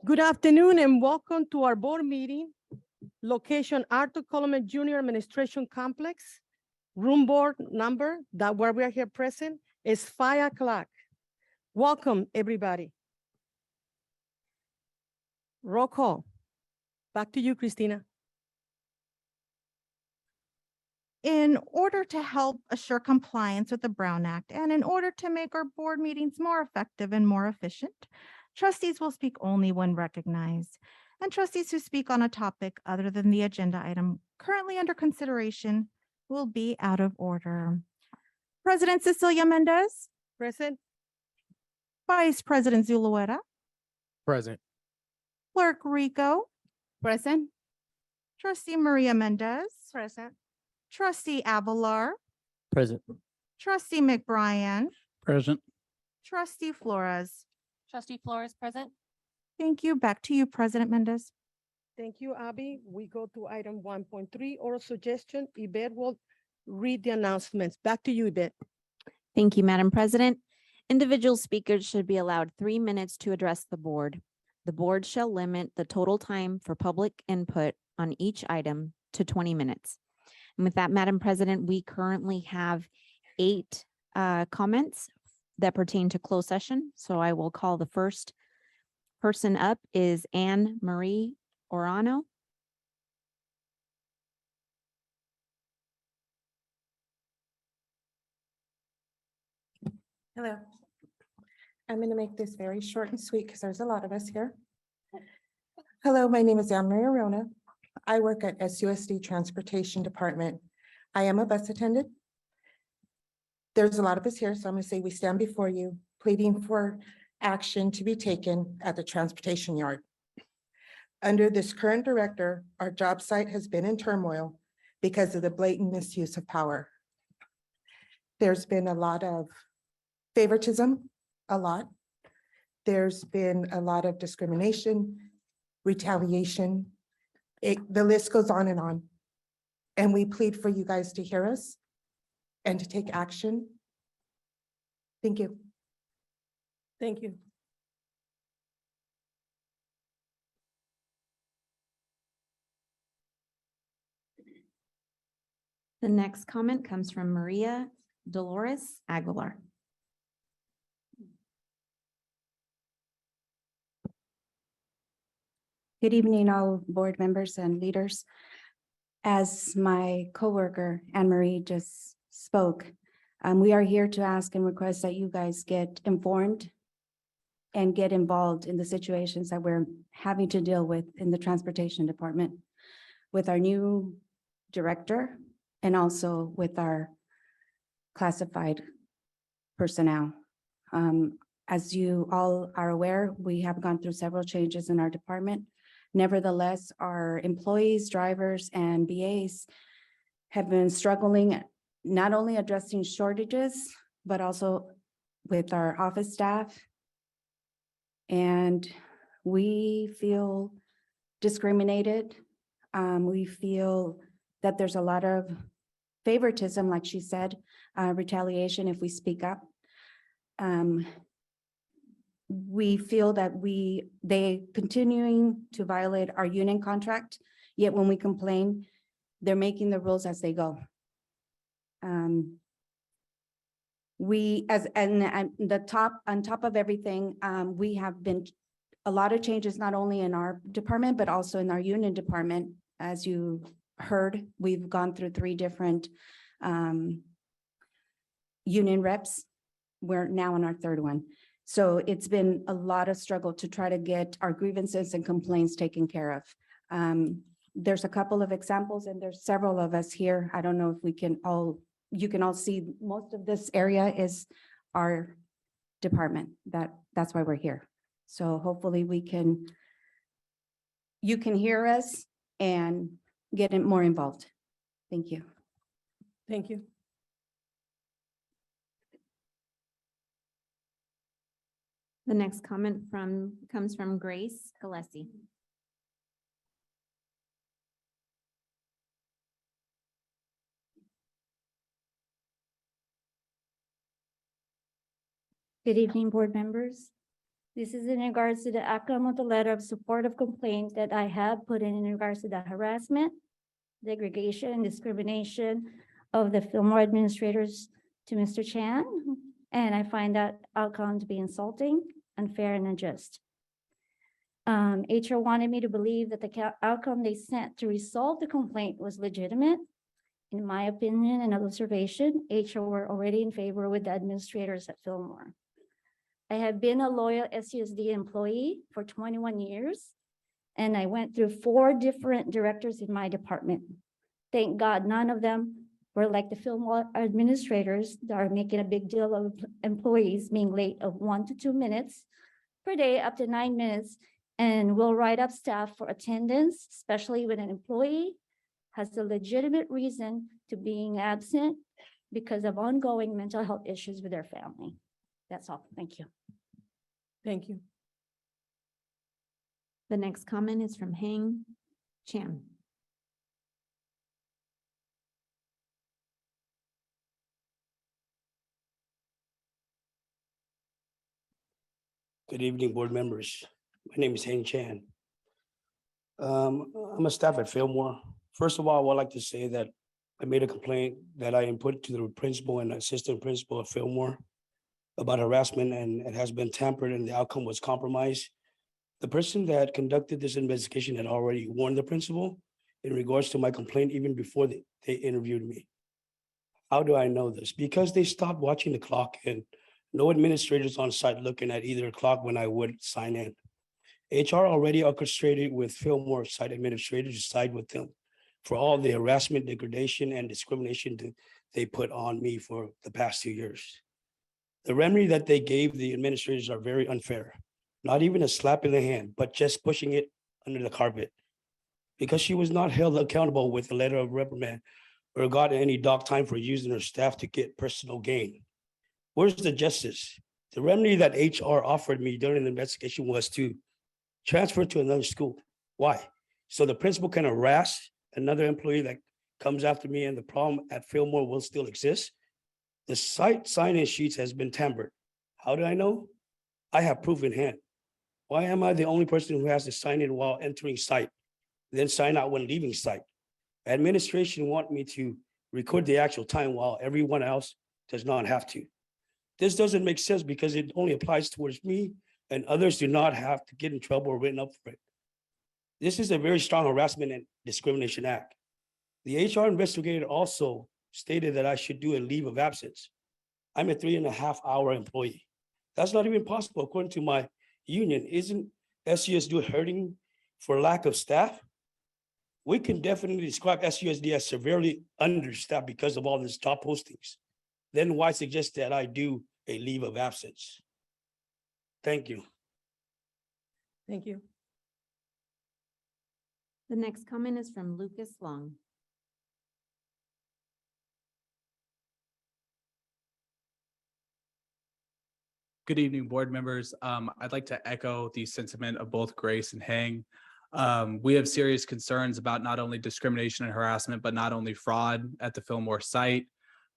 Good afternoon and welcome to our board meeting. Location Arthur Coleman Jr. Administration Complex. Room board number that where we are here present is 5 o'clock. Welcome, everybody. Roll call. Back to you, Christina. In order to help assure compliance with the Brown Act and in order to make our board meetings more effective and more efficient, trustees will speak only when recognized, and trustees who speak on a topic other than the agenda item currently under consideration will be out of order. President Cecilia Mendez, Present. Vice President Zulueta, Present. Clerk Rico, Present. Trustee Maria Mendez, Present. Trustee Avalar, Present. Trustee McBrien, Present. Trustee Flores. Trustee Flores present. Thank you. Back to you, President Mendez. Thank you, Abby. We go to item 1.3, oral suggestion. Yvette will read the announcements. Back to you, Yvette. Thank you, Madam President. Individual speakers should be allowed 3 minutes to address the board. The board shall limit the total time for public input on each item to 20 minutes. And with that, Madam President, we currently have 8 comments that pertain to closed session. So I will call the first person up is Anne Marie Orano. Hello. I'm going to make this very short and sweet because there's a lot of us here. Hello, my name is Anne-Marie Arona. I work at SUSD Transportation Department. I am a bus attendant. There's a lot of us here, so I'm going to say we stand before you pleading for action to be taken at the transportation yard. Under this current director, our job site has been in turmoil because of the blatant misuse of power. There's been a lot of favoritism, a lot. There's been a lot of discrimination, retaliation. The list goes on. And we plead for you guys to hear us and to take action. Thank you. Thank you. The next comment comes from Maria Dolores Aguilar. Good evening, all board members and leaders. As my coworker Anne Marie just spoke, we are here to ask and request that you guys get informed and get involved in the situations that we're having to deal with in the transportation department with our new director and also with our classified personnel. As you all are aware, we have gone through several changes in our department. Nevertheless, our employees, drivers, and BAs have been struggling, not only addressing shortages, but also with our office staff. And we feel discriminated. We feel that there's a lot of favoritism, like she said, retaliation if we speak up. We feel that they continuing to violate our union contract, yet when we complain, they're making the rules as they go. On top of everything, we have been a lot of changes, not only in our department, but also in our union department. As you heard, we've gone through 3 different union reps. We're now on our 3rd one. So it's been a lot of struggle to try to get our grievances and complaints taken care of. There's a couple of examples and there's several of us here. I don't know if you can all see most of this area is our department. That's why we're here. So hopefully you can hear us and get more involved. Thank you. Thank you. The next comment comes from Grace Gillespie. Good evening, board members. This is in regards to the outcome of the letter of support of complaint that I have put in regards to the harassment, degradation, and discrimination of the Fillmore administrators to Mr. Chan. And I find that outcome to be insulting, unfair, and unjust. HR wanted me to believe that the outcome they sent to resolve the complaint was legitimate. In my opinion and observation, HR were already in favor with the administrators at Fillmore. I have been a loyal SUSD employee for 21 years, and I went through 4 different directors in my department. Thank God none of them were like the Fillmore administrators that are making a big deal of employees being late of 1 to 2 minutes per day, up to 9 minutes, and will write up staff for attendance, especially when an employee has a legitimate reason to being absent because of ongoing mental health issues with their family. That's all. Thank you. Thank you. The next comment is from Hang Chan. Good evening, board members. My name is Heng Chan. I'm a staff at Fillmore. First of all, I would like to say that I made a complaint that I input to the principal and assistant principal at Fillmore about harassment, and it has been tampered and the outcome was compromised. The person that conducted this investigation had already warned the principal in regards to my complaint even before they interviewed me. How do I know this? Because they stopped watching the clock and no administrators on site looking at either clock when I would sign in. HR already orchestrated with Fillmore site administrators to side with them for all the harassment, degradation, and discrimination that they put on me for the past 2 years. The remedy that they gave the administrators are very unfair. Not even a slap in the hand, but just pushing it under the carpet. Because she was not held accountable with a letter of reprimand or got any dock time for using her staff to get personal gain. Where's the justice? The remedy that HR offered me during the investigation was to transfer to another school. Why? So the principal can harass another employee that comes after me and the problem at Fillmore will still exist. The site sign-in sheets has been tampered. How do I know? I have proof in hand. Why am I the only person who has to sign in while entering site, then sign out when leaving site? Administration want me to record the actual time while everyone else does not have to. This doesn't make sense because it only applies towards me and others do not have to get in trouble or written up for it. This is a very strong harassment and discrimination act. The HR investigator also stated that I should do a leave of absence. I'm a 3.5-hour employee. That's not even possible according to my union. Isn't SUSD hurting for lack of staff? We can definitely describe SUSD as severely understaffed because of all these job postings. Then why suggest that I do a leave of absence? Thank you. Thank you. The next comment is from Lucas Long. Good evening, board members. I'd like to echo the sentiment of both Grace and Hang. We have serious concerns about not only discrimination and harassment, but not only fraud at the Fillmore site.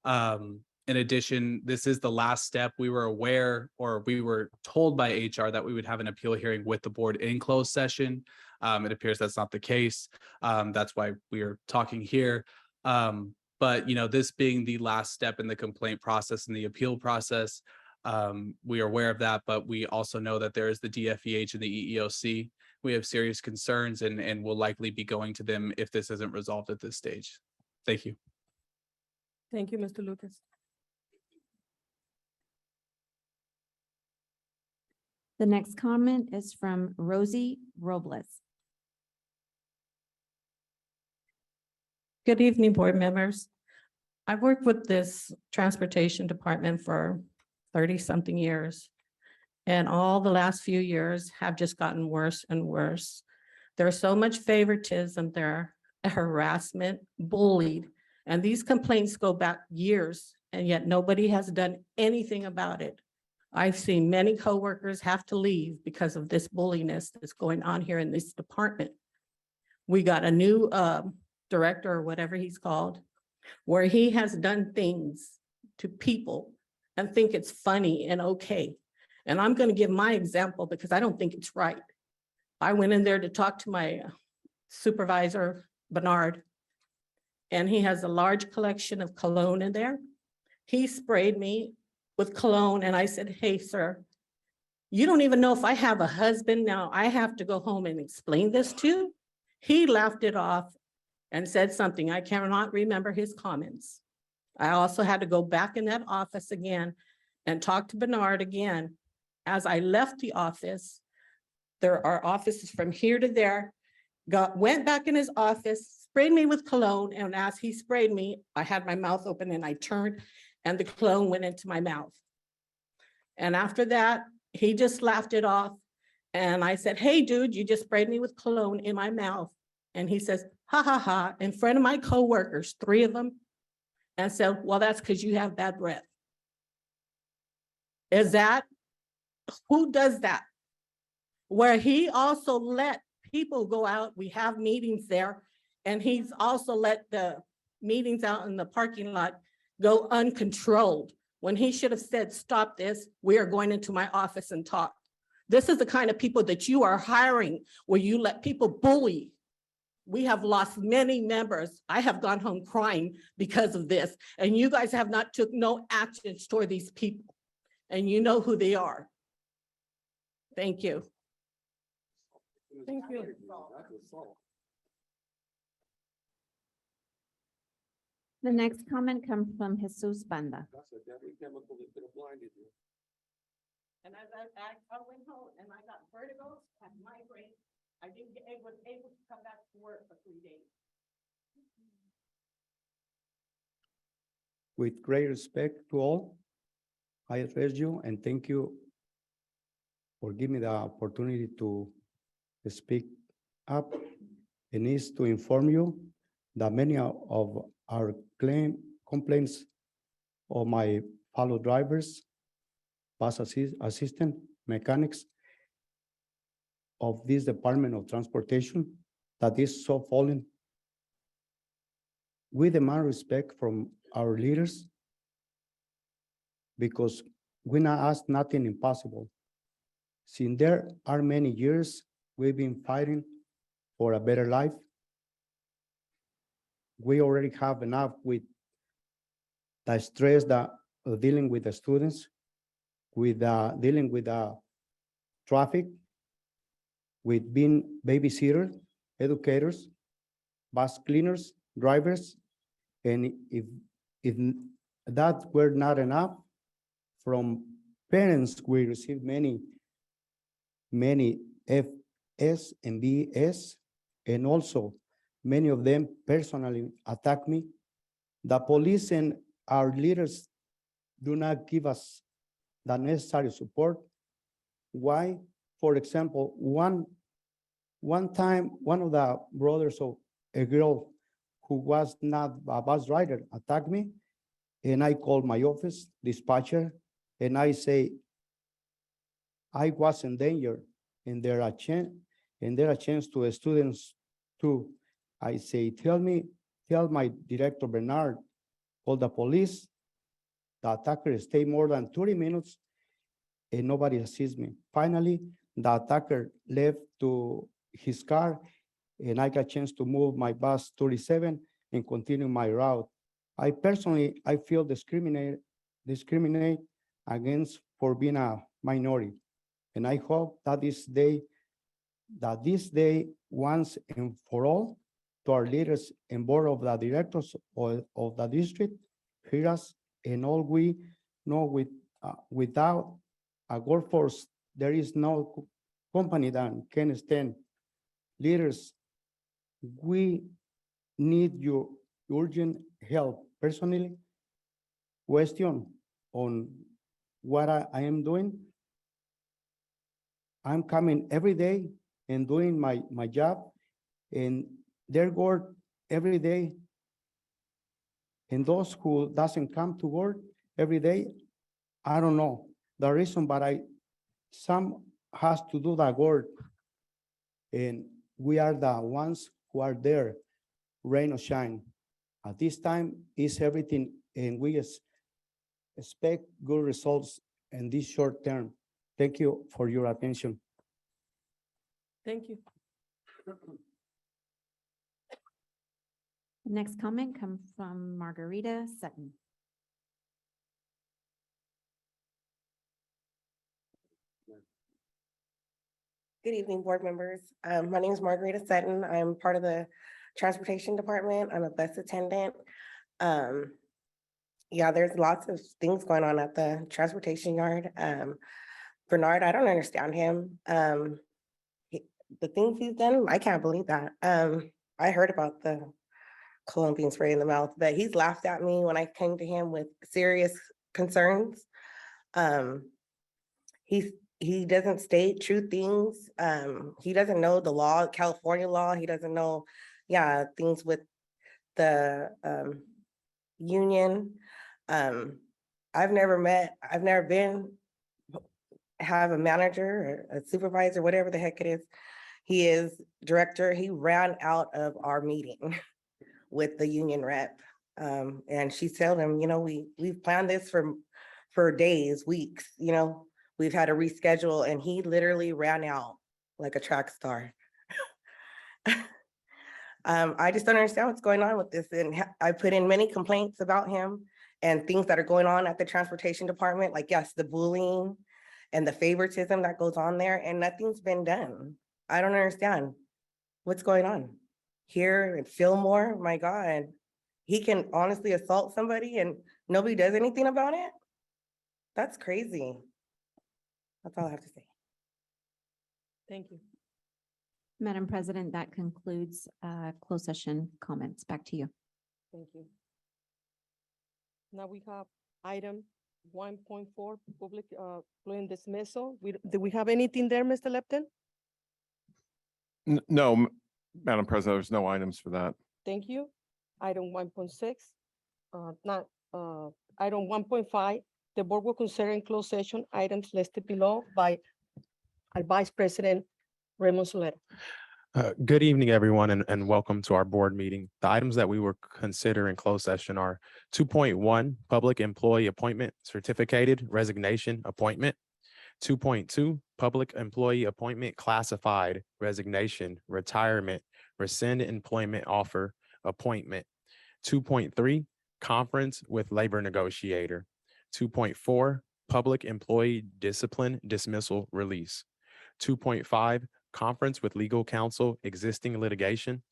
In addition, this is the last step. We were aware, or we were told by HR that we would have an appeal hearing with the board in closed session. It appears that's not the case. That's why we are talking here. But this being the last step in the complaint process and the appeal process, we are aware of that, but we also know that there is the DFEH and the EEOC. We have serious concerns and will likely be going to them if this isn't resolved at this stage. Thank you. Thank you, Mr. Lucas. The next comment is from Rosie Robles. Good evening, board members. I worked with this transportation department for 30-something years. And all the last few years have just gotten worse and worse. There's so much favoritism there, harassment, bullied, and these complaints go back years, and yet nobody has done anything about it. I've seen many coworkers have to leave because of this bulliness that's going on here in this department. We got a new director or whatever he's called, where he has done things to people and think it's funny and okay. And I'm going to give my example because I don't think it's right. I went in there to talk to my supervisor, Bernard, and he has a large collection of cologne in there. He sprayed me with cologne and I said, hey, sir, you don't even know if I have a husband now. I have to go home and explain this to you. He laughed it off and said something. I cannot remember his comments. I also had to go back in that office again and talk to Bernard again. As I left the office, there are offices from here to there, went back in his office, sprayed me with cologne, and as he sprayed me, I had my mouth open and I turned and the cologne went into my mouth. And after that, he just laughed it off. And I said, hey, dude, you just sprayed me with cologne in my mouth. And he says, ha, ha, ha, in front of my coworkers, 3 of them, and said, well, that's because you have bad breath. Who does that? Where he also let people go out, we have meetings there, and he's also let the meetings out in the parking lot go uncontrolled, when he should have said, stop this, we are going into my office and talk. This is the kind of people that you are hiring, where you let people bully. We have lost many members. I have gone home crying because of this, and you guys have not took no actions toward these people, and you know who they are. Thank you. Thank you. The next comment comes from Jesus Banda. And as I went home and I got vertigo and migraine, I was able to come back to work for 3 days. With great respect to all, I address you and thank you for giving me the opportunity to speak up. It is to inform you that many of our complaints of my fellow drivers, bus assistant, mechanics of this Department of Transportation that is so fallen. We demand respect from our leaders because we not ask nothing impossible. Since there are many years we've been fighting for a better life, we already have enough with the stress that dealing with the students, with dealing with the traffic, with being babysitters, educators, bus cleaners, drivers, and if that were not enough, from parents we received many FS and BS, and also many of them personally attack me. The police and our leaders do not give us the necessary support. Why? For example, one time, one of the brothers of a girl who was not a bus rider attacked me, and I called my office dispatcher, and I say, I was in danger, and there are a chance to the students too. I say, tell my director Bernard, call the police. The attacker stayed more than 30 minutes and nobody assists me. Finally, the attacker left to his car and I got a chance to move my bus 37 and continue my route. I feel discriminate against for being a minority. And I hope that this day once and for all, to our leaders and board of the directors of the district, hear us, and all we know without a workforce, there is no company that can stand. Leaders, we need your urgent help. Personally, question on what I am doing. I'm coming every day and doing my job, and they're work every day. And those who doesn't come to work every day, I don't know the reason, but some has to do that work. And we are the ones who are there, rain or shine. At this time is everything, and we expect good results in this short term. Thank you for your attention. Thank you. Next comment comes from Margarita Sutton. Good evening, board members. My name is Margarita Sutton. I'm part of the Transportation Department. I'm a bus attendant. Yeah, there's lots of things going on at the transportation yard. Bernard, I don't understand him. The things he's done, I can't believe that. I heard about the cologne being sprayed in the mouth, but he's laughed at me when I came to him with serious concerns. He doesn't state true things. He doesn't know the law, California law. He doesn't know, things with the union. I've never been, have a manager or a supervisor, whatever the heck it is. He is director. He ran out of our meeting with the union rep. And she told him, we've planned this for days, weeks, we've had to reschedule, and he literally ran out like a track star. I just don't understand what's going on with this. And I put in many complaints about him and things that are going on at the transportation department, like, yes, the bullying and the favoritism that goes on there, and nothing's been done. I don't understand what's going on here in Fillmore. My God, he can honestly assault somebody and nobody does anything about it. That's crazy. That's all I have to say. Thank you. Madam President, that concludes closed session comments. Back to you. Thank you. Now we have item 1.4, public employee dismissal. Do we have anything there, Mr. Lepton? No, Madam President, there's no items for that. Thank you. Item 1.6, item 1.5, the board will consider in closed session items listed below by our Vice President Raymond Solera. Good evening, everyone, and welcome to our board meeting. The items that we will consider in closed session are 2.1, public employee appointment, certificated resignation appointment. 2.2, public employee appointment, classified resignation, retirement, rescind employment offer, appointment. 2.3, conference with labor negotiator. 2.4, public employee discipline dismissal release. 2.5, conference with legal counsel, existing litigation.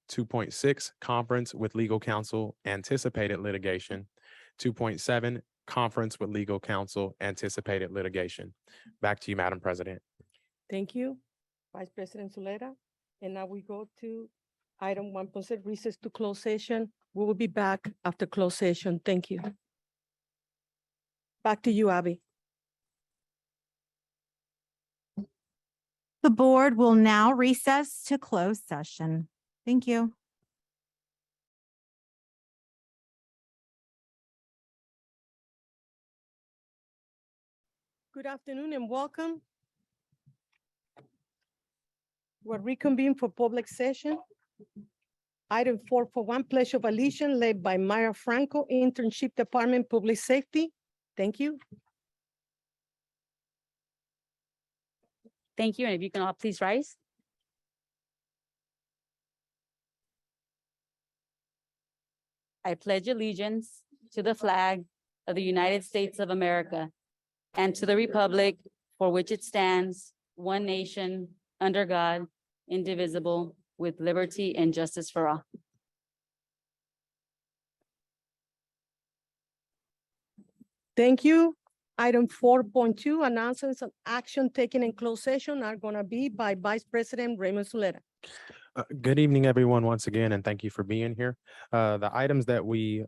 2.6, conference with legal counsel, anticipated litigation. 2.7, conference with legal counsel, anticipated litigation. Back to you, Madam President. Thank you, Vice President Solera. And now we go to item 1.6, recess to closed session. We will be back after closed session. Thank you. Back to you, Abby. The board will now recess to closed session. Thank you. Good afternoon and welcome. We're reconvened for public session. Item 4.1, pledge of allegiance led by Myra Franco, Internship Department, Public Safety. Thank you. Thank you, and if you can all please rise. I pledge allegiance to the flag of the United States of America and to the republic for which it stands, one nation, under God, indivisible, with liberty and justice for all. Thank you. Item 4.2, announcements of action taken in closed session are gonna be by Vice President Raymond Solera. Good evening, everyone, once again, and thank you for being here. The items that we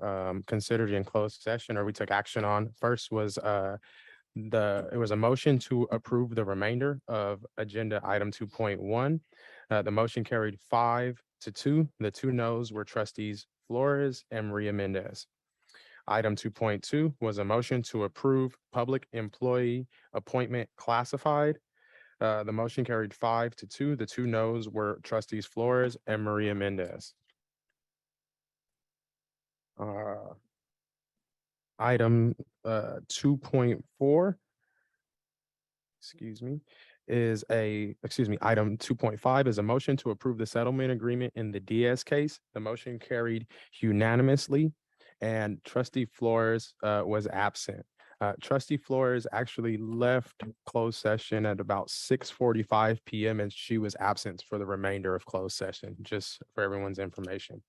considered in closed session or we took action on first was it was a motion to approve the remainder of agenda item 2.1. The motion carried 5-2. The 2 noes were trustees Flores and Maria Mendez. Item 2.2 was a motion to approve public employee appointment classified. The motion carried 5-2. The 2 noes were trustees Flores and Maria Mendez. Item 2.4. item 2.5 is a motion to approve the settlement agreement in the Diaz case. The motion carried unanimously and trustee Flores was absent. Trustee Flores actually left closed session at about 6:45 PM and she was absent for the remainder of closed session, just for everyone's information.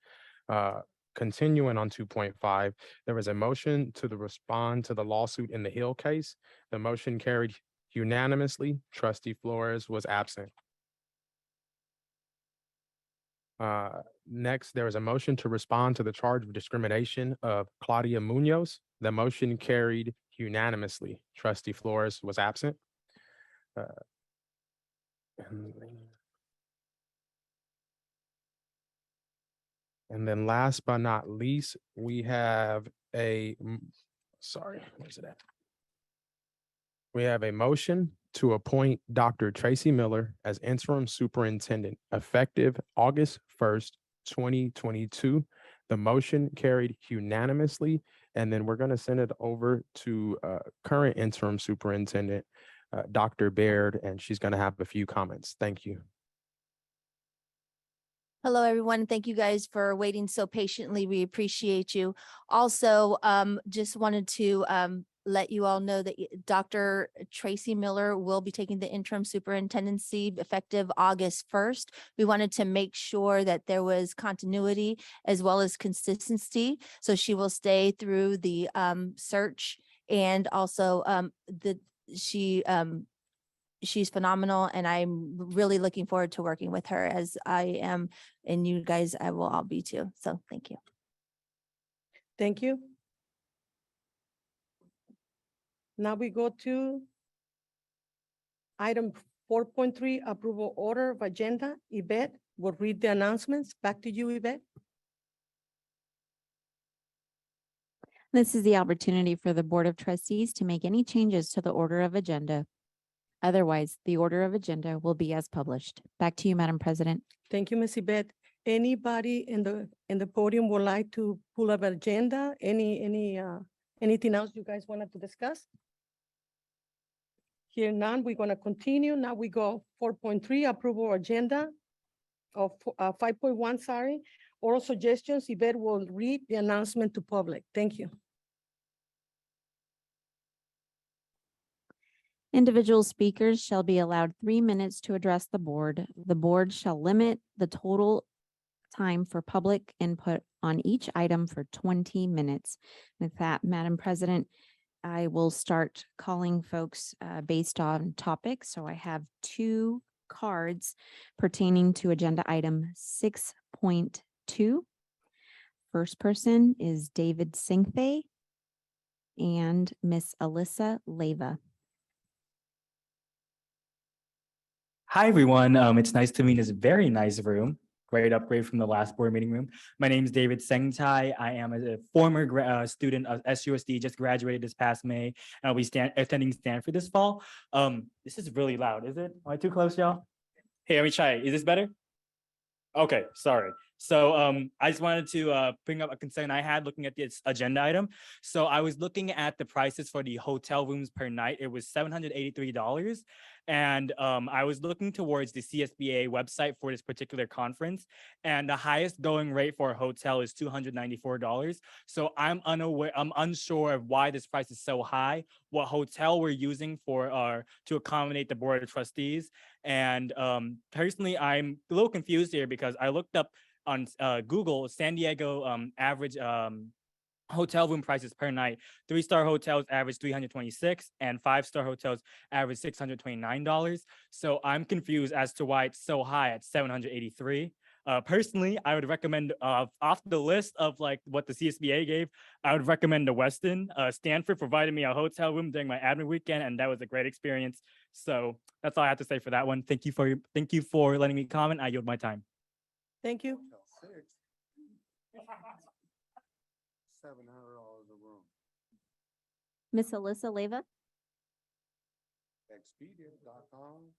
Continuing on 2.5, there was a motion to respond to the lawsuit in the Hill case. The motion carried unanimously. Trustee Flores was absent. Next, there is a motion to respond to the charge of discrimination of Claudia Munoz. The motion carried unanimously. Trustee Flores was absent. And then last but not least, we have where's it at? We have a motion to appoint Dr. Tracy Miller as interim superintendent effective August 1st, 2022. The motion carried unanimously, and then we're going to send it over to current interim superintendent, Dr. Baird, and she's going to have a few comments. Thank you. Hello, everyone. Thank you guys for waiting so patiently. We appreciate you. Also, just wanted to let you all know that Dr. Tracy Miller will be taking the interim superintendency effective August 1st. We wanted to make sure that there was continuity as well as consistency. So she will stay through the search, and also she's phenomenal, and I'm really looking forward to working with her, as I am, and you guys, I will all be too. So thank you. Thank you. Now we go to item 4.3, approval order of agenda. Yvette will read the announcements. Back to you, Yvette. This is the opportunity for the Board of Trustees to make any changes to the order of agenda. Otherwise, the order of agenda will be as published. Back to you, Madam President. Thank you, Ms. Yvette. Anybody in the podium would like to pull up agenda? Anything else you guys wanted to discuss? Here none, we're going to continue. Now we go 4.3, approval agenda of 5.1, sorry. Oral suggestions. Yvette will read the announcement to public. Thank you. Individual speakers shall be allowed 3 minutes to address the board. The board shall limit the total time for public input on each item for 20 minutes. With that, Madam President, I will start calling folks based on topic. So I have 2 cards pertaining to agenda item 6.2. First person is David Singthay and Miss Alyssa Leyva. Hi, everyone. It's nice to be in this very nice room. Great upgrade from the last board meeting room. My name is David Sengtai. I am a former student of SUSD, just graduated this past May, and I'll be attending Stanford this fall. This is really loud, is it? Am I too close, y'all? Hey, let me try. Is this better? Okay, sorry. So I just wanted to bring up a concern I had looking at this agenda item. So I was looking at the prices for the hotel rooms per night. It was $783. And I was looking towards the CSBA website for this particular conference. And the highest going rate for a hotel is $294. So I'm unsure of why this price is so high, what hotel we're using for to accommodate the Board of Trustees. And personally, I'm a little confused here because I looked up on Google, San Diego average hotel room prices per night. 3-star hotels average $326 and 5-star hotels average $629. So I'm confused as to why it's so high at $783. Personally, I would recommend off the list of like what the CSBA gave, I would recommend the Westin. Stanford provided me a hotel room during my admin weekend, and that was a great experience. So that's all I have to say for that one. Thank you for letting me comment. I yield my time. Thank you. $700 a room. Miss Alyssa Leyva. Expedia.com.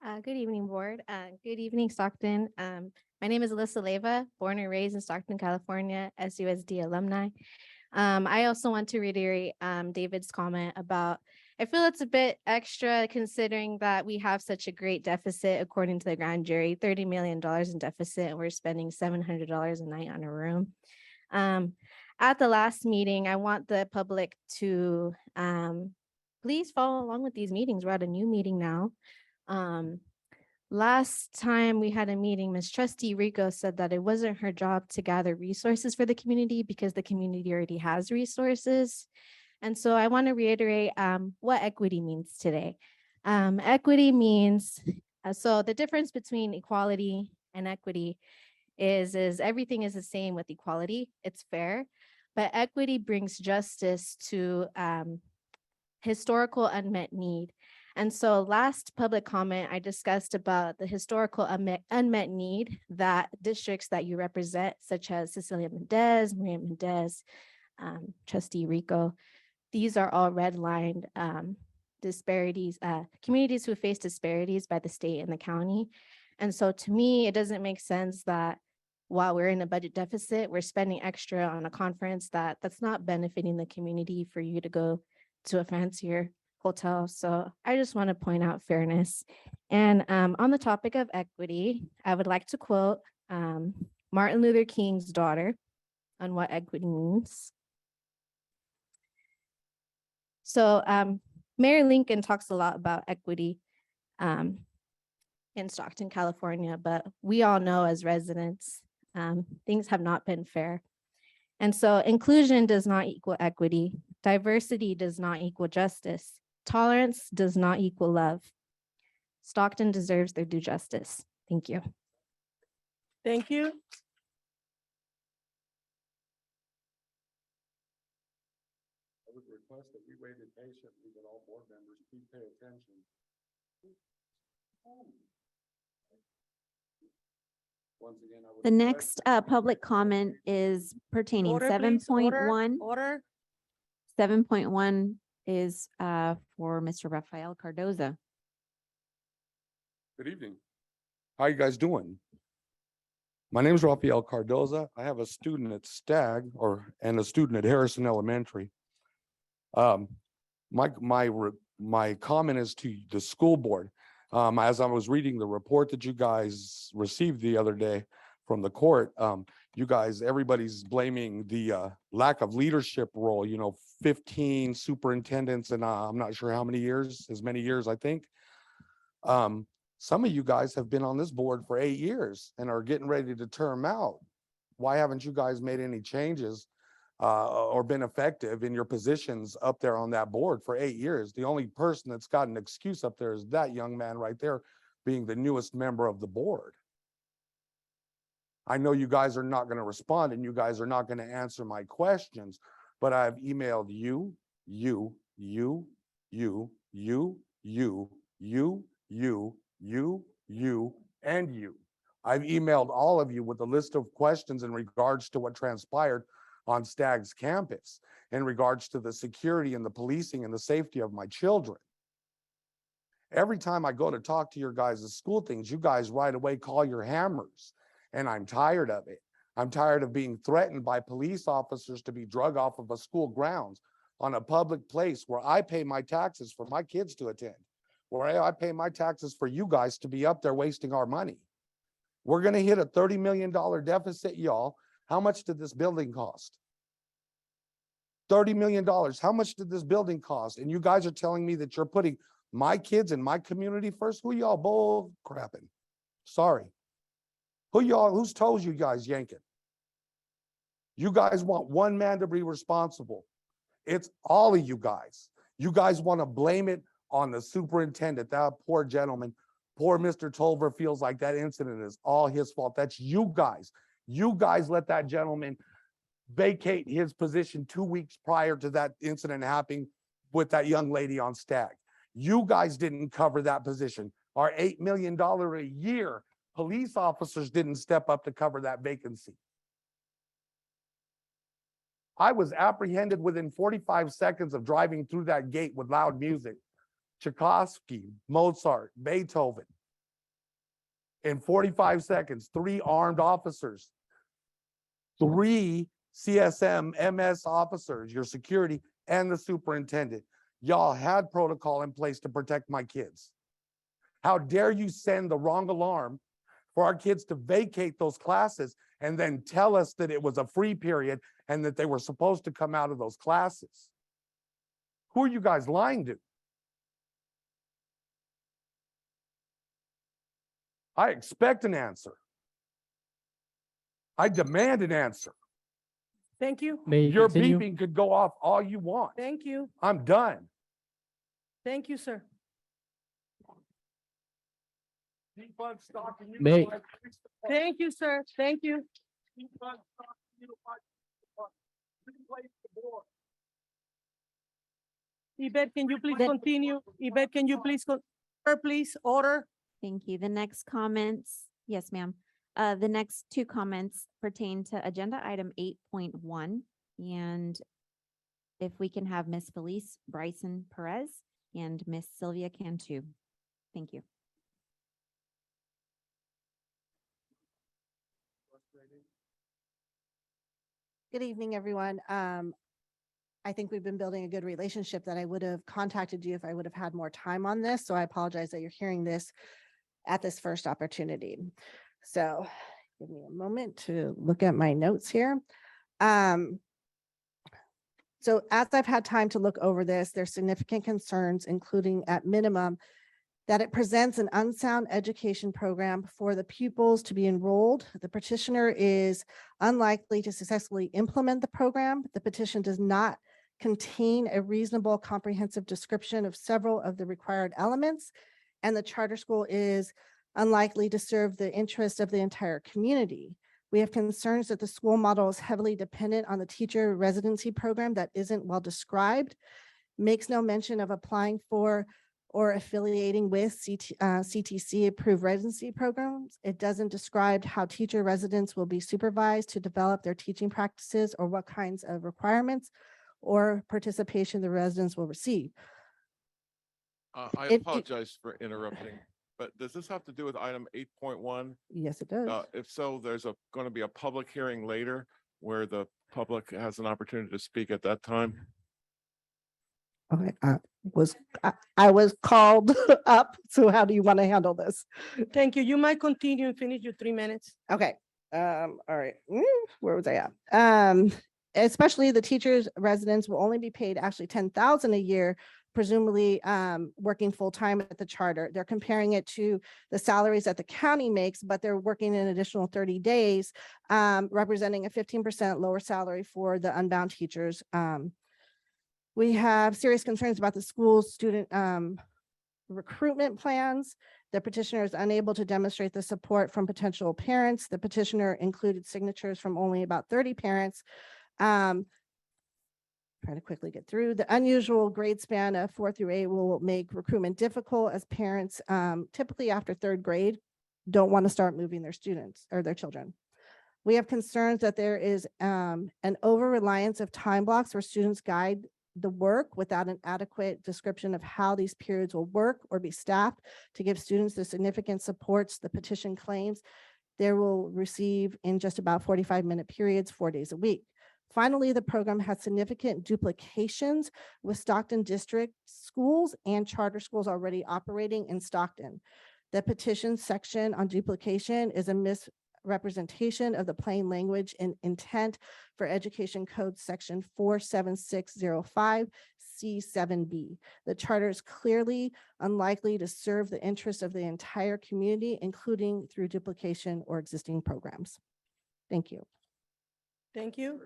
Good evening, board. Good evening, Stockton. My name is Alyssa Leyva, born and raised in Stockton, California, SUSD alumni. I also want to reiterate David's comment about, I feel it's a bit extra considering that we have such a great deficit according to the grand jury, $30 million in deficit, and we're spending $700 a night on a room. At the last meeting, I want the public to please follow along with these meetings. We're at a new meeting now. Last time we had a meeting, Ms. Trustee Rico said that it wasn't her job to gather resources for the community because the community already has resources. And so I want to reiterate what equity means today. Equity means, so the difference between equality and equity is everything is the same with equality. It's fair, but equity brings justice to historical unmet need. And so last public comment, I discussed about the historical unmet need that districts that you represent, such as Cecilia Mendez, Maria Mendez, Trustee Rico, these are all redlined disparities, communities who face disparities by the state and the county. And so to me, it doesn't make sense that while we're in a budget deficit, we're spending extra on a conference that's not benefiting the community for you to go to a fancier hotel. So I just want to point out fairness. And on the topic of equity, I would like to quote Martin Luther King's daughter on what equity means. So Mayor Lincoln talks a lot about equity in Stockton, California, but we all know as residents, things have not been fair. And so inclusion does not equal equity. Diversity does not equal justice. Tolerance does not equal love. Stockton deserves their due justice. Thank you. Thank you. I would request that we waited patiently, that all board members please pay attention. Once again, I would The request next public comment is pertaining Order, please. Order, 7.1. order. 7.1 is for Mr. Rafael Cardoza. Good evening. How you guys doing? My name is Rafael Cardoza. I have a student at Stagg and a student at Harrison Elementary. My comment is to the school board. As I was reading the report that you guys received the other day from the court, you guys, everybody's blaming the lack of leadership role, 15 superintendents and I'm not sure how many years, as many years, I think. Some of you guys have been on this board for 8 years and are getting ready to term out. Why haven't you guys made any changes or been effective in your positions up there on that board for 8 years? The only person that's got an excuse up there is that young man right there, being the newest member of the board. I know you guys are not going to respond and you guys are not going to answer my questions, but I've emailed you, and you. I've emailed all of you with a list of questions in regards to what transpired on Stagg's campus, in regards to the security and the policing and the safety of my children. Every time I go to talk to your guys' school things, you guys right away call your hammers, and I'm tired of it. I'm tired of being threatened by police officers to be drug off of a school grounds on a public place where I pay my taxes for my kids to attend, where I pay my taxes for you guys to be up there wasting our money. We're going to hit a $30 million deficit, y'all. How much did this building cost? $30 million. How much did this building cost? And you guys are telling me that you're putting my kids and my community first? Who y'all bull crapping? Sorry. Whose toes you guys yanking? You guys want one man to be responsible. It's all of you guys. You guys want to blame it on the superintendent. That poor gentleman, poor Mr. Tolver feels like that incident is all his fault. That's you guys. You guys let that gentleman vacate his position 2 weeks prior to that incident happening with that young lady on Stagg. You guys didn't cover that position. Our $8 million a year police officers didn't step up to cover that vacancy. I was apprehended within 45 seconds of driving through that gate with loud music. Tchaikovsky, Mozart, Beethoven. In 45 seconds, 3 armed officers, 3 CSM, MS officers, your security and the superintendent. Y'all had protocol in place to protect my kids. How dare you send the wrong alarm for our kids to vacate those classes and then tell us that it was a free period and that they were supposed to come out of those classes? Who are you guys lying to? I expect an answer. I demand an answer. Thank you. May you Your continue? beeping could go off all you want. Thank you. I'm done. Thank you, sir. May- Thank you, sir. Thank you. Yvette, can you please continue? Yvette, can you please, please order? Thank you. The next comments, yes, ma'am. The next 2 comments pertain to agenda item 8.1. And if we can have Miss Felice Bryson Perez and Miss Sylvia Cantu. Thank you. Good evening, everyone. I think we've been building a good relationship that I would have contacted you if I would have had more time on this. So I apologize that you're hearing this at this first opportunity. So give me a moment to look at my notes here. So as I've had time to look over this, there's significant concerns, including at minimum, that it presents an unsound education program for the pupils to be enrolled. The petitioner is unlikely to successfully implement the program. The petition does not contain a reasonable, comprehensive description of several of the required elements, and the charter school is unlikely to serve the interest of the entire community. We have concerns that the school model is heavily dependent on the teacher residency program that isn't well described, makes no mention of applying for or affiliating with CTC approved residency programs. It doesn't describe how teacher residents will be supervised to develop their teaching practices or what kinds of requirements or participation the residents will receive. I It- apologize for interrupting, but does this have to do with item 8.1? Yes, it does. If so, there's going to be a public hearing later where the public has an opportunity to speak at that time. Okay, I was called up. So how do you want to handle this? Thank you. You might continue and finish your 3 minutes. Okay, all right, where was I at? Especially the teachers' residents will only be paid actually $10,000 a year, presumably working full-time at the charter. They're comparing it to the salaries that the county makes, but they're working an additional 30 days, representing a 15% lower salary for the unbound teachers. We have serious concerns about the school's student recruitment plans. The petitioner is unable to demonstrate the support from potential parents. The petitioner included signatures from only about 30 parents. Trying to quickly get through. The unusual grade span of 4 through 8 will make recruitment difficult, as parents typically after 3rd grade don't want to start moving their students or their children. We have concerns that there is an over-reliance of time blocks where students guide the work without an adequate description of how these periods will work or be staffed to give students the significant supports the petition claims they will receive in just about 45-minute periods, 4 days a week. Finally, the program has significant duplications with Stockton District schools and charter schools already operating in Stockton. The petition section on duplication is a misrepresentation of the plain language and intent for Education Code Section 47605 C7B. The charter is clearly unlikely to serve the interests of the entire community, including through duplication or existing programs. Thank you. Thank you.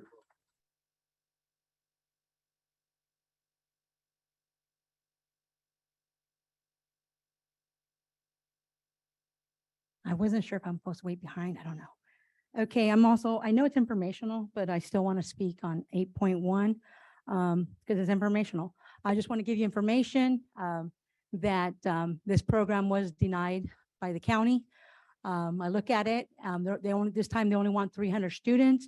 I wasn't sure if I'm supposed to wait behind. I don't know. Okay, I know it's informational, but I still want to speak on 8.1 because it's informational. I just want to give you information that this program was denied by the county. I look at it, this time they only want 300 students,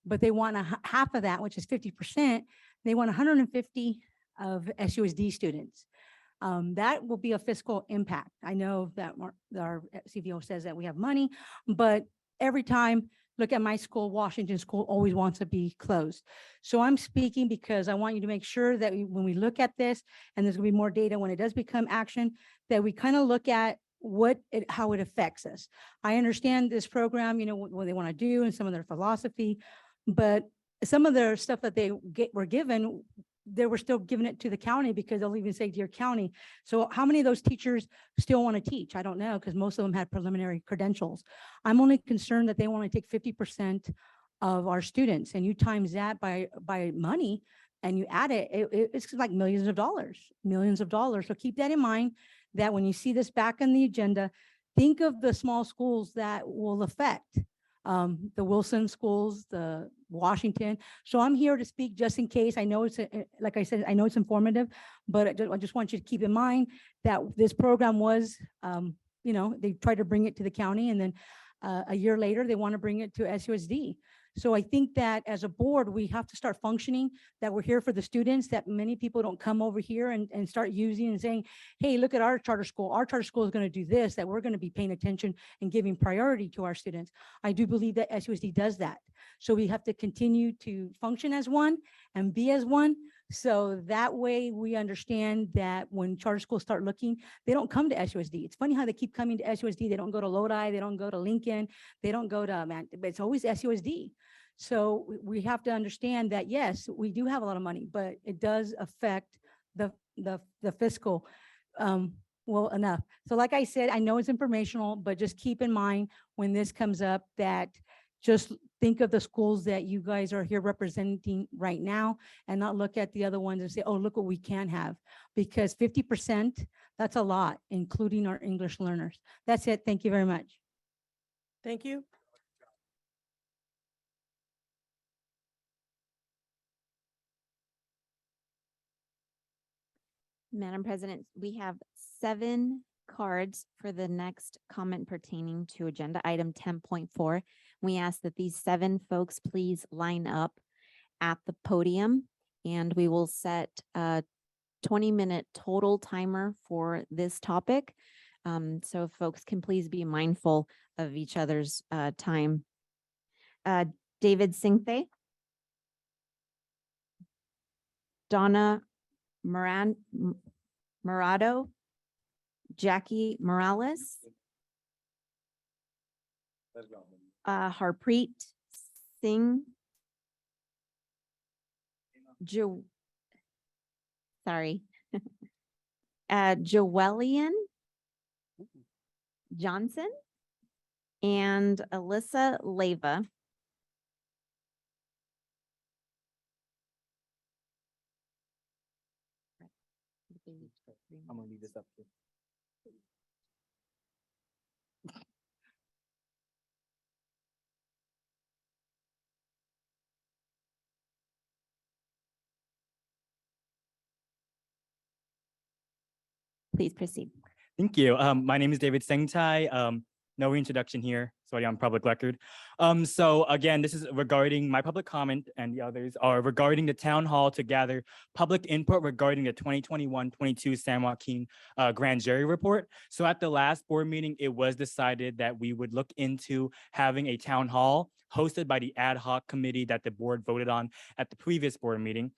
but they want half of that, which is 50%. They want 150 of SUSD students. That will be a fiscal impact. I know that our CVO says that we have money, but every time, look at my school, Washington School always wants to be closed. So I'm speaking because I want you to make sure that when we look at this, and there's gonna be more data when it does become action, that we kind of look at how it affects us. I understand this program, what they want to do and some of their philosophy, but some of their stuff that they were given, they were still giving it to the county because they'll even say, dear county. So how many of those teachers still want to teach? I don't know, because most of them had preliminary credentials. I'm only concerned that they want to take 50% of our students, and you times that by money and you add it's like millions of dollars. So keep that in mind, that when you see this back on the agenda, think of the small schools that will affect. The Wilson schools, the Washington. So I'm here to speak just in case. I know it's, like I said, I know it's informative, but I just want you to keep in mind that this program was, they tried to bring it to the county, and then a year later, they want to bring it to SUSD. So I think that as a board, we have to start functioning, that we're here for the students, that many people don't come over here and start using and saying, hey, look at our charter school. Our charter school is going to do this, that we're going to be paying attention and giving priority to our students. I do believe that SUSD does that. So we have to continue to function as one and be as one. So that way we understand that when charter schools start looking, they don't come to SUSD. It's funny how they keep coming to SUSD. They don't go to Lodi, they don't go to Lincoln, they don't go to, but it's always SUSD. So we have to understand that, yes, we do have a lot of money, but it does affect the fiscal well enough. So like I said, I know it's informational, but just keep in mind when this comes up that just think of the schools that you guys are here representing right now, and not look at the other ones and say, oh, look what we can have, because 50%, that's a lot, including our English learners. That's it. Thank you very much. Thank you. Madam President, we have 7 cards for the next comment pertaining to agenda item 10.4. We ask that these 7 folks please line up at the podium, and we will set a 20-minute total timer for this topic. So if folks can please be mindful of each other's time. David Singthe, Donna Morado, Jackie Morales, Harpreet Singh, Joelian Johnson, and Alyssa Leva. I'm gonna leave this up to. Please proceed. Thank you. My name is David Sengtai. No reintroduction here. Sorry, I'm public record. So again, this is regarding my public comment, and the others are regarding the town hall to gather public input regarding the 2021-22 San Joaquin grand jury report. So at the last board meeting, it was decided that we would look into having a town hall hosted by the ad hoc committee that the board voted on at the previous board meeting.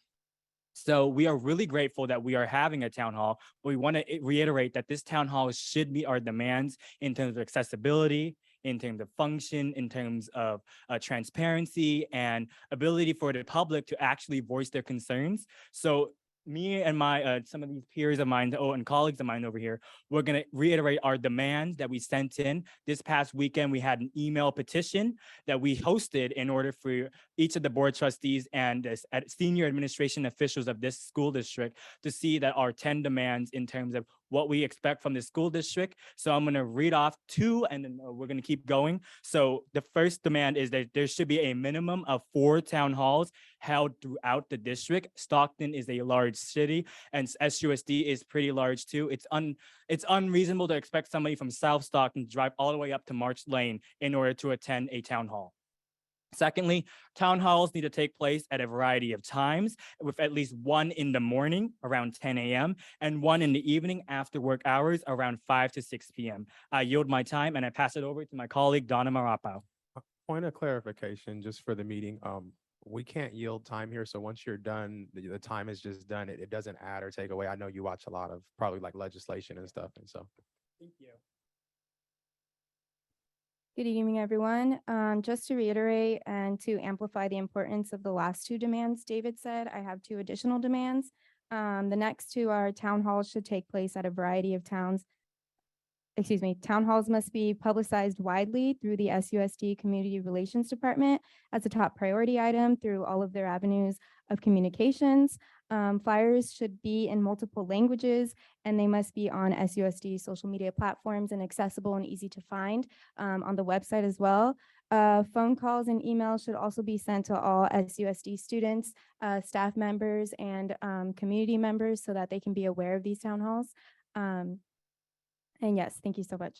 So we are really grateful that we are having a town hall. We want to reiterate that this town hall should meet our demands in terms of accessibility, in terms of function, in terms of transparency and ability for the public to actually voice their concerns. So me and my some of these peers of mine, and colleagues of mine over here, we're going to reiterate our demands that we sent in. This past weekend, we had an email petition that we hosted in order for each of the board trustees and senior administration officials of this school district to see that our 10 demands in terms of what we expect from the school district. So I'm going to read off 2, and then we're going to keep going. So the first demand is that there should be a minimum of 4 town halls held throughout the district. Stockton is a large city, and SUSD is pretty large too. It's unreasonable to expect somebody from South Stockton to drive all the way up to March Lane in order to attend a town hall. Secondly, town halls need to take place at a variety of times, with at least one in the morning around 10 a.m. and one in the evening after work hours around 5 to 6 p.m. I yield my time and I pass it over to my colleague, Donna Marapo. Point of clarification, just for the meeting, we can't yield time here, so once you're done, the time is just done. It doesn't add or take away. I know you watch a lot of probably like legislation and stuff, and so. Thank you. Good evening, everyone. Just to reiterate and to amplify the importance of the last two demands David said, I have two additional demands. The next two are town halls should take place at a variety of towns. Excuse me, town halls must be publicized widely through the SUSD Community Relations Department as a top priority item through all of their avenues of communications. Flyers should be in multiple languages and they must be on SUSD social media platforms and accessible and easy to find on the website as well. Phone calls and emails should also be sent to all SUSD students, staff members, and community members so that they can be aware of these town halls. And yes, thank you so much.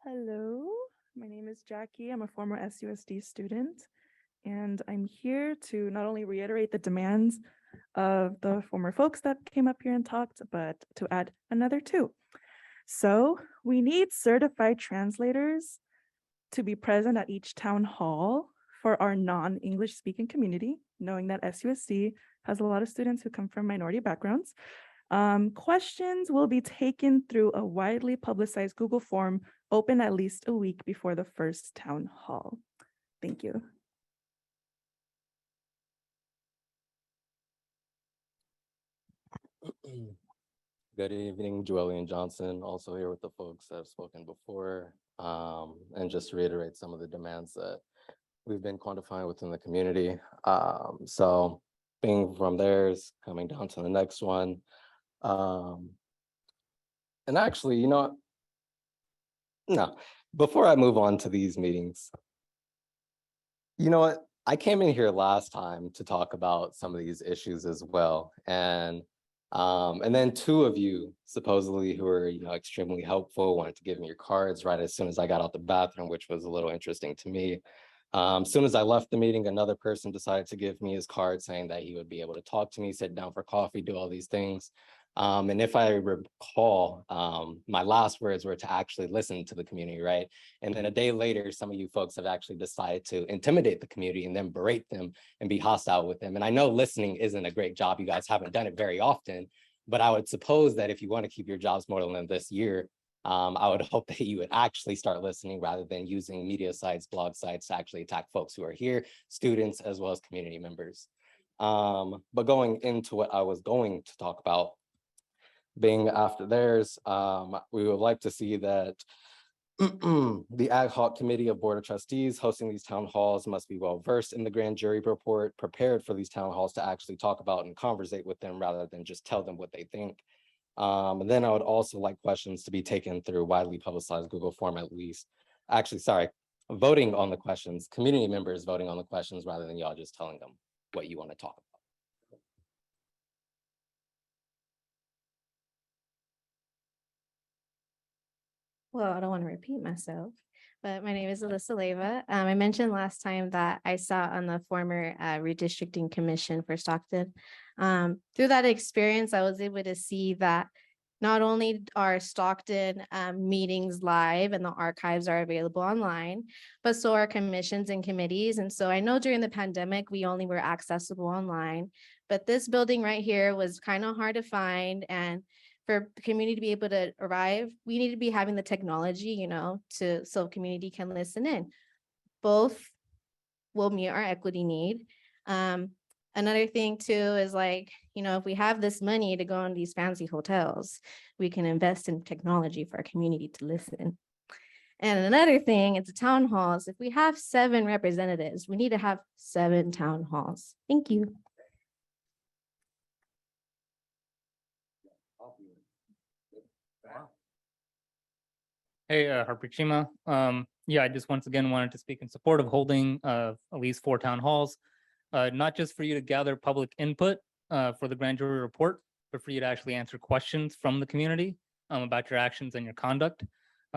Hello, my name is Jackie. I'm a former SUSD student, and I'm here to not only reiterate the demands of the former folks that came up here and talked, but to add another two. So we need certified translators to be present at each town hall for our non-English speaking community, knowing that SUSD has a lot of students who come from minority backgrounds. Questions will be taken through a widely publicized Google form open at least a week before the first town hall. Thank you. Good evening, Joellen Johnson, also here with the folks that have spoken before. And just to reiterate some of the demands that we've been quantifying within the community. So being from theirs, coming down to the next one. And actually, you know what? No, before I move on to these meetings, you know what? I came in here last time to talk about some of these issues as well. And then two of you supposedly who were, you know, extremely helpful, wanted to give me your cards right as soon as I got out the bathroom, which was a little interesting to me. As soon as I left the meeting, another person decided to give me his card saying that he would be able to talk to me, sit down for coffee, do all these things. And if I recall, my last words were to actually listen to the community, right? And then a day later, some of you folks have actually decided to intimidate the community and then berate them and be hostile with them. And I know listening isn't a great job. You guys haven't done it very often, but I would suppose that if you want to keep your jobs more than this year, I would hope that you would actually start listening rather than using media sites, blog sites to actually attack folks who are here, students, as well as community members. But going into what I was going to talk about, being after theirs, we would like to see that the ad hoc committee of Board of Trustees hosting these town halls must be well versed in the grand jury report, prepared for these town halls to actually talk about and conversate with them rather than just tell them what they think. And then I would also like questions to be taken through widely publicized Google form at least. Actually, sorry, voting on the questions, community members voting on the questions rather than y'all just telling them what you want to talk about. Well, I don't want to repeat myself, but my name is Alyssa Leyva. I mentioned last time that I sat on the former redistricting commission for Stockton. Through that experience, I was able to see that not only are Stockton meetings live and the archives are available online, but so are commissions and committees. And so I know during the pandemic, we only were accessible online, but this building right here was kind of hard to find. And for the community to be able to arrive, we need to be having the technology, you know, so community can listen in. Both will meet our equity need. Another thing too is like, you know, if we have this money to go on these fancy hotels, we can invest in technology for our community to listen. And another thing, it's the town halls. If we have 7 representatives, we need to have 7 town halls. Thank you. Hey, Harper Chima. Yeah, I just once again wanted to speak in support of holding at least 4 town halls, not just for you to gather public input for the grand jury report, but for you to actually answer questions from the community. about your actions and your conduct.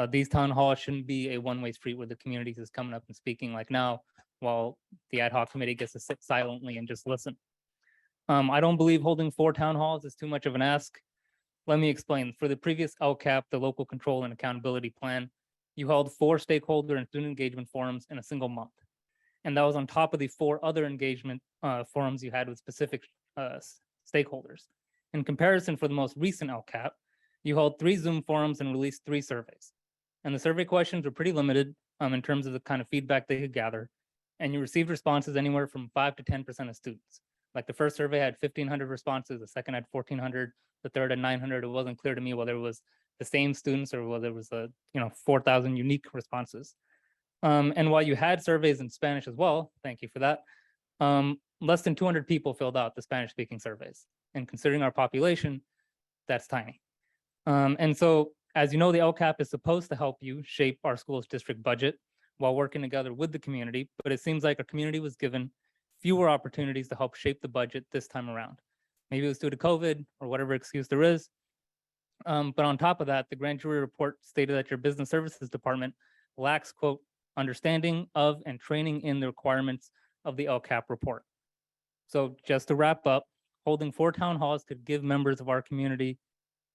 These town halls shouldn't be a one-way street where the community is coming up and speaking like now, while the ad hoc committee gets to sit silently and just listen. I don't believe holding 4 town halls is too much of an ask. Let me explain. For the previous LCAP, the Local Control and Accountability Plan, you held 4 stakeholder and student engagement forums in a single month. And that was on top of the 4 other engagement forums you had with specific stakeholders. In comparison, for the most recent LCAP, you held 3 Zoom forums and released 3 surveys. And the survey questions were pretty limited in terms of the kind of feedback they could gather. And you received responses anywhere from 5 to 10% of students. Like the first survey had 1,500 responses, the second had 1,400, the third had 900. It wasn't clear to me whether it was the same students or whether it was 4,000 unique responses. And while you had surveys in Spanish as well, thank you for that, less than 200 people filled out the Spanish-speaking surveys. And considering our population, that's tiny. And so, as you know, the LCAP is supposed to help you shape our school's district budget while working together with the community, but it seems like our community was given fewer opportunities to help shape the budget this time around. Maybe it was due to COVID or whatever excuse there is. But on top of that, the grand jury report stated that your business services department lacks, quote, understanding of and training in the requirements of the LCAP report. So just to wrap up, holding 4 town halls could give members of our community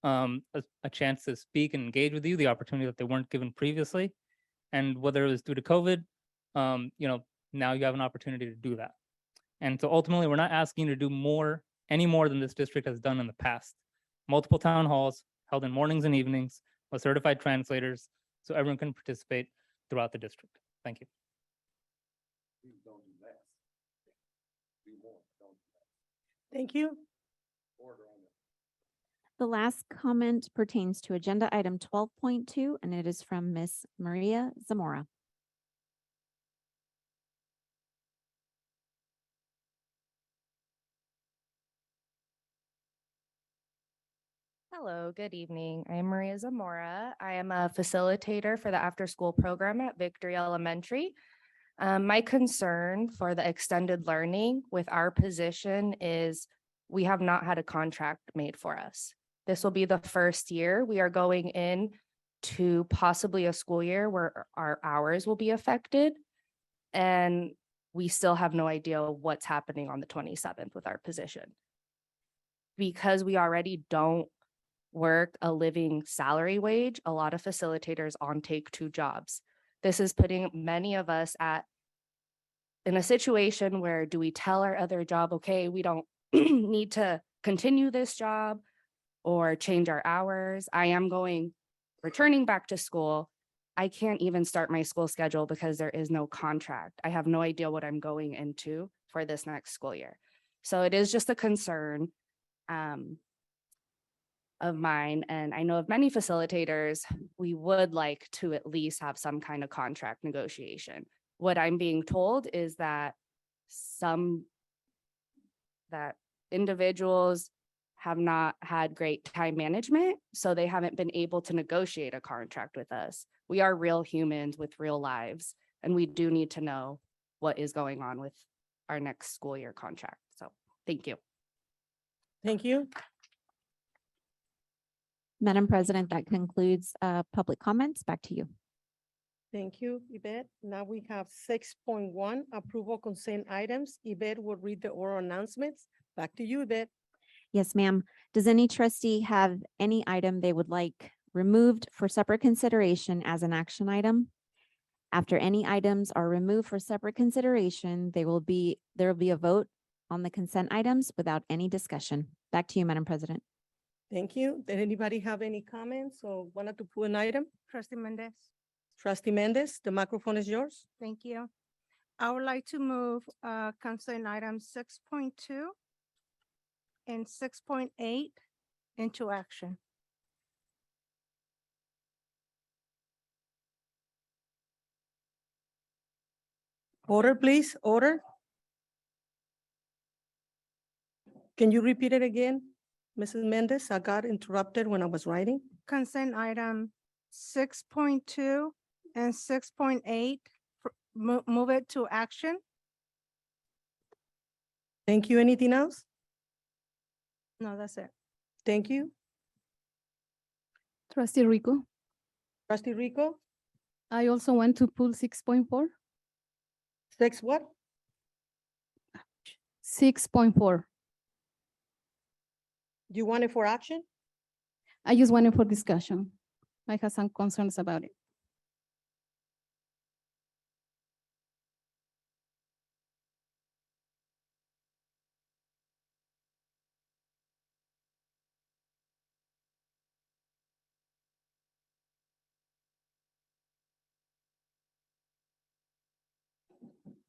a chance to speak and engage with you, the opportunity that they weren't given previously. And whether it was due to COVID, now you have an opportunity to do that. And so ultimately, we're not asking you to do any more than this district has done in the past. Multiple town halls held in mornings and evenings with certified translators so everyone can participate throughout the district. Thank you. Thank you. The last comment pertains to agenda item 12.2, and it is from Ms. Maria Zamora. Hello, good evening. I am Maria Zamora. I am a facilitator for the after-school program at Victory Elementary. My concern for the extended learning with our position is we have not had a contract made for us. This will be the first year we are going in to possibly a school year where our hours will be affected. And we still have no idea what's happening on the 27th with our position. Because we already don't work a living salary wage, a lot of facilitators take 2 jobs. This is putting many of us in a situation where do we tell our other job, okay, we don't need to continue this job or change our hours. I am returning back to school. I can't even start my school schedule because there is no contract. I have no idea what I'm going into for this next school year. So it is just a concern of mine. And I know of many facilitators, we would like to at least have some kind of contract negotiation. What I'm being told is that individuals have not had great time management, so they haven't been able to negotiate a contract with us. We are real humans with real lives, and we do need to know what is going on with our next school year contract. So thank you. Thank you. Madam President, that concludes public comments. Back to you. Thank you, Yvette. Now we have 6.1, approval consent items. Yvette will read the oral announcements. Back to you, Yvette. Yes, ma'am. Does any trustee have any item they would like removed for separate consideration as an action item? After any items are removed for separate consideration, there will be a vote on the consent items without any discussion. Back to you, Madam President. Thank you. Did anybody have any comments or wanted to pull an item? Trustee Mendez. Trustee Mendez, the microphone is yours. Thank you. I would like to move consent items 6.2 and 6.8 into action. Order, please, order. Can you repeat it again, Mrs. Mendez? I got interrupted when I was writing. Consent item 6.2 and 6.8, move it to action. Thank you. Anything else? No, that's it. Thank you. Trustee Rico, Trustee Rico, I also want to pull 6.4. 6 what? 6.4. You want it for action? I just want it for discussion. I have some concerns about it.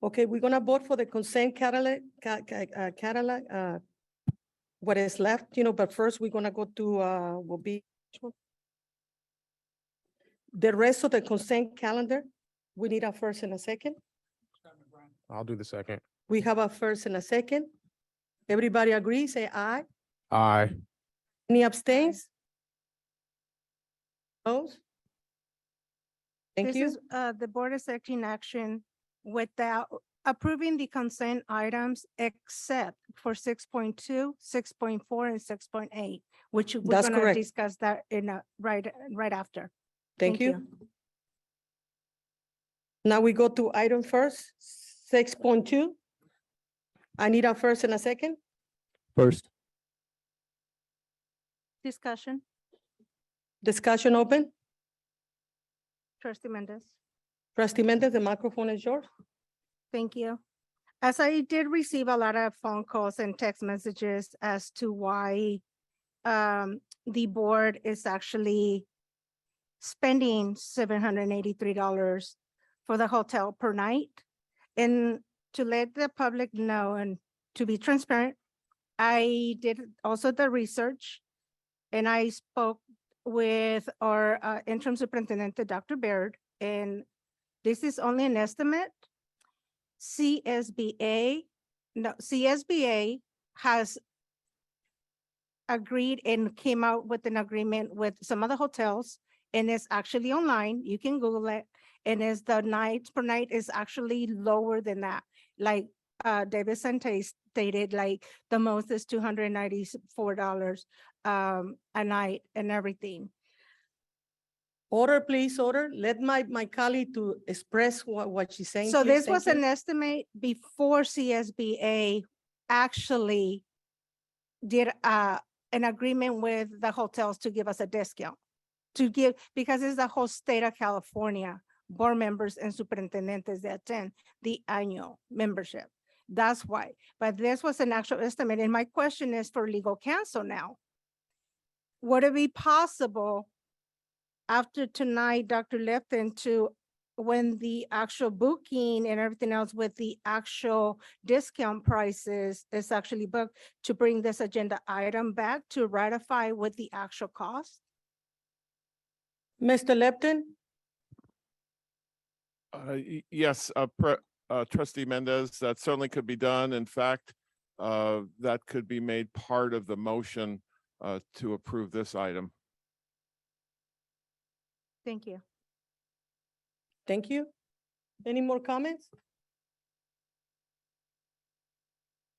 Okay, we're gonna vote for the consent catalog, what is left, but first we're gonna go to, will be which one? The rest of the consent calendar. We need a first and a second. I'll do the second. We have a first and a second. Everybody agree, say aye. Aye. Any abstains? Opposed? Thank This you. is, the board is taking action without approving the consent items except for 6.2, 6.4, and 6.8, which we're That's gonna correct. discuss that in a, right after. Thank you. Now we go to item first, 6.2. I need a first and a second. First. Discussion, Discussion open. Trustee Mendez. Trustee Mendez, the microphone is yours. Thank you. As I did receive a lot of phone calls and text messages as to why the board is actually spending $783 for the hotel per night. And to let the public know and to be transparent, I did also the research and I spoke with our interim superintendent, Dr. Baird, and this is only an estimate. CSBA has agreed and came out with an agreement with some of the hotels, and it's actually online. You can Google it, and is the nights per night is actually lower than that. Like David Sante stated, like the most is $294 a night and everything. Order, please, order. Let my colleague to express what she's saying. So please. this Thank was you. an estimate before CSBA actually did an agreement with the hotels to give us a discount. Because it's the whole state of California, board members and superintendents that attend the annual membership. That's why, but this was an actual estimate. And my question is for legal counsel now. Would it be possible after tonight, Dr. Lipton, to when the actual booking and everything else with the actual discount prices is actually booked, to bring this agenda item back to ratify with the actual cost? Mr. Lepton? Yes, Trustee Mendez, that certainly could be done. In fact, that could be made part of the motion to approve this item. Thank you. Thank you. Any more comments?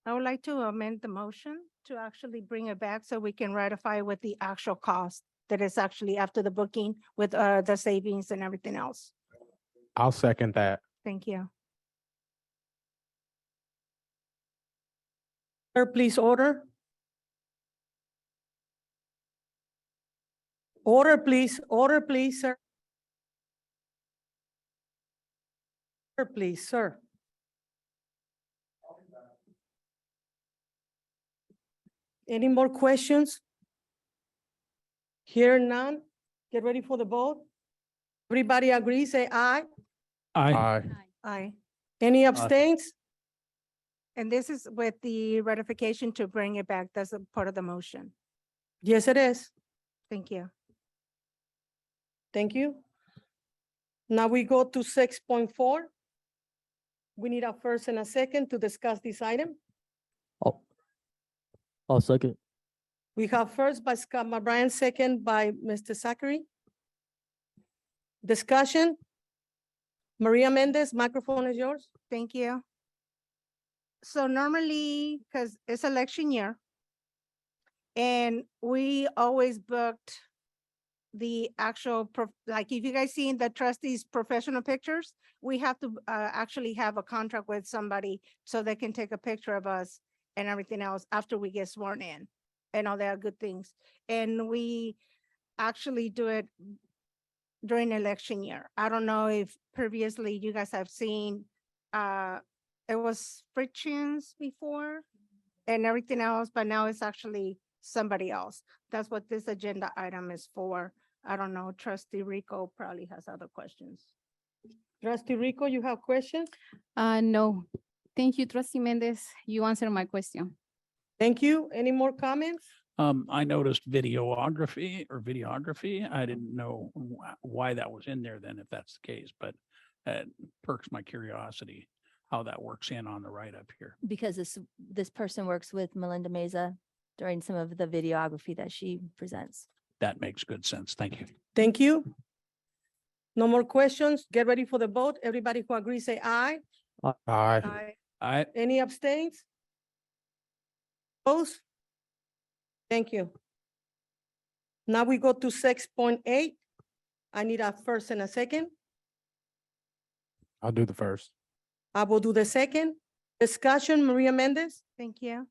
I would like to amend the motion to actually bring it back so we can ratify with the actual cost that is actually after the booking with the savings and everything else. I'll second that. Thank you. Sir, please order. Order, please, sir. Sir, please, sir. Any more questions? Hear none, get ready for the vote. Everybody agree, say aye. Aye. Aye. Any abstains? And this is with the ratification to bring it back. That's a part of the motion. Yes, it is. Thank you. Thank you. Now we go to 6.4. We need a first and a second to discuss this item. I'll second. We have first by Scott O'Brien, second by Mr. Zachary. Discussion. Maria Mendez, microphone is yours. Thank you. So normally, because it's election year, and we always booked the actual, like if you guys seen the trustees' professional pictures, we have to actually have a contract with somebody so they can take a picture of us and everything else after we get sworn in. And all that good things. And we actually do it during election year. I don't know if previously you guys have seen, it was frictions before and everything else, but now it's actually somebody else. That's what this agenda item is for. I don't know, Trustee Rico probably has other questions. Trustee Rico, you have questions? No, thank you, Trustee Mendez. You answered my question. Thank you. Any more comments? I noticed videography. I didn't know why that was in there then, if that's the case, but it perks my curiosity how that works in on the write-up here. Because this person works with Melinda Meza during some of the videography that she presents. That makes good sense. Thank you. Thank you. No more questions. Get ready for the vote. Everybody who agrees, say aye. Aye. Any abstains? Opposed? Thank you. Now we go to 6.8. I need a first and a second. I'll do the first. I will do the second. Discussion, Maria Mendez. Thank you.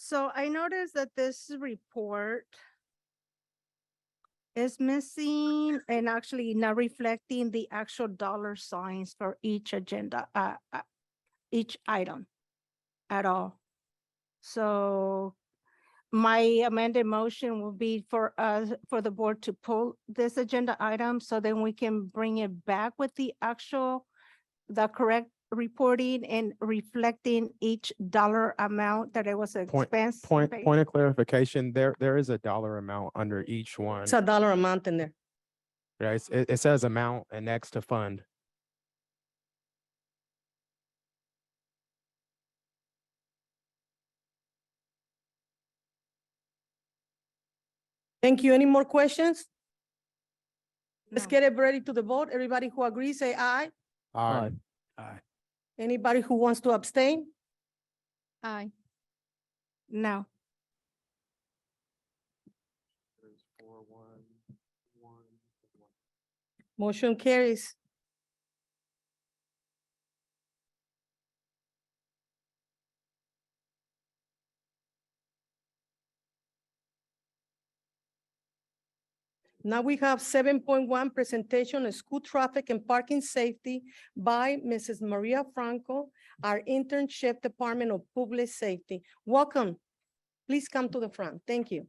So I noticed that this report is missing and actually not reflecting the actual dollar signs for each agenda, each item at all. So my amended motion will be for us, for the board to pull this agenda item, so then we can bring it back with the correct reporting and reflecting each dollar amount that it was expense. Point of clarification, there is a dollar amount under each one. It's a dollar amount in there. Right? It says amount and next to fund. Thank you. Any more questions? Let's No. get it ready to the vote. Everybody who agrees, say aye. Aye. Aye. Anybody who wants to abstain? Aye. No. Motion carries. Now we have 7.1 presentation of school traffic and parking safety by Mrs. Maria Franco, our internship Department of Public Safety. Welcome. Please come to the front. Thank you.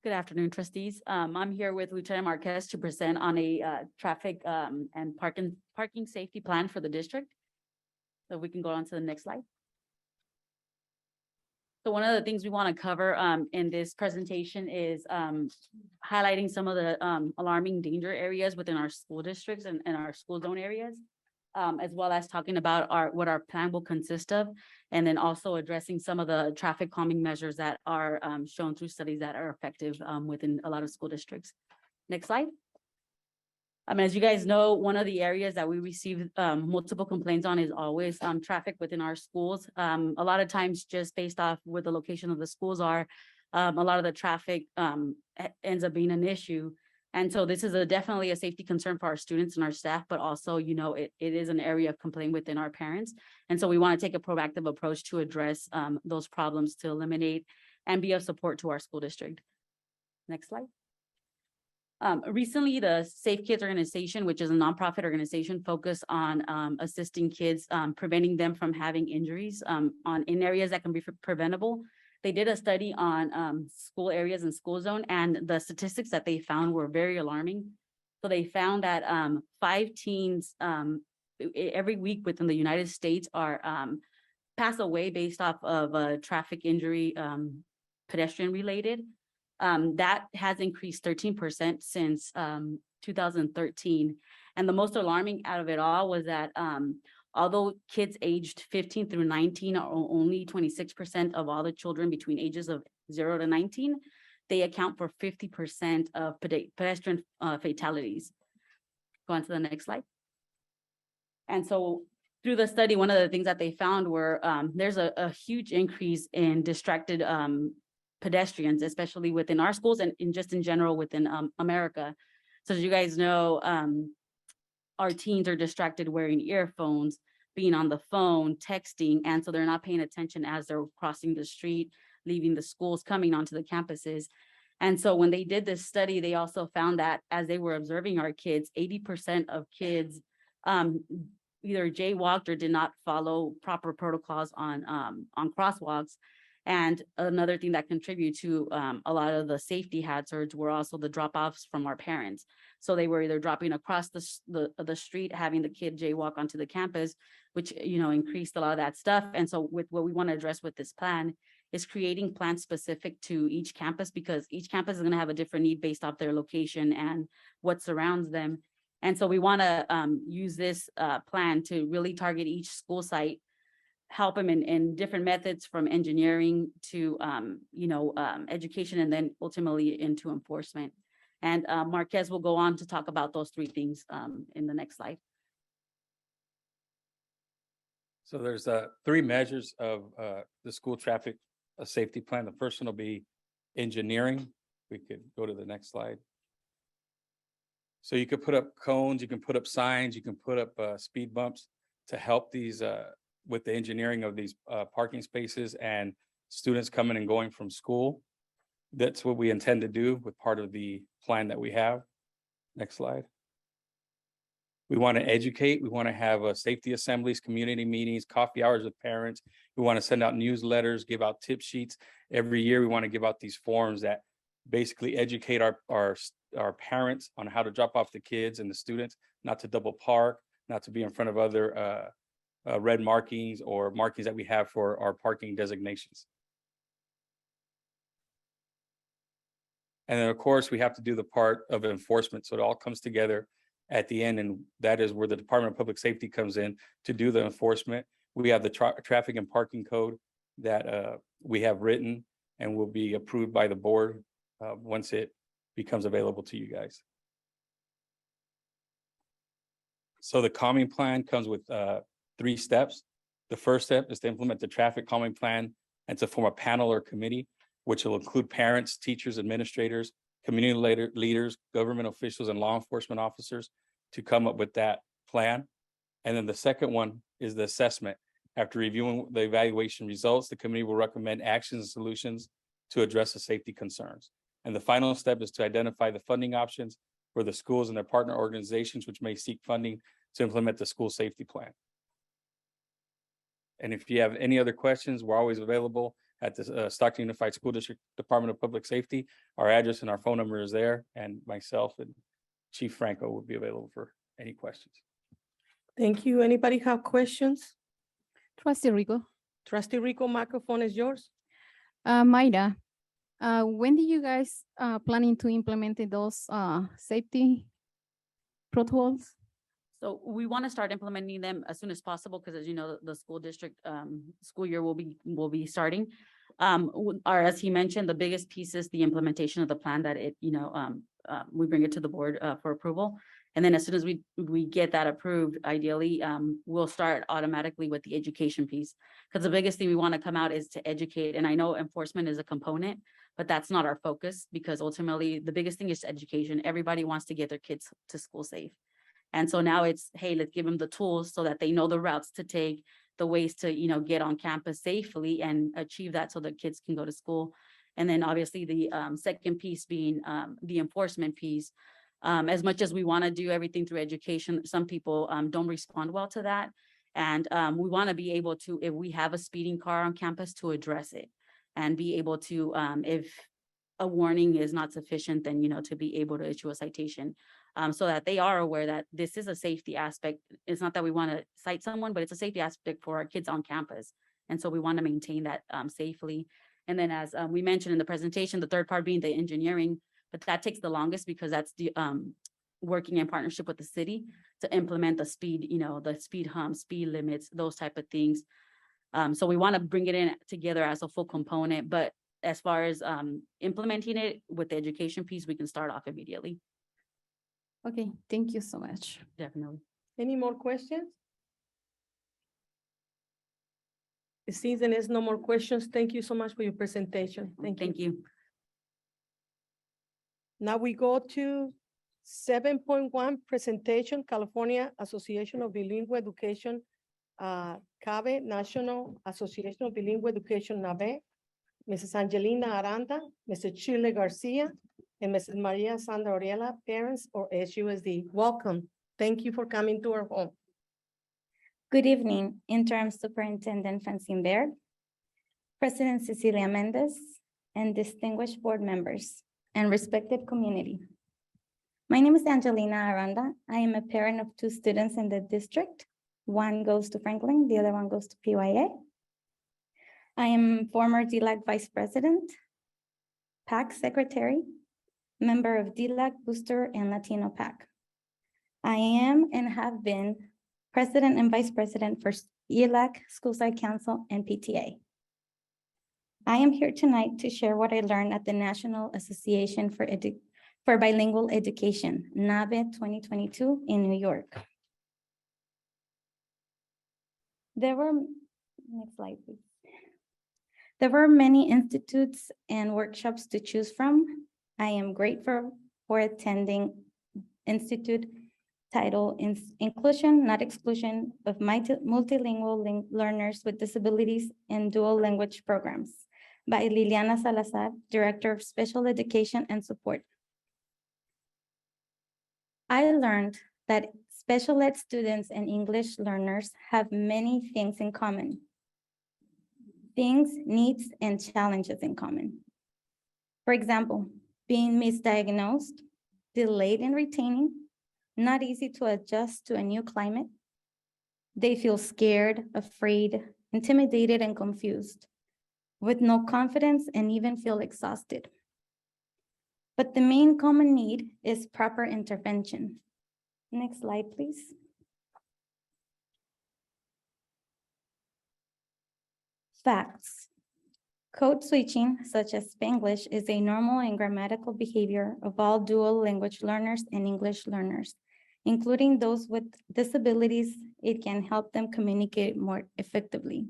Good afternoon, trustees. I'm here with Lieutenant Marquez to present on a traffic and parking safety plan for the district. So we can go on to the next slide. So one of the things we want to cover in this presentation is highlighting some of the alarming danger areas within our school districts and our school zone areas, as well as talking about what our plan will consist of, and then also addressing some of the traffic calming measures that are shown through studies that are effective within a lot of school districts. Next slide. As you guys know, one of the areas that we receive multiple complaints on is always traffic within our schools. A lot of times just based off where the location of the schools are, a lot of the traffic ends up being an issue. And so this is definitely a safety concern for our students and our staff, but also, it is an area of complaint within our parents. And so we want to take a proactive approach to address those problems to eliminate and be of support to our school district. Next slide. Recently, the Safe Kids organization, which is a nonprofit organization focused on assisting kids, preventing them from having injuries in areas that can be preventable. They did a study on school areas and school zone, and the statistics that they found were very alarming. So they found that 5 teens every week within the United States are pass away based off of a traffic injury, pedestrian related. That has increased 13% since 2013. And the most alarming out of it all was that although kids aged 15 through 19 are only 26% of all the children between ages of 0 to 19, they account for 50% of pedestrian fatalities. Go on to the next slide. And so through the study, one of the things that they found were there's a huge increase in distracted pedestrians, especially within our schools and just in general within America. So as you guys know, our teens are distracted wearing earphones, being on the phone, texting, and so they're not paying attention as they're crossing the street, leaving the schools, coming onto the campuses. And so when they did this study, they also found that as they were observing our kids, 80% of kids either jaywalked or did not follow proper protocols on crosswalks. And another thing that contributed to a lot of the safety hazards were also the drop-offs from our parents. So they were either dropping across the street, having the kid jaywalk onto the campus, which, you know, increased a lot of that stuff. And so with what we want to address with this plan is creating plans specific to each campus, because each campus is going to have a different need based off their location and what surrounds them. And so we want to use this plan to really target each school site, help them in different methods from engineering to, education, and then ultimately into enforcement. And Marquez will go on to talk about those three things in the next slide. So there's three measures of the school traffic safety plan. The first one will be engineering. We could go to the next slide. So you could put up cones, you can put up signs, you can put up speed bumps to help these with the engineering of these parking spaces and students coming and going from school. That's what we intend to do with part of the plan that we have. Next slide. We want to educate. We want to have safety assemblies, community meetings, coffee hours with parents. We want to send out newsletters, give out tip sheets. Every year, we want to give out these forms that basically educate our parents on how to drop off the kids and the students, not to double park, not to be in front of other red markings or markings that we have for our parking designations. And then, of course, we have to do the part of enforcement. So it all comes together at the end, and that is where the Department of Public Safety comes in to do the enforcement. We have the traffic and parking code that we have written and will be approved by the board once it becomes available to you guys. So the calming plan comes with 3 steps. The first step is to implement the traffic calming plan and to form a panel or committee, which will include parents, teachers, administrators, community leaders, government officials, and law enforcement officers to come up with that plan. And then the second one is the assessment. After reviewing the evaluation results, the committee will recommend actions and solutions to address the safety concerns. And the final step is to identify the funding options for the schools and their partner organizations, which may seek funding to implement the school safety plan. And if you have any other questions, we're always available at the Stockton Unified School District Department of Public Safety. Our address and our phone number is there, and myself and Chief Franco will be available for any questions. Thank you. Anybody have questions? Trustee Rico. Trustee Rico, microphone is yours. Mayra, when do you guys planning to implement those safety protocols? So we want to start implementing them as soon as possible, because as you know, the school district school year will be starting. As he mentioned, the biggest piece is the implementation of the plan that we bring it to the board for approval. And then as soon as we get that approved, ideally, we'll start automatically with the education piece, because the biggest thing we want to come out is to educate. And I know enforcement is a component, but that's not our focus, because ultimately the biggest thing is education. Everybody wants to get their kids to school safe. And so now it's, hey, let's give them the tools so that they know the routes to take, the ways to, get on campus safely and achieve that so the kids can go to school. And then obviously the second piece being the enforcement piece. As much as we want to do everything through education, some people don't respond well to that. And we want to be able to, if we have a speeding car on campus, to address it and be able to, if a warning is not sufficient, then, to be able to issue a citation. So that they are aware that this is a safety aspect. It's not that we want to cite someone, but it's a safety aspect for our kids on campus. And so we want to maintain that safely. And then as we mentioned in the presentation, the third part being the engineering, but that takes the longest because that's the working in partnership with the city to implement the speed, the speed humps, speed limits, those type of things. So we want to bring it in together as a full component. But as far as implementing it with the education piece, we can start off immediately. Okay, thank you so much. Definitely. Any more questions? It seems there is no more questions. Thank you so much for your presentation. Thank you. Thank you. Now we go to 7.1 presentation, California Association of Bilingual Education, CABE, National Association of Bilingual Education, NABE, Mrs. Angelina Aranda, Mr. Chile Garcia, and Mrs. Maria Sandra Oriela, parents or SUSD. Welcome. Thank you for coming to our home. Good evening, Interim Superintendent Francine Baird, President Cecilia Mendez, and distinguished board members and respected community. My name is Angelina Aranda. I am a parent of 2 students in the district. One goes to Franklin, the other one goes to PYA. I am former DLAC Vice President, PAC Secretary, member of DLAC Booster and Latino PAC. I am and have been President and Vice President for ELAC, School Site Council, and PTA. I am here tonight to share what I learned at the National Association for Bilingual Education, NABE 2022 in New York. Next slide, please. There were many institutes and workshops to choose from. I am grateful for attending institute titled Inclusion, Not Exclusion of Multilingual Learners with Disabilities in Dual Language Programs by Liliana Salazar, Director of Special Education and Support. I learned that special ed students and English learners have many things in common. Things, needs, and challenges in common. For example, being misdiagnosed, delayed in retaining, not easy to adjust to a new climate. They feel scared, afraid, intimidated, and confused, with no confidence and even feel exhausted. But the main common need is proper intervention. Next slide, please. Facts. Code switching, such as Spanglish, is a normal and grammatical behavior of all dual language learners and English learners, including those with disabilities. It can help them communicate more effectively.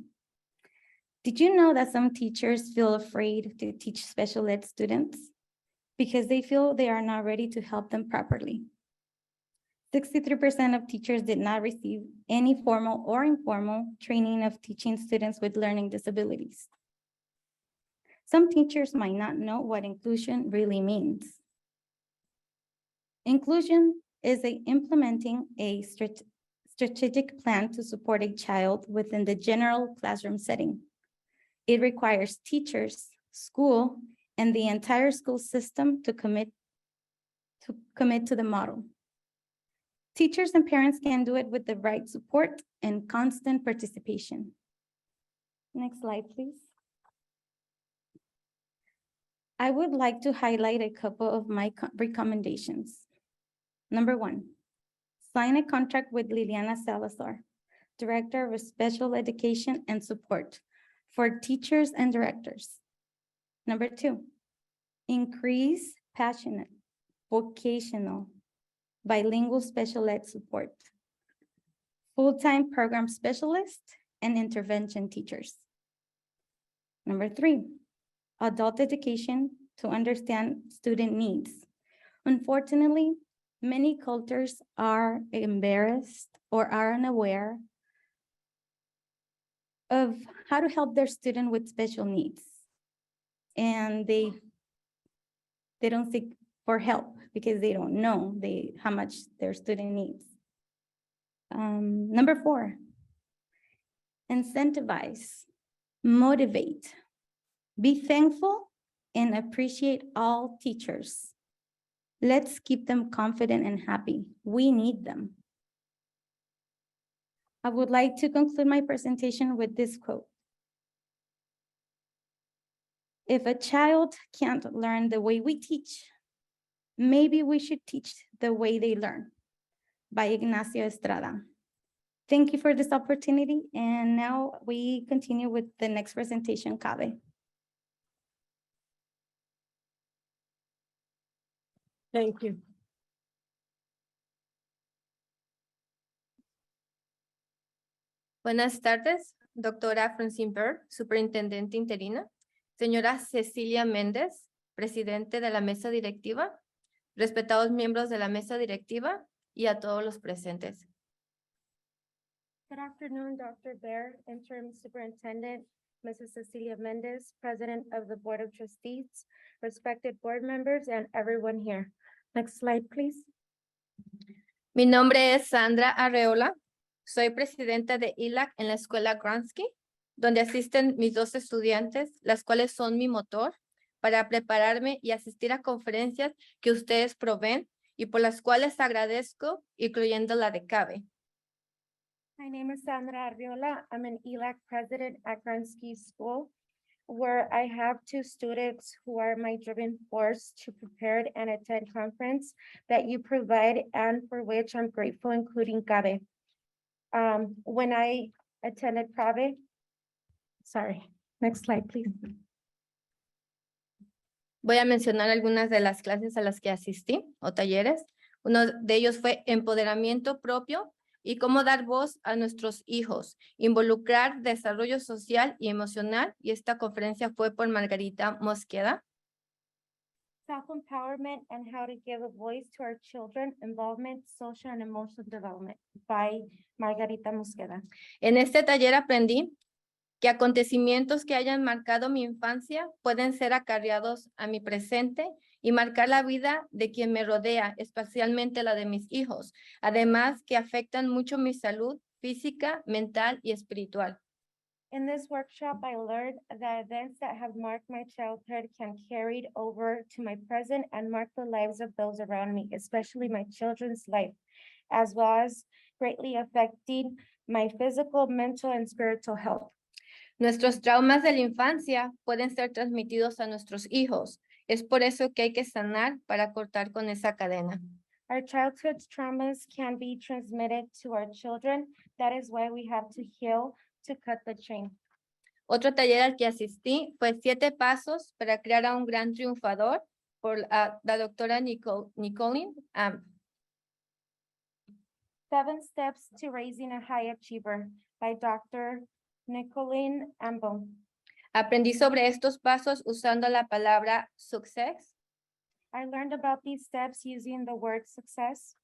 Did you know that some teachers feel afraid to teach special ed students because they feel they are not ready to help them properly? 63% of teachers did not receive any formal or informal training of teaching students with learning disabilities. Some teachers might not know what inclusion really means. Inclusion is implementing a strategic plan to support a child within the general classroom setting. It requires teachers, school, and the entire school system to commit to the model. Teachers and parents can do it with the right support and constant participation. Next slide, please. I would like to highlight a couple of my recommendations. Number 1, sign a contract with Liliana Salazar, Director of Special Education and Support for teachers and directors. Number 2, increase passionate, vocational, bilingual special ed support, full-time program specialists, and intervention teachers. Number 3, adult education to understand student needs. Unfortunately, many cultures are embarrassed or are unaware of how to help their student with special needs. And they don't seek for help because they don't know how much their student needs. Number 4, incentivize, motivate, be thankful, and appreciate all teachers. Let's keep them confident and happy. We need them. I would like to conclude my presentation with this quote. If a child can't learn the way we teach, maybe we should teach the way they learn, by Ignacio Estrada. Thank you for this opportunity. And now we continue with the next presentation, CABE. Thank you. Buenas tardes. doctora Francine Bird, superintendente interina, señora Cecilia Méndez, presidente de la mesa directiva, respetados miembros de la mesa directiva y a todos los presentes. Good afternoon, Dr. Bear, Interim Superintendent, Mrs. Cecilia Mendez, President of the Board of Trustees, respected board members, and everyone here. Next slide, please. Mi nombre es Sandra Arreola. Soy presidenta de ELAC en la escuela Gransky, donde asisten mis dos estudiantes, las cuales son mi motor para prepararme y asistir a conferencias que ustedes proveen y por las cuales agradezco, incluyendo la de CABE. My name is Sandra Arriola. I'm an ELAC president at Gransky School, where I have two students who are my driving force to prepare and attend conference that you provide and for which I'm grateful, including CABE. When I attended CABE, sorry, next slide, please. Voy a mencionar algunas de las clases a las que asistí o talleres. Uno de ellos fue empoderamiento propio y cómo dar voz a nuestros hijos, involucrar desarrollo social y emocional. Y esta conferencia fue por Margarita Mosqueda. Self-empowerment and how to give a voice to our children, involvement, social and emotional development by Margarita Mosqueda. En este taller aprendí que acontecimientos que hayan marcado mi infancia pueden ser acarreados a mi presente y marcar la vida de quien me rodea, especialmente la de mis hijos, además que afectan mucho mi salud física, mental y espiritual. In this workshop, I learned that events that have marked my childhood can carry over to my present and mark the lives of those around me, especially my children's life, as well as greatly affecting my physical, mental, and spiritual health. Nuestros traumas de la infancia pueden ser transmitidos a nuestros hijos. Es por eso que hay que sanar para cortar con esa cadena. Our childhood traumas can be transmitted to our children. That is why we have to heal to cut the chain. Otro taller al que asistí fue 7 pasos para crear a un gran triunfador por la doctora Nicolin. 7 steps to raising a high achiever by Dr. Nicolin Ambon. Aprendí sobre estos pasos usando la palabra success. I learned about these steps using the word success.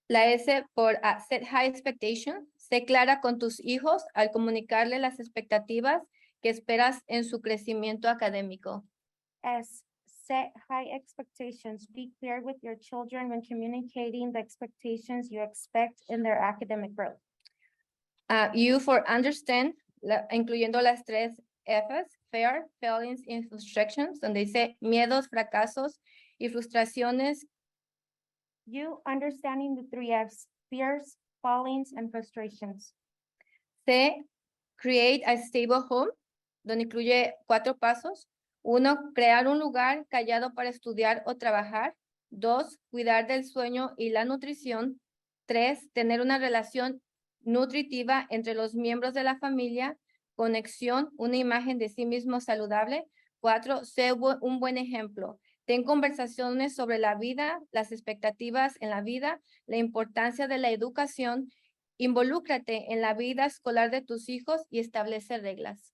La S por set high expectation. Sé clara con tus hijos al comunicarle las expectativas que esperas en su crecimiento académico. S, set high expectations. Be clear with your children when communicating the expectations you expect in their academic growth. U for understand, incluyendo las 3 Fs, fear, feelings, and frustrations, donde dice miedos, fracasos y frustraciones. You understanding the 3 Fs, fears, fallings, and frustrations. C, create a stable home, donde incluye 4 pasos. 1, crear un lugar callado para estudiar o trabajar. 2, cuidar del sueño y la nutrición. 3, tener una relación nutritiva entre los miembros de la familia. Conexión, una imagen de sí mismo saludable. 4, sé un buen ejemplo. Ten conversaciones sobre la vida, las expectativas en la vida, la importancia de la educación. Involúcrate en la vida escolar de tus hijos y establece reglas.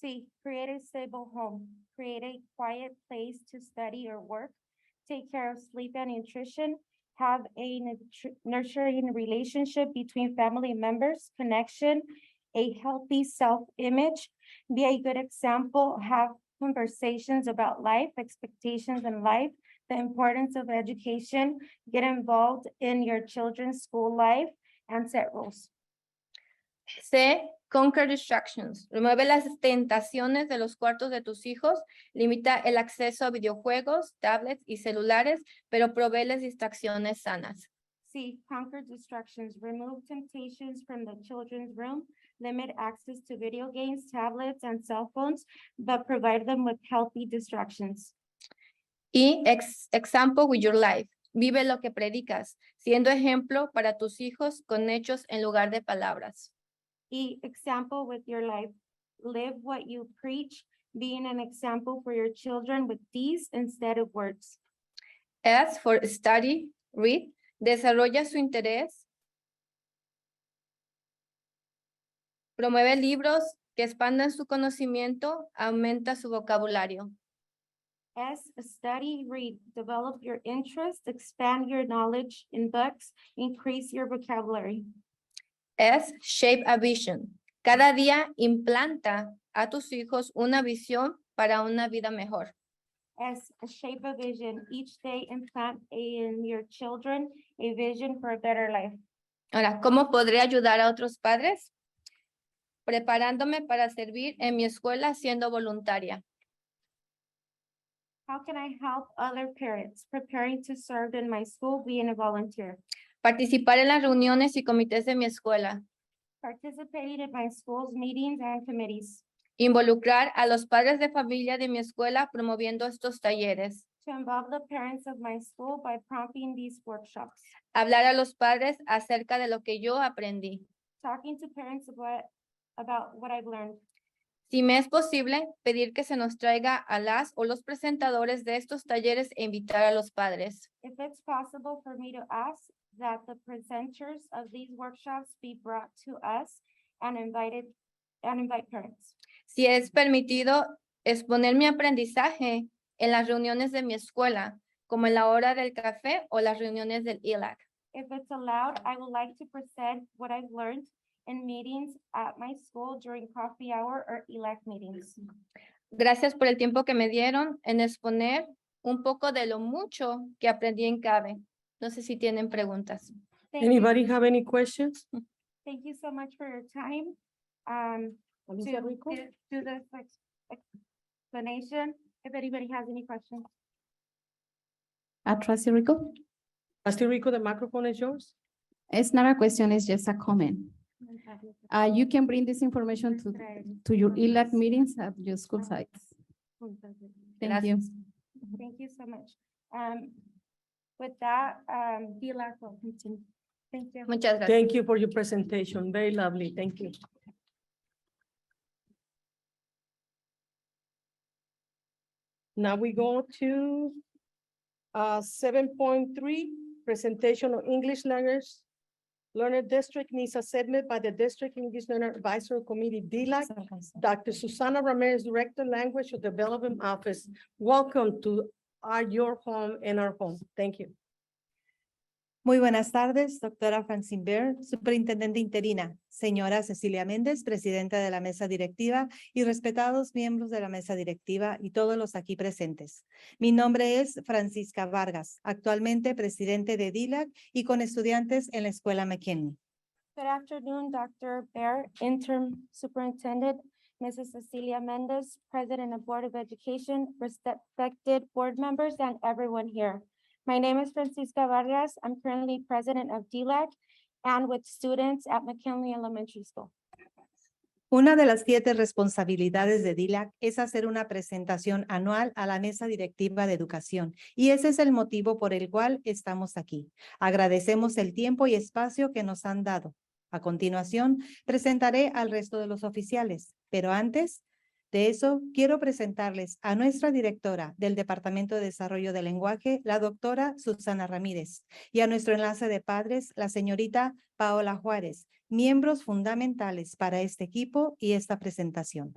C, create a stable home. Create a quiet place to study or work. Take care of sleep and nutrition. Have a nurturing relationship between family members, connection, a healthy self-image. Be a good example. Have conversations about life, expectations in life, the importance of education, get involved in your children's school life, and set rules. C, conquer distractions. Remueve las tentaciones de los cuartos de tus hijos. Limita el acceso a videojuegos, tablets y celulares, pero provéeles distracciones sanas. C, conquer distractions. Remove temptations from the children's room. Limit access to video games, tablets, and cell phones, but provide them with healthy distractions. Y example with your life. Vive lo que predicas, siendo ejemplo para tus hijos con hechos en lugar de palabras. E, example with your life. Live what you preach, being an example for your children with deeds instead of words. S for study, read. Desarrolla su interés Promueve libros que expandan su conocimiento, aumenta su vocabulario. S, study, read, develop your interest, expand your knowledge in books, increase your vocabulary. S, shape a vision. Cada día implanta a tus hijos una visión para una vida mejor. S, shape a vision. Each day implant in your children a vision for a better life. Ahora, ¿cómo podré ayudar a otros padres? Preparándome para servir en mi escuela siendo voluntaria. How can I help other parents preparing to serve in my school, being a volunteer? Participar en las reuniones y comités de mi escuela. Participating in my school's meetings and committees. Involucrar a los padres de familia de mi escuela promoviendo estos talleres. To involve the parents of my school by prompting these workshops. Hablar a los padres acerca de lo que yo aprendí. Talking to parents about what I've learned. Si me es posible, pedir que se nos traiga a las o los presentadores de estos talleres e invitar a los padres. If it's possible for me to ask that the presenters of these workshops be brought to us and invite parents. Si es permitido exponer mi aprendizaje en las reuniones de mi escuela, como en la hora del café o las reuniones del ELAC. If it's allowed, I would like to present what I've learned in meetings at my school during coffee hour or ELAC meetings. Gracias por el tiempo que me dieron en exponer un poco de lo mucho que aprendí en CABE. No sé si tienen preguntas. Anybody have any questions? Thank you so much for your time. To do this explanation, if anybody has any questions. Trustee Rico? Trustee Rico, the microphone is yours. It's not a question, it's just a comment. You can bring this information to your ELAC meetings at your school sites. Thank you. Thank you so much. With that, ELAC will continue. Thank you. Muchas gracias. Thank you for your presentation. Very lovely. Thank you. Now we go to 7.3, presentation of English Learner District needs assessment by the District English Learner Advisory Committee, DLAC. Dr. Susana Ramirez, Director, Language Development Office. Welcome to your home and our home. Thank you. Muy buenas tardes, doctora Francine Baird, superintendente interina, señora Cecilia Méndez, presidenta de la mesa directiva y respetados miembros de la mesa directiva y todos los aquí presentes. Mi nombre es Francisca Vargas, actualmente presidente de DILAC y con estudiantes en la escuela McKinney. Good afternoon, Dr. Baird, interim superintendent, Mrs. Cecilia Mendez, president of Board of Education, respected board members, and everyone here. My name is Francisca Vargas. I'm currently president of DLAC and with students at McKinley Elementary School. Una de las 7 responsabilidades de DILAC es hacer una presentación anual a la mesa directiva de educación y ese es el motivo por el cual estamos aquí. Agradecemos el tiempo y espacio que nos han dado. A continuación, presentaré al resto de los oficiales, pero antes de eso, quiero presentarles a nuestra directora del Departamento de Desarrollo del Lenguaje, la doctora Susana Ramírez, y a nuestro enlace de padres, la señorita Paola Juárez, miembros fundamentales para este equipo y esta presentación.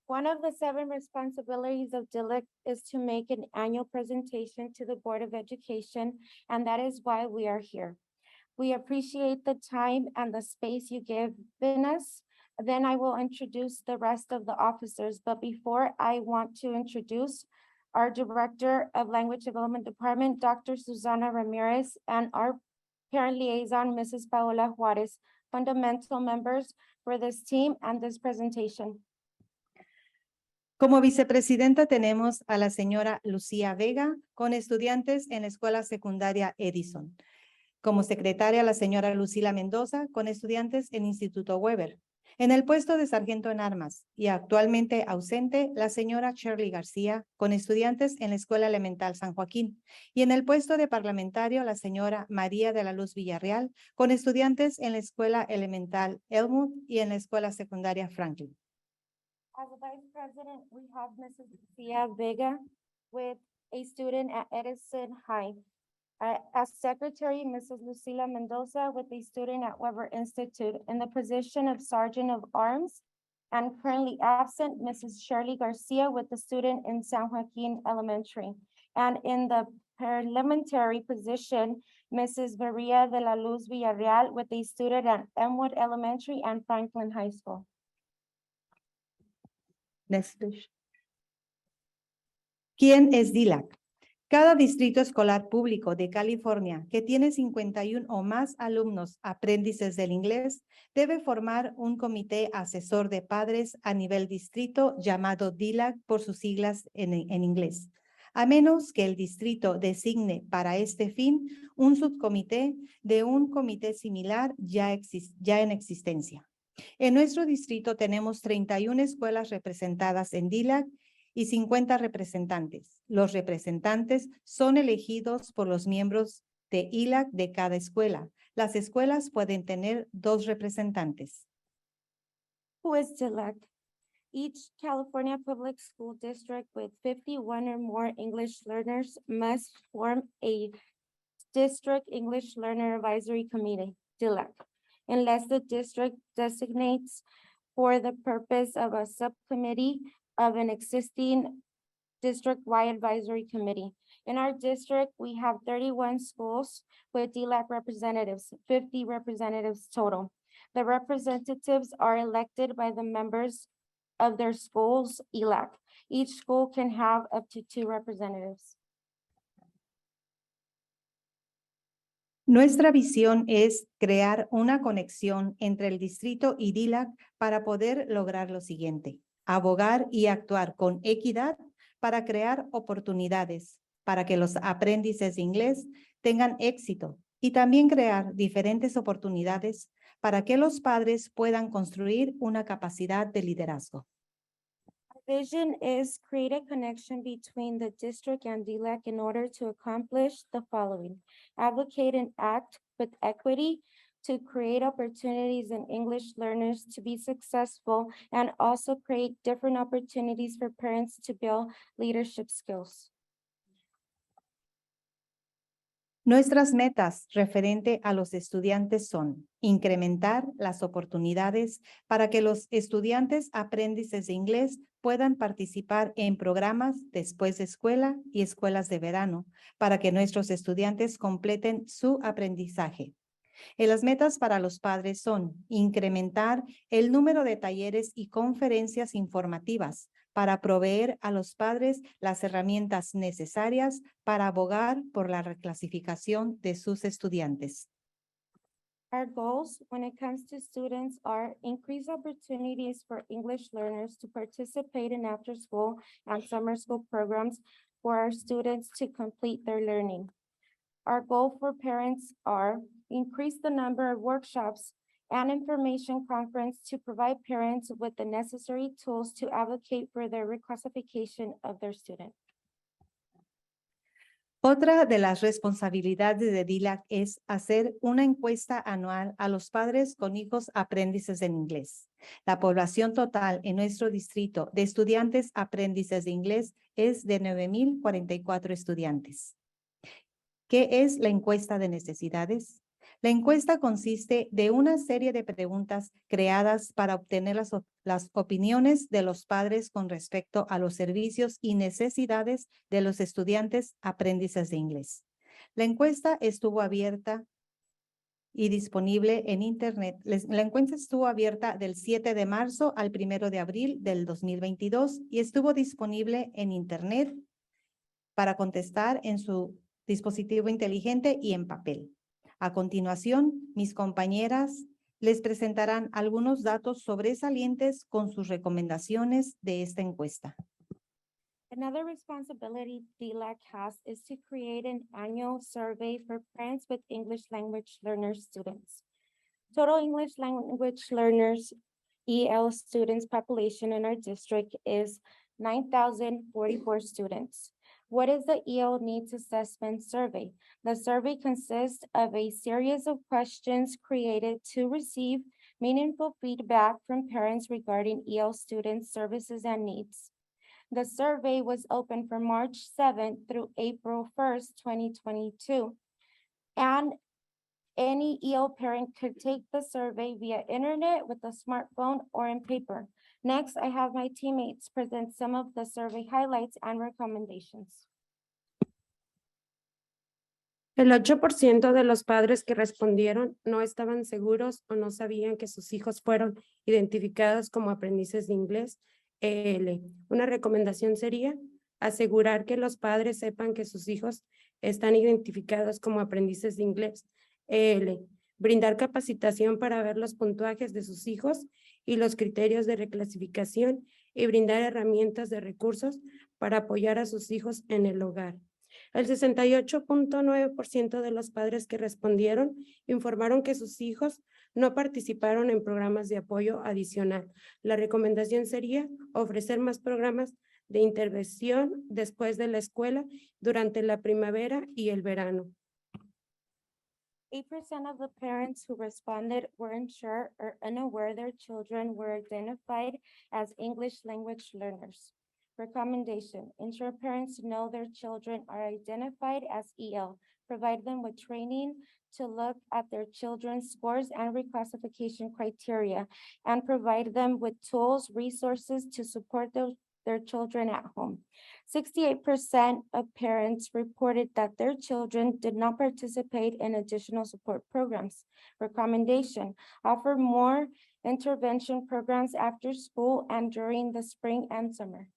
One of the 7 responsibilities of DILAC is to make an annual presentation to the Board of Education, and that is why we are here. We appreciate the time and the space you give us. Then I will introduce the rest of the officers, but before I want to introduce our Director of Language Development Department, Dr. Susana Ramirez, and our parent liaison, Mrs. Paola Juarez, fundamental members for this team and this presentation. Como vicepresidenta tenemos a la señora Lucía Vega con estudiantes en la escuela secundaria Edison. Como secretaria, la señora Lucila Mendoza con estudiantes en Instituto Waiver. En el puesto de sargento en armas y actualmente ausente, la señora Shirley García, con estudiantes en la Escuela Elemental San Joaquín. Y en el puesto de parlamentario, la señora María de la Luz Villarreal, con estudiantes en la Escuela Elemental Elmwood y en la Escuela Secundaria Franklin. As a vice president, we have Mrs. Lucía Vega with a student at Edison High. As secretary, Mrs. Lucila Mendoza with a student at Weber Institute in the position of Sergeant of Arms. And currently absent, Mrs. Shirley Garcia with the student in San Joaquin Elementary. And in the parliamentary position, Mrs. Maria de la Luz Villarreal with a student at Elmwood Elementary and Franklin High School. Next, please. ¿Quién es DILAC? Cada distrito escolar público de California que tiene 51 o más alumnos aprendices del inglés debe formar un comité asesor de padres a nivel distrito llamado DILAC por sus siglas en inglés, a menos que el distrito designe para este fin un subcomité de un comité similar ya en existencia. En nuestro distrito tenemos 31 escuelas representadas en DILAC y 50 representantes. Los representantes son elegidos por los miembros de ELAC de cada escuela. Las escuelas pueden tener 2 representantes. Who is DILAC? Each California public school district with 51 or more English learners must form a District English Learner Advisory Committee, DILAC, unless the district designates for the purpose of a subcommittee of an existing district-wide advisory committee. In our district, we have 31 schools with DILAC representatives, 50 representatives total. The representatives are elected by the members of their school's ELAC. Each school can have up to 2 representatives. Nuestra visión es crear una conexión entre el distrito y DILAC para poder lograr lo siguiente: abogar y actuar con equidad para crear oportunidades para que los aprendices de inglés tengan éxito y también crear diferentes oportunidades para que los padres puedan construir una capacidad de liderazgo. Our vision is create a connection between the district and DILAC in order to accomplish the following: advocate and act with equity to create opportunities in English learners to be successful, and also create different opportunities for parents to build leadership skills. Nuestras metas referente a los estudiantes son incrementar las oportunidades para que los estudiantes aprendices de inglés puedan participar en programas después de escuela y escuelas de verano para que nuestros estudiantes completen su aprendizaje. Y las metas para los padres son incrementar el número de talleres y conferencias informativas para proveer a los padres las herramientas necesarias para abogar por la reclasificación de sus estudiantes. Our goals when it comes to students are increase opportunities for English learners to participate in after-school and summer school programs for our students to complete their learning. Our goal for parents are increase the number of workshops and information conference to provide parents with the necessary tools to advocate for the reclassification of their student. Otra de las responsabilidades de DILAC es hacer una encuesta anual a los padres con hijos aprendices en inglés. La población total en nuestro distrito de estudiantes aprendices de inglés es de 9,044 estudiantes. ¿Qué es la encuesta de necesidades? La encuesta consiste de una serie de preguntas creadas para obtener las opiniones de los padres con respecto a los servicios y necesidades de los estudiantes aprendices de inglés. La encuesta estuvo abierta y disponible en Internet. La encuesta estuvo abierta del 7 de marzo al 1 de abril del 2022 y estuvo disponible en Internet para contestar en su dispositivo inteligente y en papel. A continuación, mis compañeras les presentarán algunos datos sobresalientes con sus recomendaciones de esta encuesta. Another responsibility DILAC has is to create an annual survey for parents with English language learners students. Total English language learners EL students population in our district is 9,044 students. What is the EL Needs Assessment Survey? The survey consists of a series of questions created to receive meaningful feedback from parents regarding EL students' services and needs. The survey was open from March 7th through April 1st, 2022. and any EL parent could take the survey via internet with a smartphone or in paper. Next, I have my teammates present some of the survey highlights and recommendations. El 8% de los padres que respondieron no estaban seguros o no sabían que sus hijos fueron identificados como aprendices de inglés EL. Una recomendación sería asegurar que los padres sepan que sus hijos están identificados como aprendices de inglés EL. Brindar capacitación para ver los puntuajes de sus hijos y los criterios de reclasificación y brindar herramientas de recursos para apoyar a sus hijos en el hogar. El 68.9% de los padres que respondieron informaron que sus hijos no participaron en programas de apoyo adicional. La recomendación sería ofrecer más programas de intervención después de la escuela durante la primavera y el verano. 8% of the parents who responded were unsure or unaware their children were identified as English language learners. Recommendation: ensure parents know their children are identified as EL. Provide them with training to look at their children's scores and reclassification criteria, and provide them with tools, resources to support their children at home. 68% of parents reported that their children did not participate in additional support programs. Recommendation: offer more intervention programs after school and during the spring and summer.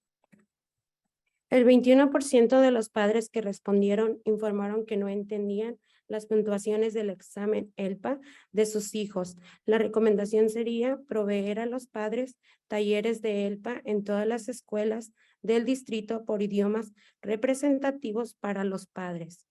El 21% de los padres que respondieron informaron que no entendían las puntuaciones del examen ELPA de sus hijos. La recomendación sería proveer a los padres talleres de ELPA en todas las escuelas del distrito por idiomas representativos para los padres.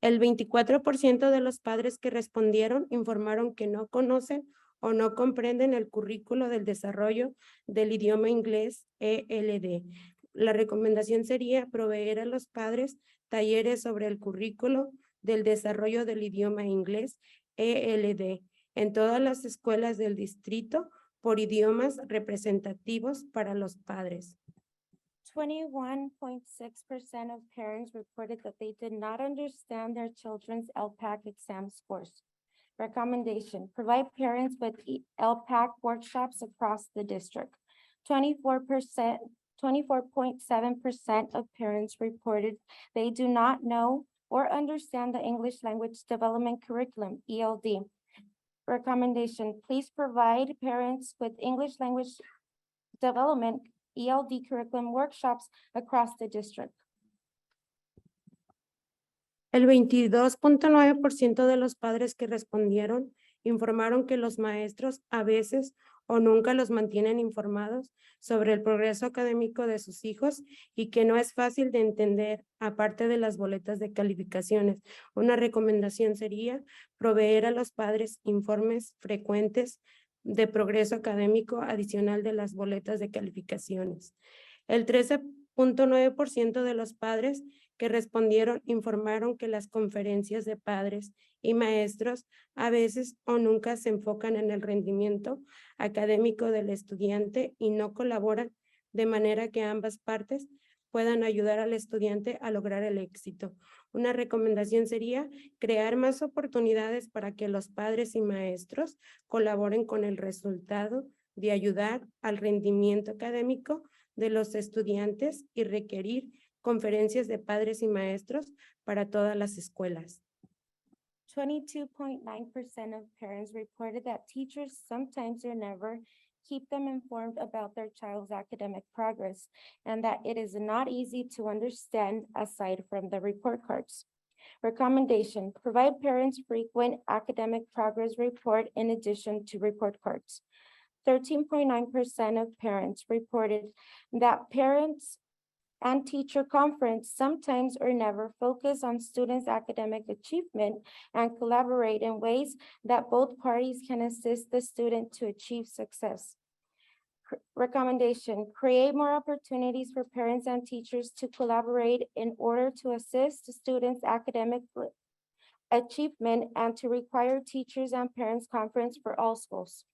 El 24% de los padres que respondieron informaron que no conocen o no comprenden el currículo del desarrollo del idioma inglés ELD. La recomendación sería proveer a los padres talleres sobre el currículo del desarrollo del idioma inglés ELD en todas las escuelas del distrito por idiomas representativos para los padres. 21.6% of parents reported that they did not understand their children's LPAC exam scores. Recommendation: provide parents with LPAC workshops across the district. 24.7% of parents reported they do not know or understand the English Language Development Curriculum, ELD. Recommendation: please provide parents with English Language Development, ELD curriculum workshops across the district. El 22.9% de los padres que respondieron informaron que los maestros a veces o nunca los mantienen informados sobre el progreso académico de sus hijos y que no es fácil de entender, aparte de las boletas de calificaciones. Una recomendación sería proveer a los padres informes frecuentes de progreso académico adicional de las boletas de calificaciones. El 13.9% de los padres que respondieron informaron que las conferencias de padres y maestros a veces o nunca se enfocan en el rendimiento académico del estudiante y no colaboran de manera que ambas partes puedan ayudar al estudiante a lograr el éxito. Una recomendación sería crear más oportunidades para que los padres y maestros colaboren con el resultado de ayudar al rendimiento académico de los estudiantes y requerir conferencias de padres y maestros para todas las escuelas. 22.9% of parents reported that teachers sometimes or never keep them informed about their child's academic progress and that it is not easy to understand aside from the report cards. Recommendation: provide parents frequent academic progress report in addition to report cards. 13.9% of parents reported that parents and teacher conference sometimes or never focus on students' academic achievement and collaborate in ways that both parties can assist the student to achieve success. Recommendation: create more opportunities for parents and teachers to collaborate in order to assist the students' academic achievement and to require teachers and parents conference for all schools.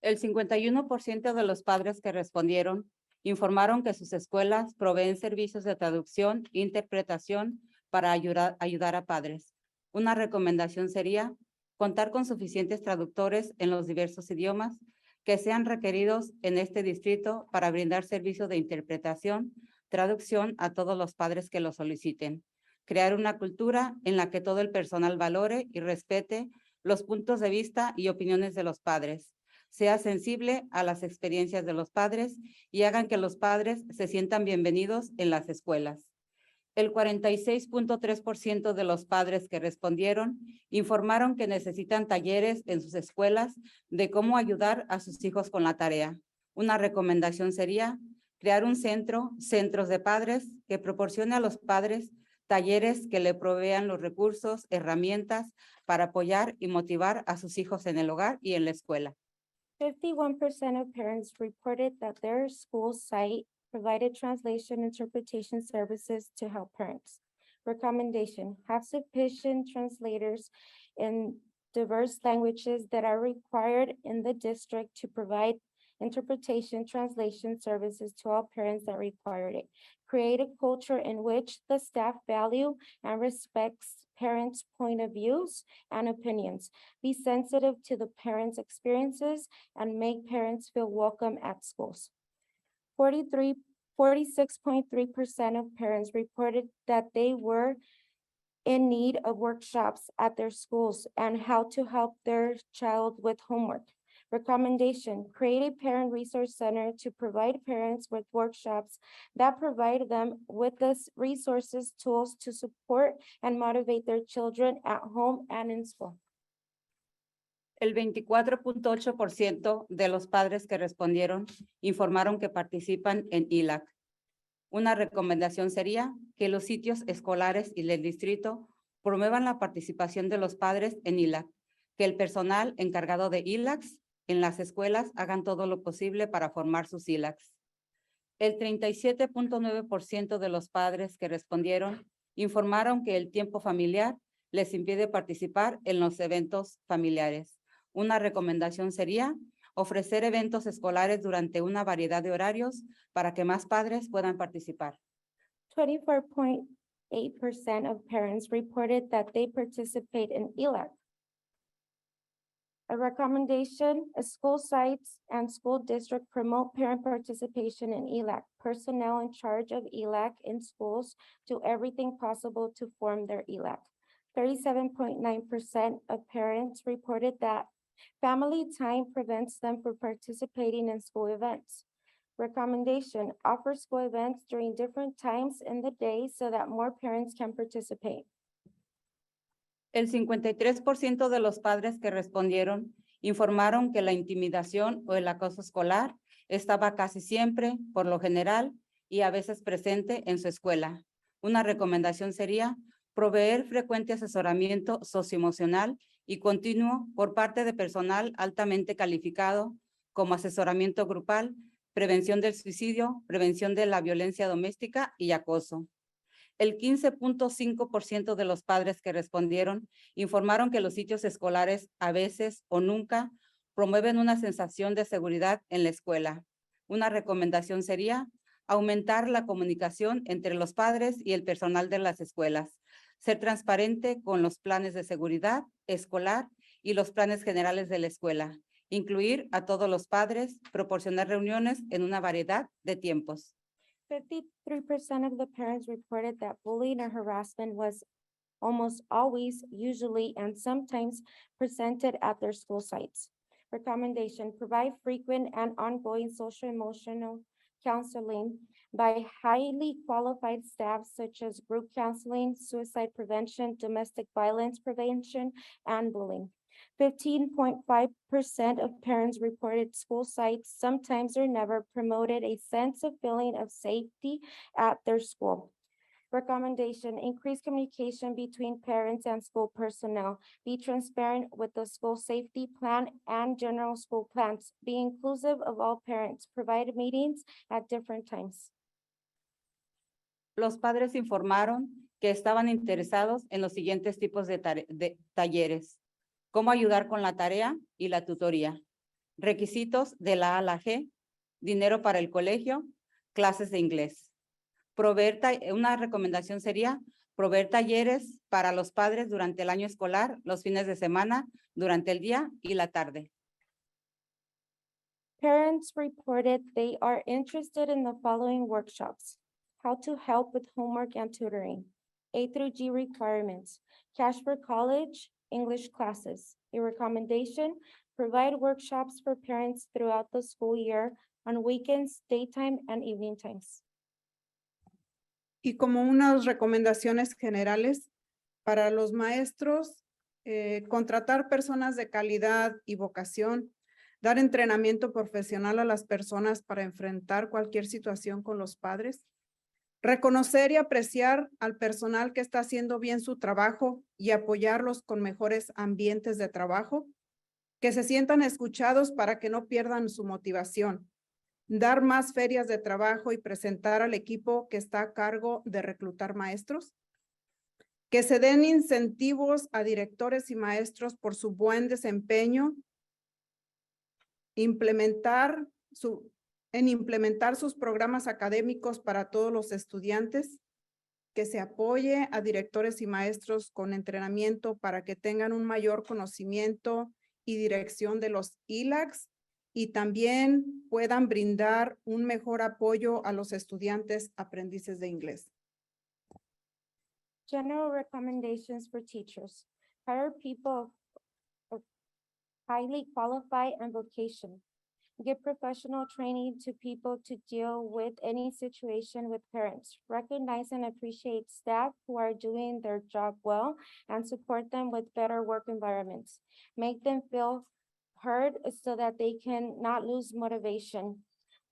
El 51% de los padres que respondieron informaron que sus escuelas proveen servicios de traducción, interpretación, para ayudar a padres. Una recomendación sería contar con suficientes traductores en los diversos idiomas que sean requeridos en este distrito para brindar servicio de interpretación, traducción a todos los padres que lo soliciten. Crear una cultura en la que todo el personal valore y respete los puntos de vista y opiniones de los padres, sea sensible a las experiencias de los padres y hagan que los padres se sientan bienvenidos en las escuelas. El 46.3% de los padres que respondieron informaron que necesitan talleres en sus escuelas de cómo ayudar a sus hijos con la tarea. Una recomendación sería crear un centros de padres que proporcione a los padres talleres que le provean los recursos, herramientas para apoyar y motivar a sus hijos en el hogar y en la escuela. 51% of parents reported that their school site provided translation interpretation services to help parents. Recommendation, have sufficient translators in diverse languages that are required in the district to provide interpretation translation services to all parents that require it. Create a culture in which the staff value and respects parents' point of views and opinions. Be sensitive to the parents' experiences and make parents feel welcome at schools. 46.3% of parents reported that they were in need of workshops at their schools and how to help their child with homework. Recommendation, create a parent resource center to provide parents with workshops that provide them with the resources, tools to support and motivate their children at home and in school. El 24.8% de los padres que respondieron informaron que participan en ELAC. Una recomendación sería que los sitios escolares y del distrito promuevan la participación de los padres en ELAC, que el personal encargado de ELACs en las escuelas hagan todo lo posible para formar sus ELACs. El 37.9% de los padres que respondieron informaron que el tiempo familiar les impide participar en los eventos familiares. Una recomendación sería ofrecer eventos escolares durante una variedad de horarios para que más padres puedan participar. 24.8% of parents reported that they participate in ELAC. A recommendation, school sites and school district promote parent participation in ELAC. Personnel in charge of ELAC in schools do everything possible to form their ELAC. 37.9% of parents reported that family time prevents them from participating in school events. Recommendation, offer school events during different times in the day so that more parents can participate. El 53% de los padres que respondieron informaron que la intimidación o el acoso escolar estaba casi siempre, por lo general, y a veces presente en su escuela. Una recomendación sería proveer frecuente asesoramiento socioemocional y continuo por parte de personal altamente calificado, como asesoramiento grupal, prevención del suicidio, prevención de la violencia doméstica y acoso. El 15.5% de los padres que respondieron informaron que los sitios escolares a veces o nunca promueven una sensación de seguridad en la escuela. Una recomendación sería aumentar la comunicación entre los padres y el personal de las escuelas, ser transparente con los planes de seguridad escolar y los planes generales de la escuela, incluir a todos los padres, proporcionar reuniones en una variedad de tiempos. 53% of the parents reported that bullying or harassment was almost always, usually, and sometimes presented at their school sites. Recommendation, provide frequent and ongoing social emotional counseling by highly qualified staff such as group counseling, suicide prevention, domestic violence prevention, and bullying. 15.5% of parents reported school sites sometimes or never promoted a sense of feeling of safety at their school. Recommendation, increase communication between parents and school personnel. Be transparent with the school safety plan and general school plans. Be inclusive of all parents. Provide meetings at different times. Los padres informaron que estaban interesados en los siguientes tipos de talleres. Cómo ayudar con la tarea y la tutoría. Requisitos de la A a la G, dinero para el colegio, clases de inglés. Una recomendación sería proveer talleres para los padres durante el año escolar, los fines de semana, durante el día y la tarde. Parents reported they are interested in the following workshops: how to help with homework and tutoring, A through G requirements, cash for college, English classes. A recommendation: provide workshops for parents throughout the school year on weekends, daytime, and evening times. Y como unas recomendaciones generales para los maestros, contratar personas de calidad y vocación, dar entrenamiento profesional a las personas para enfrentar cualquier situación con los padres, reconocer y apreciar al personal que está haciendo bien su trabajo y apoyarlos con mejores ambientes de trabajo, que se sientan escuchados para que no pierdan su motivación, dar más ferias de trabajo y presentar al equipo que está a cargo de reclutar maestros, que se den incentivos a directores y maestros por su buen desempeño, implementar sus programas académicos para todos los estudiantes, que se apoye a directores y maestros con entrenamiento para que tengan un mayor conocimiento y dirección de los ELACs y también puedan brindar un mejor apoyo a los estudiantes aprendices de inglés. General recommendations for teachers: hire people of highly qualified and vocation. Give professional training to people to deal with any situation with parents. Recognize and appreciate staff who are doing their job well and support them with better work environments. Make them feel heard so that they can not lose motivation.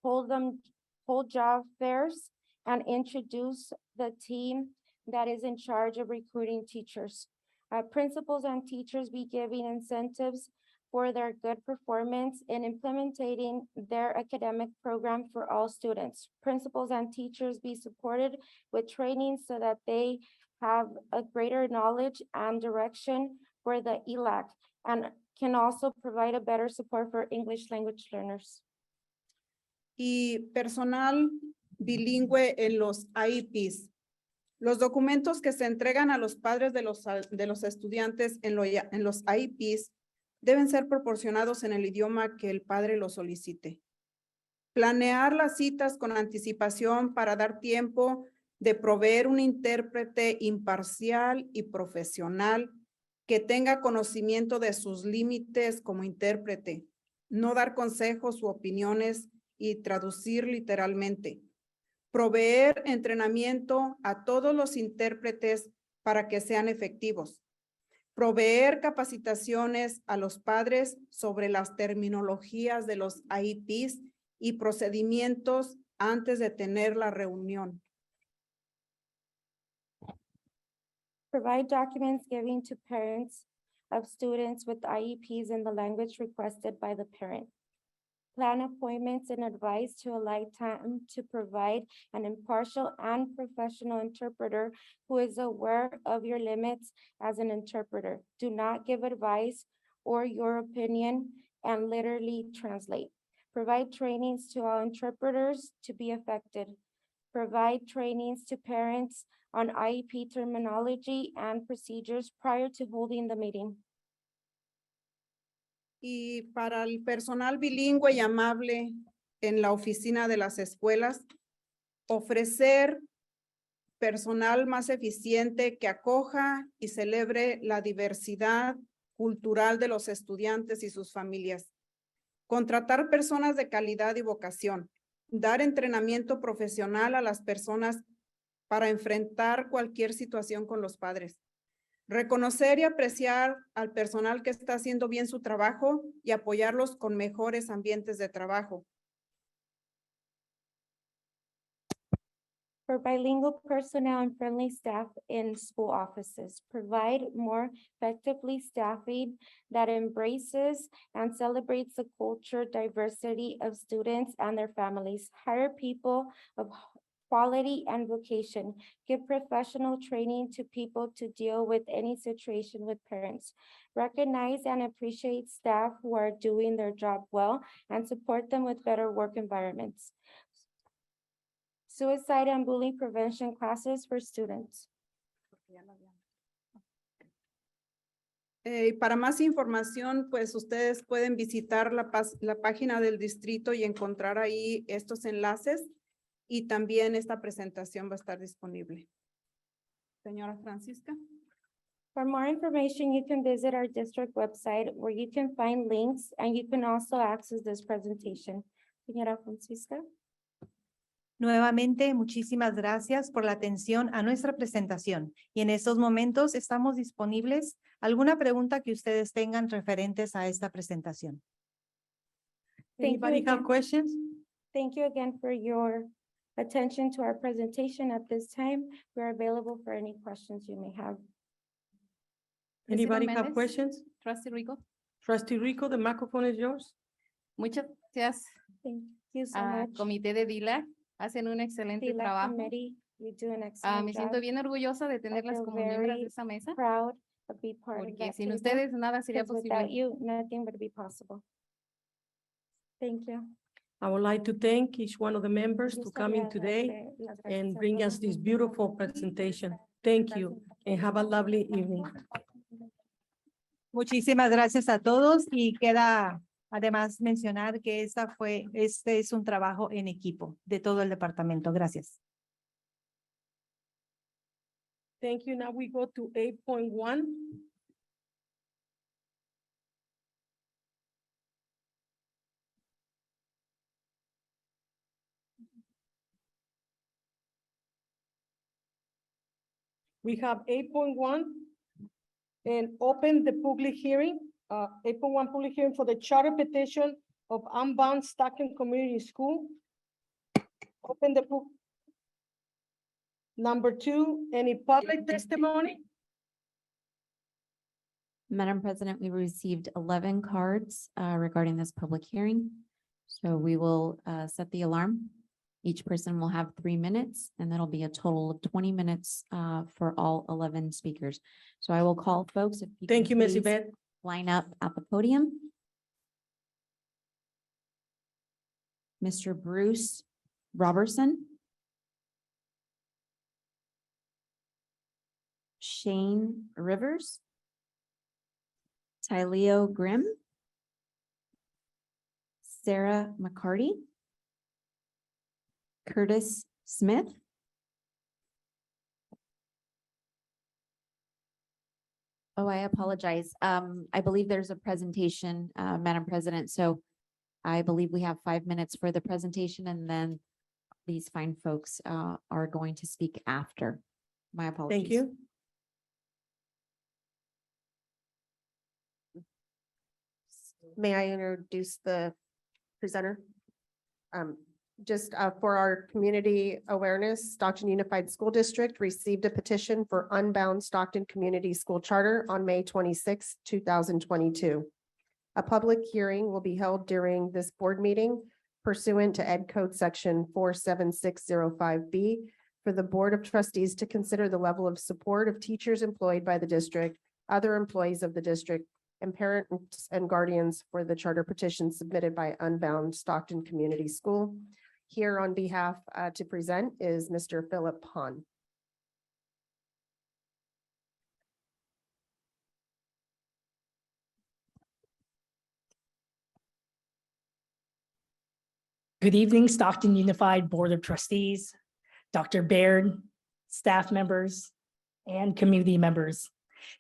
Hold job fairs and introduce the team that is in charge of recruiting teachers. Principals and teachers be giving incentives for their good performance in implementing their academic program for all students. Principals and teachers be supported with training so that they have a greater knowledge and direction for the ELAC and can also provide a better support for English language learners. Y personal bilingüe en los IEPs. Los documentos que se entregan a los padres de los estudiantes en los IEPs deben ser proporcionados en el idioma que el padre lo solicite. Planear las citas con anticipación para dar tiempo de proveer un intérprete imparcial y profesional que tenga conocimiento de sus límites como intérprete, no dar consejos u opiniones y traducir literalmente. Proveer entrenamiento a todos los intérpretes para que sean efectivos. Proveer capacitaciones a los padres sobre las terminologías de los IEPs y procedimientos antes de tener la reunión. Provide documents given to parents of students with IEPs in the language requested by the parent. Plan appointments in advance to allow time to provide an impartial and professional interpreter who is aware of your limits as an interpreter. Do not give advice or your opinion and literally translate. Provide trainings to all interpreters to be effective. Provide trainings to parents on IEP terminology and procedures prior to holding the meeting. Y para el personal bilingüe y amable en la oficina de las escuelas, ofrecer personal más eficiente que acoja y celebre la diversidad cultural de los estudiantes y sus familias. Contratar personas de calidad y vocación. Dar entrenamiento profesional a las personas para enfrentar cualquier situación con los padres. Reconocer y apreciar al personal que está haciendo bien su trabajo y apoyarlos con mejores ambientes de trabajo. For bilingual personnel and friendly staff in school offices, provide more effectively staffing that embraces and celebrates the culture diversity of students and their families. Hire people of quality and vocation. Give professional training to people to deal with any situation with parents. Recognize and appreciate staff who are doing their job well and support them with better work environments. Suicide and bullying prevention classes for students. Para más información, pues ustedes pueden visitar la página del distrito y encontrar ahí estos enlaces y también esta presentación va a estar disponible. Señora Francisca. For more information, you can visit our district website where you can find links and you can also access this presentation. Señora Francisca. Nuevamente, muchísimas gracias por la atención a nuestra presentación. Y en estos momentos estamos disponibles. ¿Alguna pregunta que ustedes tengan referentes a esta presentación? Anybody have questions? Thank you again for your attention to our presentation. At this time, we're available for any questions you may have. Anybody President have Mendez? questions? Trustee Rico. Trustee Rico, the microphone is yours. Muchas gracias. Thank you so a much. Comité de DILAC. Hacen un excelente The ELAC trabajo. committee, you do an excellent Me siento job. bien orgullosa de tenerlas feel como miembros very de esa mesa. Proud of being part of Porque that sin table, ustedes nada sería because without posible. you, nothing would be possible. Thank you. I would like to thank each one of the members to Gustaría coming today darle las gracias and a bring todos us this los beautiful presentation. Thank you and have a lovely evening. Muchísimas gracias a todos y queda además mencionar que este es un trabajo en equipo de todo el departamento. Gracias. Thank you. Now we go to 8.1. We have 8.1 and open the public hearing, 8.1 public hearing for the charter petition of Unbound Stockton Community School. Open the book. Number 2, any public testimony? Madam President, we received 11 cards regarding this public hearing. So we will set the alarm. Each person will have 3 minutes, and that'll be a total of 20 minutes for all 11 speakers. So I will call folks. If you Thank can you, Ms. please Yvette. line up at the podium. Mr. Bruce Robertson. Shane Rivers. Tyleo Grimm. Sarah McCarty. Curtis Smith. Oh, I apologize. I believe there's a presentation, Madam President, so I believe we have 5 minutes for the presentation, and then these fine folks are going to speak after. My apologies. Thank you. May I introduce the presenter? Just for our community awareness, Stockton Unified School District received a petition for Unbound Stockton Community School Charter on May 26, 2022. A public hearing will be held during this board meeting pursuant to Ed Code Section 47605B for the Board of Trustees to consider the level of support of teachers employed by the district, other employees of the district, and parents and guardians for the charter petition submitted by Unbound Stockton Community School. Here on behalf to present is Mr. Philip Hahn. Good evening, Stockton Unified Board of Trustees, Dr. Baird, staff members, and community members.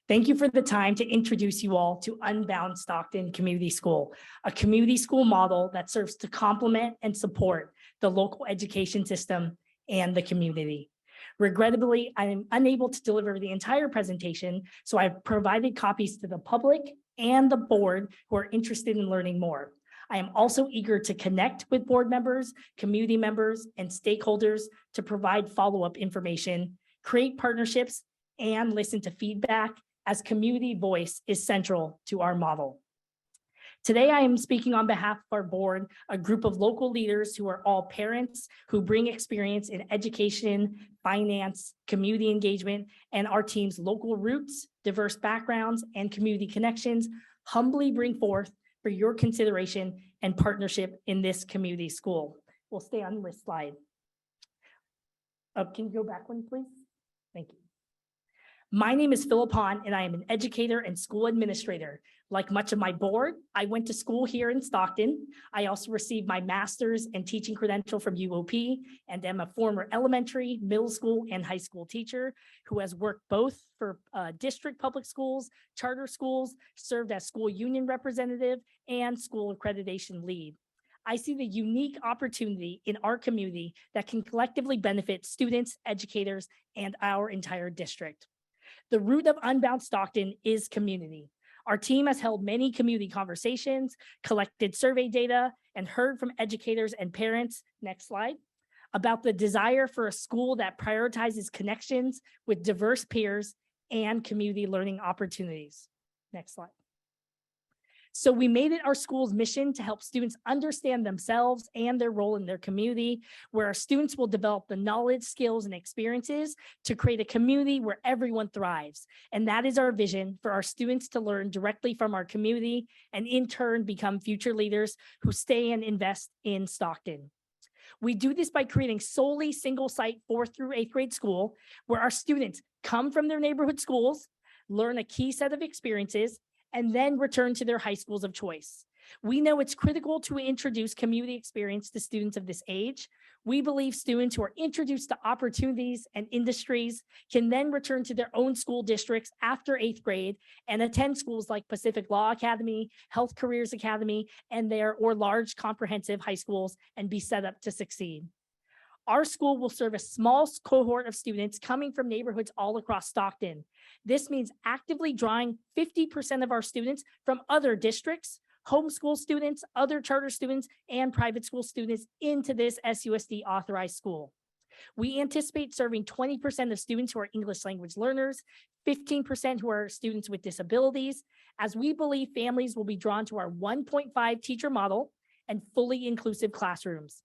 Thank you for the time to introduce you all to Unbound Stockton Community School, a community school model that serves to complement and support the local education system and the community. Regrettably, I am unable to deliver the entire presentation, so I've provided copies to the public and the board who are interested in learning more. I am also eager to connect with board members, community members, and stakeholders to provide follow-up information, create partnerships, and listen to feedback, as community voice is central to our model. Today, I am speaking on behalf of our board, a group of local leaders who are all parents who bring experience in education, finance, community engagement, and our team's local roots, diverse backgrounds, and community connections humbly bring forth for your consideration and partnership in this community school. We'll stay on this slide. Can you go back one, please? Thank you. My name is Philip Hahn, and I am an educator and school administrator. Like much of my board, I went to school here in Stockton. I also received my master's and teaching credential from UOP and am a former elementary, middle school, and high school teacher who has worked both for district public schools, charter schools, served as school union representative, and school accreditation lead. I see the unique opportunity in our community that can collectively benefit students, educators, and our entire district. The root of Unbound Stockton is community. Our team has held many community conversations, collected survey data, and heard from educators and parents, next slide, about the desire for a school that prioritizes connections with diverse peers and community learning opportunities. Next slide. So we made it our school's mission to help students understand themselves and their role in their community, where our students will develop the knowledge, skills, and experiences to create a community where everyone thrives. And that is our vision, for our students to learn directly from our community and in turn become future leaders who stay and invest in Stockton. We do this by creating solely single site 4th through 8th grade school, where our students come from their neighborhood schools, learn a key set of experiences, and then return to their high schools of choice. We know it's critical to introduce community experience to students of this age. We believe students who are introduced to opportunities and industries can then return to their own school districts after 8th grade and attend schools like Pacific Law Academy, Health Careers Academy, and or large comprehensive high schools and be set up to succeed. Our school will serve a small cohort of students coming from neighborhoods all across Stockton. This means actively drawing 50% of our students from other districts, homeschool students, other charter students, and private school students into this SUSD authorized school. We anticipate serving 20% of students who are English language learners, 15% who are students with disabilities, as we believe families will be drawn to our 1.5 teacher model and fully inclusive classrooms.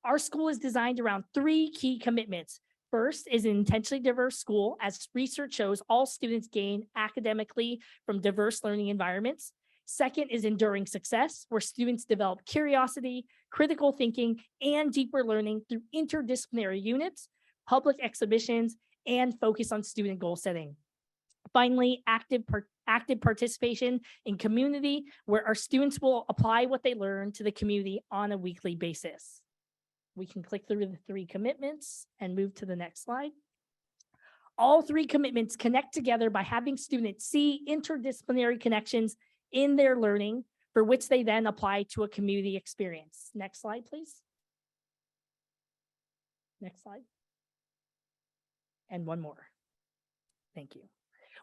Our school is designed around 3 key commitments. First is an intentionally diverse school, as research shows all students gain academically from diverse learning environments. Second is enduring success, where students develop curiosity, critical thinking, and deeper learning through interdisciplinary units, public exhibitions, and focus on student goal setting. Finally, active participation in community, where our students will apply what they learn to the community on a weekly basis. We can click through the 3 commitments and move to the next slide. All 3 commitments connect together by having students see interdisciplinary connections in their learning, for which they then apply to a community experience. Next slide, please. Next slide. And one more. Thank you.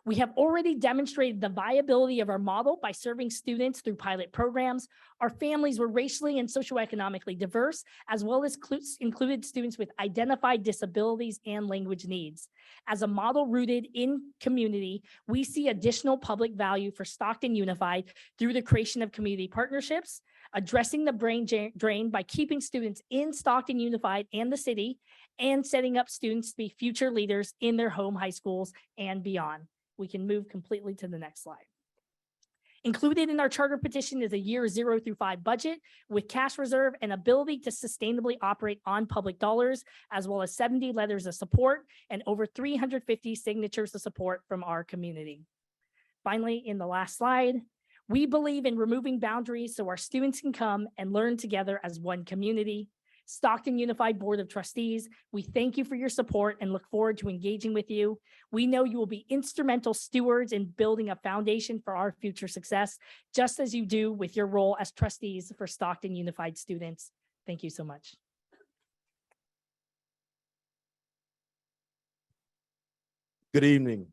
We have already demonstrated the viability of our model by serving students through pilot programs. Our families were racially and socioeconomically diverse, as well as included students with identified disabilities and language needs. As a model rooted in community, we see additional public value for Stockton Unified through the creation of community partnerships, addressing the brain drain by keeping students in Stockton Unified and the city, and setting up students to be future leaders in their home high schools and beyond. We can move completely to the next slide. Included in our charter petition is a year 0 through 5 budget with cash reserve and ability to sustainably operate on public dollars, as well as 70 letters of support and over 350 signatures of support from our community. Finally, in the last slide, we believe in removing boundaries so our students can come and learn together as one community. Stockton Unified Board of Trustees, we thank you for your support and look forward to engaging with you. We know you will be instrumental stewards in building a foundation for our future success, just as you do with your role as trustees for Stockton Unified students. Thank you so much. Good evening,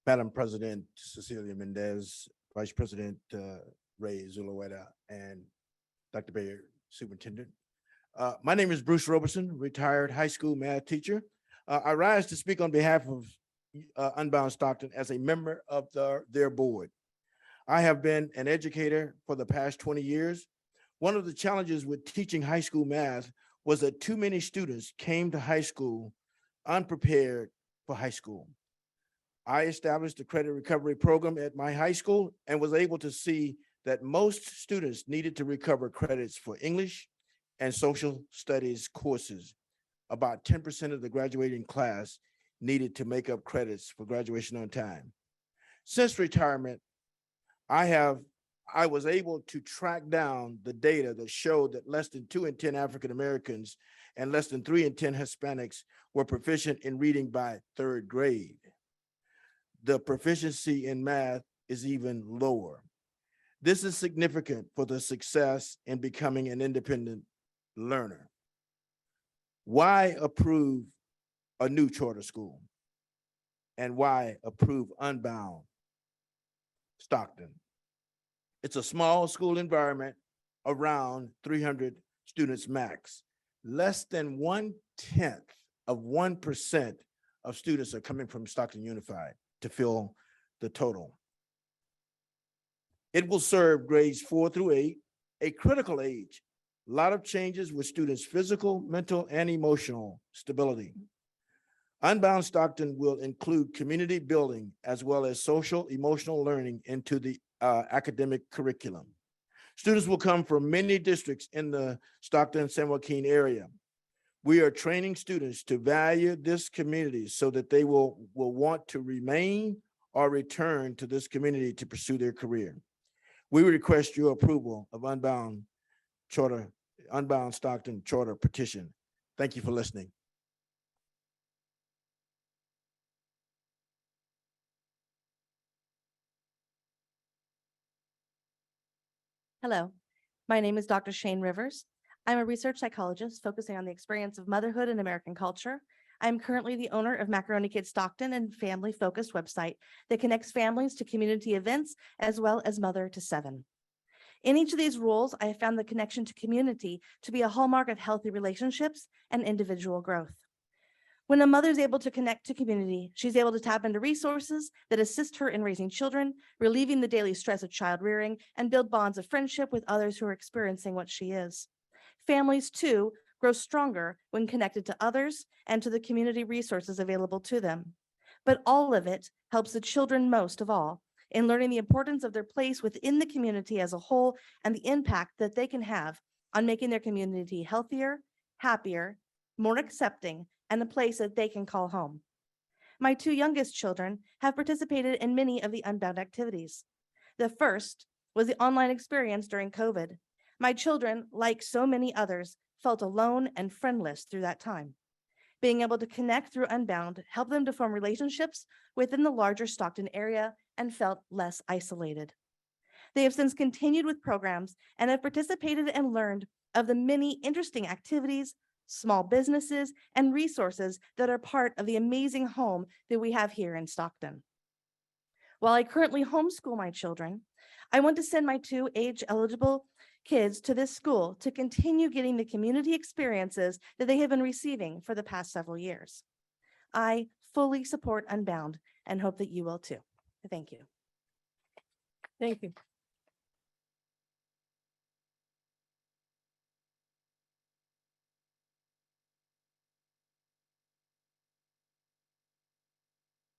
Madam President Cecilia Mendez, Vice President Ray Zulueta, and Dr. Bayer, Superintendent. My name is Bruce Robertson, retired high school math teacher. I rise to speak on behalf of Unbound Stockton as a member of their board. I have been an educator for the past 20 years. One of the challenges with teaching high school math was that too many students came to high school unprepared for high school. I established a credit recovery program at my high school and was able to see that most students needed to recover credits for English and social studies courses. About 10% of the graduating class needed to make up credits for graduation on time. Since retirement, I was able to track down the data that showed that less than 2 in 10 African Americans and less than 3 in 10 Hispanics were proficient in reading by 3rd grade. The proficiency in math is even lower. This is significant for the success in becoming an independent learner. Why approve a new charter school? And why approve Unbound Stockton? It's a small school environment, around 300 students max. Less than 0.1% of students are coming from Stockton Unified to fill the total. It will serve grades 4 through 8, a critical age. A lot of changes with students' physical, mental, and emotional stability. Unbound Stockton will include community building as well as social emotional learning into the academic curriculum. Students will come from many districts in the Stockton-San Joaquin area. We are training students to value this community so that they will want to remain or return to this community to pursue their career. We request your approval of Unbound Stockton Charter petition. Thank you for listening. Hello, my name is Dr. Shane Rivers. I'm a research psychologist focusing on the experience of motherhood in American culture. I'm currently the owner of Macaroni Kids Stockton and family-focused website that connects families to community events as well as mother to 7. In each of these roles, I have found the connection to community to be a hallmark of healthy relationships and individual growth. When a mother is able to connect to community, she's able to tap into resources that assist her in raising children, relieving the daily stress of child rearing, and build bonds of friendship with others who are experiencing what she is. Families, too, grow stronger when connected to others and to the community resources available to them. But all of it helps the children most of all in learning the importance of their place within the community as a whole and the impact that they can have on making their community healthier, happier, more accepting, and a place that they can call home. My 2 youngest children have participated in many of the Unbound activities. The first was the online experience during COVID. My children, like so many others, felt alone and friendless through that time. Being able to connect through Unbound helped them to form relationships within the larger Stockton area and felt less isolated. They have since continued with programs and have participated and learned of the many interesting activities, small businesses, and resources that are part of the amazing home that we have here in Stockton. While I currently homeschool my children, I want to send my 2 age-eligible kids to this school to continue getting the community experiences that they have been receiving for the past several years. I fully support Unbound and hope that you will too. Thank you. Thank you.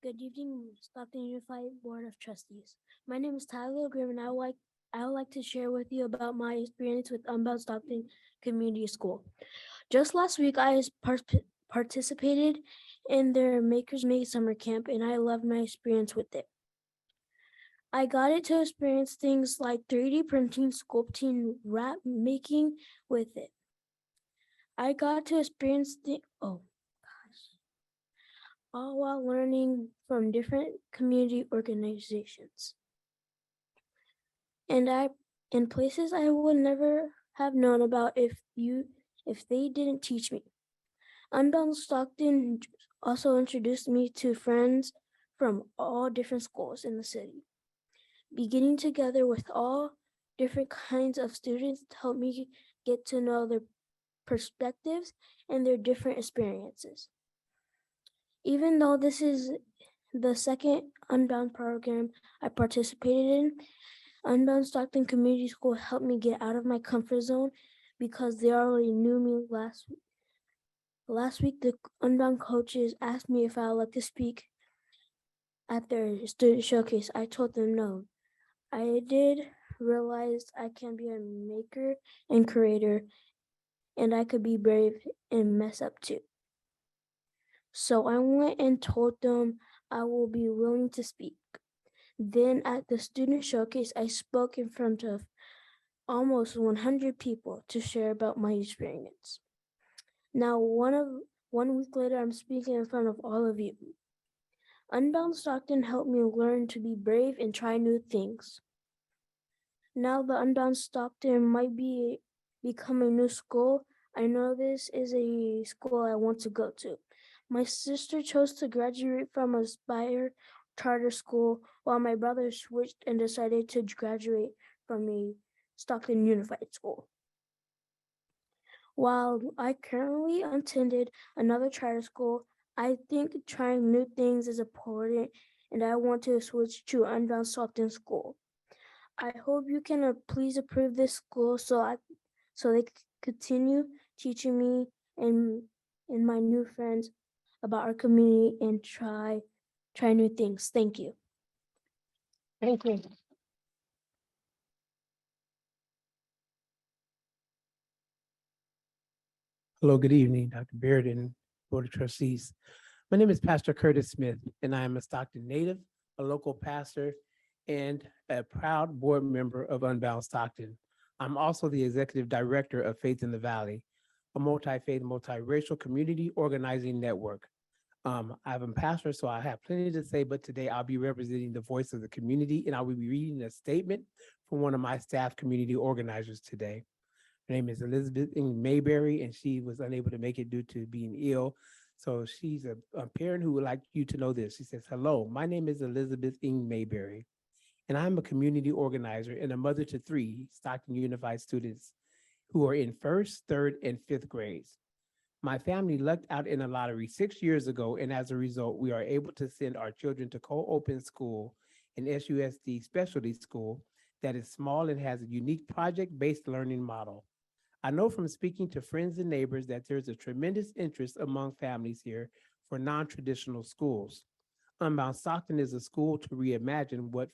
Good evening, Stockton Unified Board of Trustees. My name is Tyler Grimm, and I would like to share with you about my experience with Unbound Stockton Community School. Just last week, I participated in their Makers Make Summer Camp, and I loved my experience with it. I got it to experience things like 3D printing, sculpting, wrap making with it. I got to experience all while learning from different community organizations. And in places I would never have known about if they didn't teach me. Unbound Stockton also introduced me to friends from all different schools in the city. Beginning together with all different kinds of students helped me get to know their perspectives and their different experiences. Even though this is the second Unbound program I participated in, Unbound Stockton Community School helped me get out of my comfort zone because they already knew me last week. Last week, the Unbound coaches asked me if I would like to speak at their student showcase. I told them no. I did realize I can be a maker and creator, and I could be brave and mess up too. So I went and told them I will be willing to speak. Then at the student showcase, I spoke in front of almost 100 people to share about my experience. Now, 1 week later, I'm speaking in front of all of you. Unbound Stockton helped me learn to be brave and try new things. Now the Unbound Stockton might be become a new school. I know this is a school I want to go to. My sister chose to graduate from Aspire Charter School, while my brother switched and decided to graduate from a Stockton Unified School. While I currently attended another charter school, I think trying new things is important, and I want to switch to Unbound Stockton School. I hope you can please approve this school so they continue teaching me and my new friends about our community and try new things. Thank you. Thank you. Hello, good evening, Dr. Baird and Board of Trustees. My name is Pastor Curtis Smith, and I am a Stockton native, a local pastor, and a proud board member of Unbound Stockton. I'm also the executive director of Faith in the Valley, a multi-faith, multiracial community organizing network. I'm a pastor, so I have plenty to say, but today I'll be representing the voice of the community, and I will be reading a statement from one of my staff community organizers today. Her name is Elizabeth Mayberry, and she was unable to make it due to being ill. So she's a parent who would like you to know this. She says, "Hello, my name is Elizabeth Mayberry, and I'm a community organizer and a mother to 3 Stockton Unified students who are in 1st, 3rd, and 5th grades. My family lucked out in a lottery 6 years ago, and as a result, we are able to send our children to co-open school, an SUSD specialty school that is small and has a unique project-based learning model. I know from speaking to friends and neighbors that there's a tremendous interest among families here for non-traditional schools. Unbound Stockton is a school to reimagine what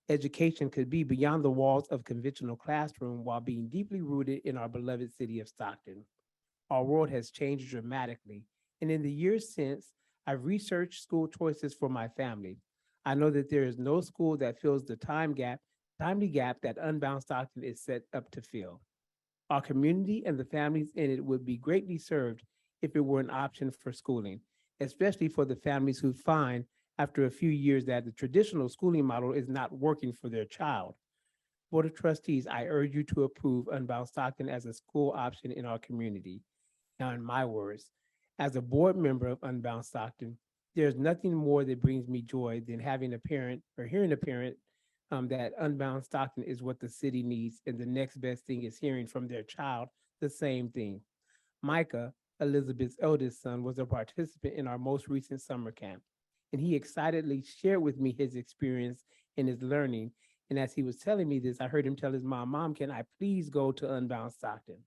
education could be beyond the walls of conventional classroom while being deeply rooted in our beloved city of Stockton. Our world has changed dramatically, and in the years since, I've researched school choices for my family. I know that there is no school that fills the timely gap that Unbound Stockton is set up to fill. Our community and the families in it would be greatly served if it were an option for schooling, especially for the families who find after a few years that the traditional schooling model is not working for their child. Board of Trustees, I urge you to approve Unbound Stockton as a school option in our community. Now, in my words, as a board member of Unbound Stockton, there's nothing more that brings me joy than having a parent or hearing a parent that Unbound Stockton is what the city needs, and the next best thing is hearing from their child the same thing. Micah, Elizabeth's eldest son, was a participant in our most recent summer camp, and he excitedly shared with me his experience and his learning. And as he was telling me this, I heard him tell his mom, "Mom, can I please go to Unbound Stockton?"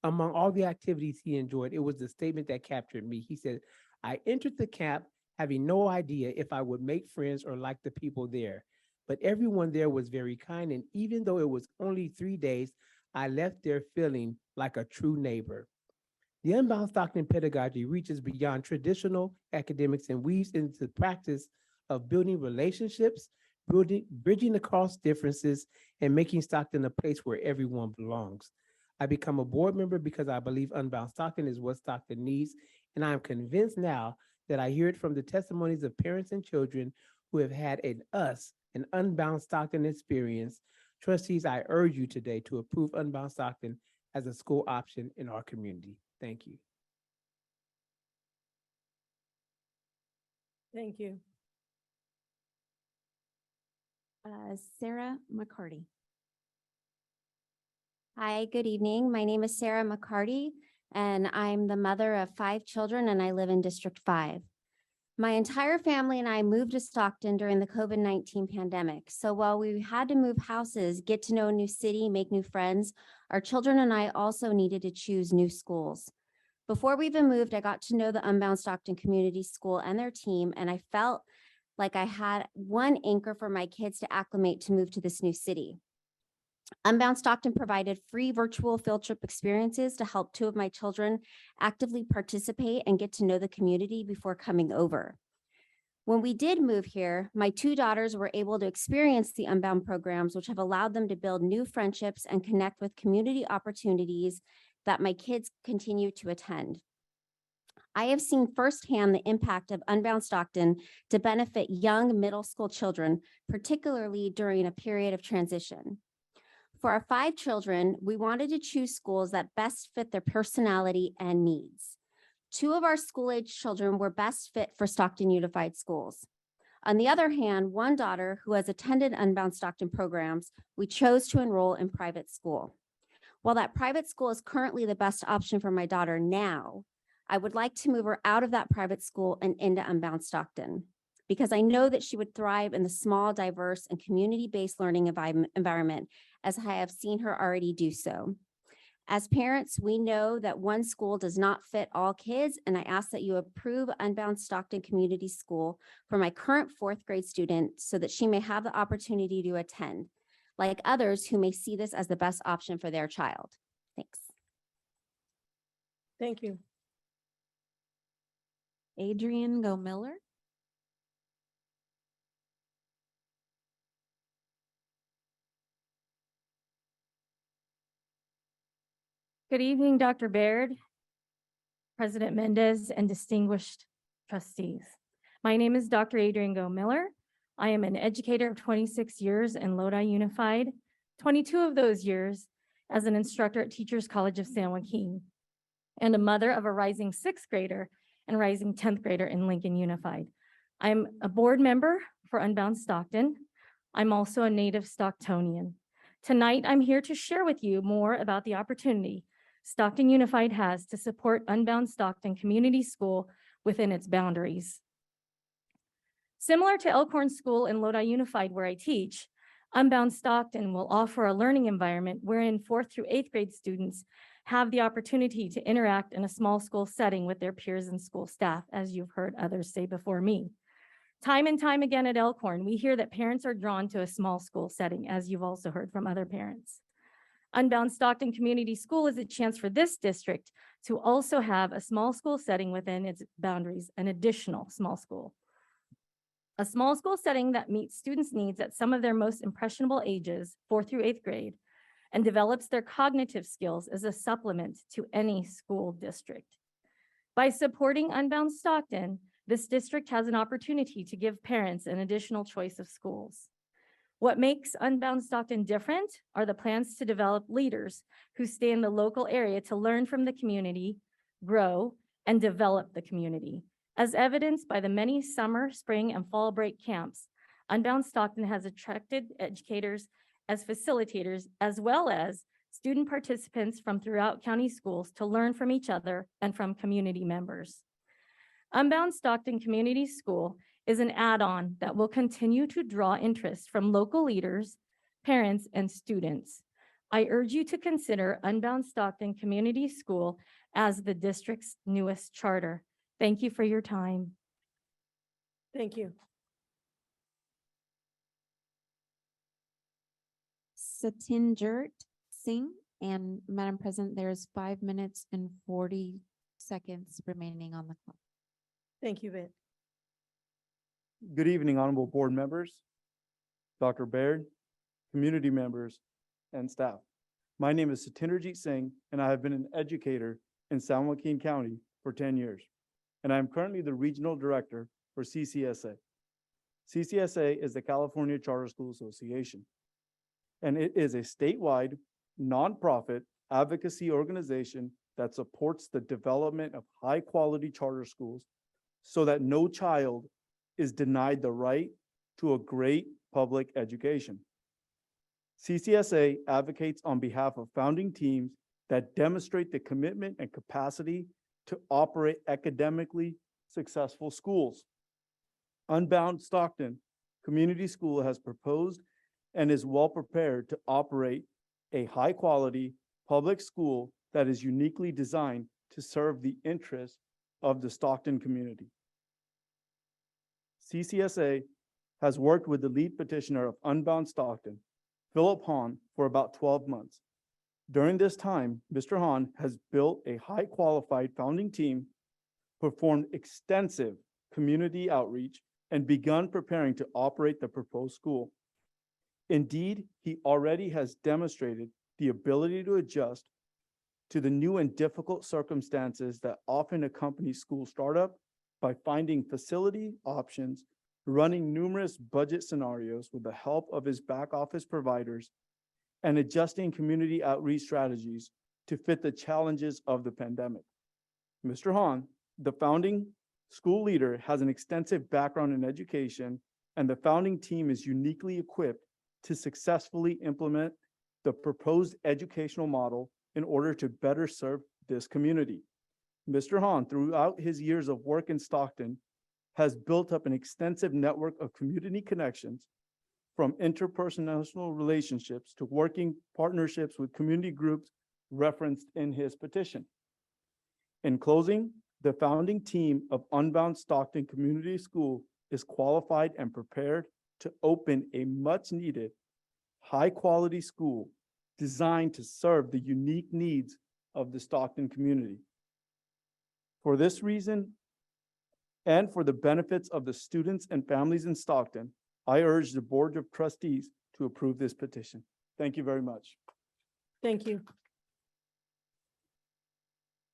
Among all the activities he enjoyed, it was the statement that captured me. He said, "I entered the camp having no idea if I would make friends or like the people there. But everyone there was very kind, and even though it was only 3 days, I left there feeling like a true neighbor." The Unbound Stockton pedagogy reaches beyond traditional academics and weaves into the practice of building relationships, bridging across differences, and making Stockton a place where everyone belongs. I become a board member because I believe Unbound Stockton is what Stockton needs, and I am convinced now that I hear it from the testimonies of parents and children who have had an Unbound Stockton experience. Trustees, I urge you today to approve Unbound Stockton as a school option in our community. Thank you. Thank you. Sarah McCarty. Hi, good evening. My name is Sarah McCarty, and I'm the mother of 5 children, and I live in District 5. My entire family and I moved to Stockton during the COVID-19 pandemic. So while we had to move houses, get to know a new city, make new friends, our children and I also needed to choose new schools. Before we even moved, I got to know the Unbound Stockton Community School and their team, and I felt like I had one anchor for my kids to acclimate to move to this new city. Unbound Stockton provided free virtual field trip experiences to help two of my children actively participate and get to know the community before coming over. When we did move here, my two daughters were able to experience the Unbound programs, which have allowed them to build new friendships and connect with community opportunities that my kids continue to attend. I have seen firsthand the impact of Unbound Stockton to benefit young middle school children, particularly during a period of transition. For our 5 children, we wanted to choose schools that best fit their personality and needs. 2 of our school-age children were best fit for Stockton Unified Schools. On the other hand, one daughter who has attended Unbound Stockton programs, we chose to enroll in private school. While that private school is currently the best option for my daughter now, I would like to move her out of that private school and into Unbound Stockton, because I know that she would thrive in the small, diverse, and community-based learning environment, as I have seen her already do so. As parents, we know that one school does not fit all kids, and I ask that you approve Unbound Stockton Community School for my current 4th grade student so that she may have the opportunity to attend, like others who may see this as the best option for their child. Thanks. Thank you. Adrian Go Miller. Good evening, Dr. Baird, President Mendez, and distinguished trustees. My name is Dr. Adrian Go Miller. I am an educator of 26 years in Lodi Unified, 22 of those years as an instructor at Teachers College of San Joaquin, and a mother of a rising 6th grader and rising 10th grader in Lincoln Unified. I'm a board member for Unbound Stockton. I'm also a native Stocktonian. Tonight, I'm here to share with you more about the opportunity Stockton Unified has to support Unbound Stockton Community School within its boundaries. Similar to Elkhorn School and Lodi Unified, where I teach, Unbound Stockton will offer a learning environment wherein 4th through 8th grade students have the opportunity to interact in a small school setting with their peers and school staff, as you've heard others say before me. Time and time again at Elkhorn, we hear that parents are drawn to a small school setting, as you've also heard from other parents. Unbound Stockton Community School is a chance for this district to also have a small school setting within its boundaries, an additional small school. A small school setting that meets students' needs at some of their most impressionable ages, 4th through 8th grade, and develops their cognitive skills as a supplement to any school district. By supporting Unbound Stockton, this district has an opportunity to give parents an additional choice of schools. What makes Unbound Stockton different are the plans to develop leaders who stay in the local area to learn from the community, grow, and develop the community. As evidenced by the many summer, spring, and fall break camps, Unbound Stockton has attracted educators as facilitators, as well as student participants from throughout county schools to learn from each other and from community members. Unbound Stockton Community School is an add-on that will continue to draw interest from local leaders, parents, and students. I urge you to consider Unbound Stockton Community School as the district's newest charter. Thank you for your time. Thank you. Satinjert Singh, and Madam President, there's 5 minutes and 40 seconds remaining on the clock. Thank you, Beth. Good evening, honorable board members, Dr. Baird, community members, and staff. My name is Satinderjeet Singh, and I have been an educator in San Joaquin County for 10 years. And I am currently the regional director for CCSA. CCSA is the California Charter School Association, and it is a statewide nonprofit advocacy organization that supports the development of high-quality charter schools so that no child is denied the right to a great public education. CCSA advocates on behalf of founding teams that demonstrate the commitment and capacity to operate academically successful schools. Unbound Stockton Community School has proposed and is well prepared to operate a high-quality public school that is uniquely designed to serve the interests of the Stockton community. CCSA has worked with the lead petitioner of Unbound Stockton, Philip Hahn for about 12 months. During this time, Mr. Hahn has built a high qualified founding team, performed extensive community outreach, and begun preparing to operate the proposed school. Indeed, he already has demonstrated the ability to adjust to the new and difficult circumstances that often accompany school startup by finding facility options, running numerous budget scenarios with the help of his back office providers, and adjusting community outreach strategies to fit the challenges of the pandemic. Mr. Hahn, the founding school leader, has an extensive background in education, and the founding team is uniquely equipped to successfully implement the proposed educational model in order to better serve this community. Mr. Hahn, throughout his years of work in Stockton, has built up an extensive network of community connections, from interpersonal relationships to working partnerships with community groups referenced in his petition. In closing, the founding team of Unbound Stockton Community School is qualified and prepared to open a much-needed, high-quality school designed to serve the unique needs of the Stockton community. For this reason, and for the benefits of the students and families in Stockton, I urge the Board of Trustees to approve this petition. Thank you very much. Thank you.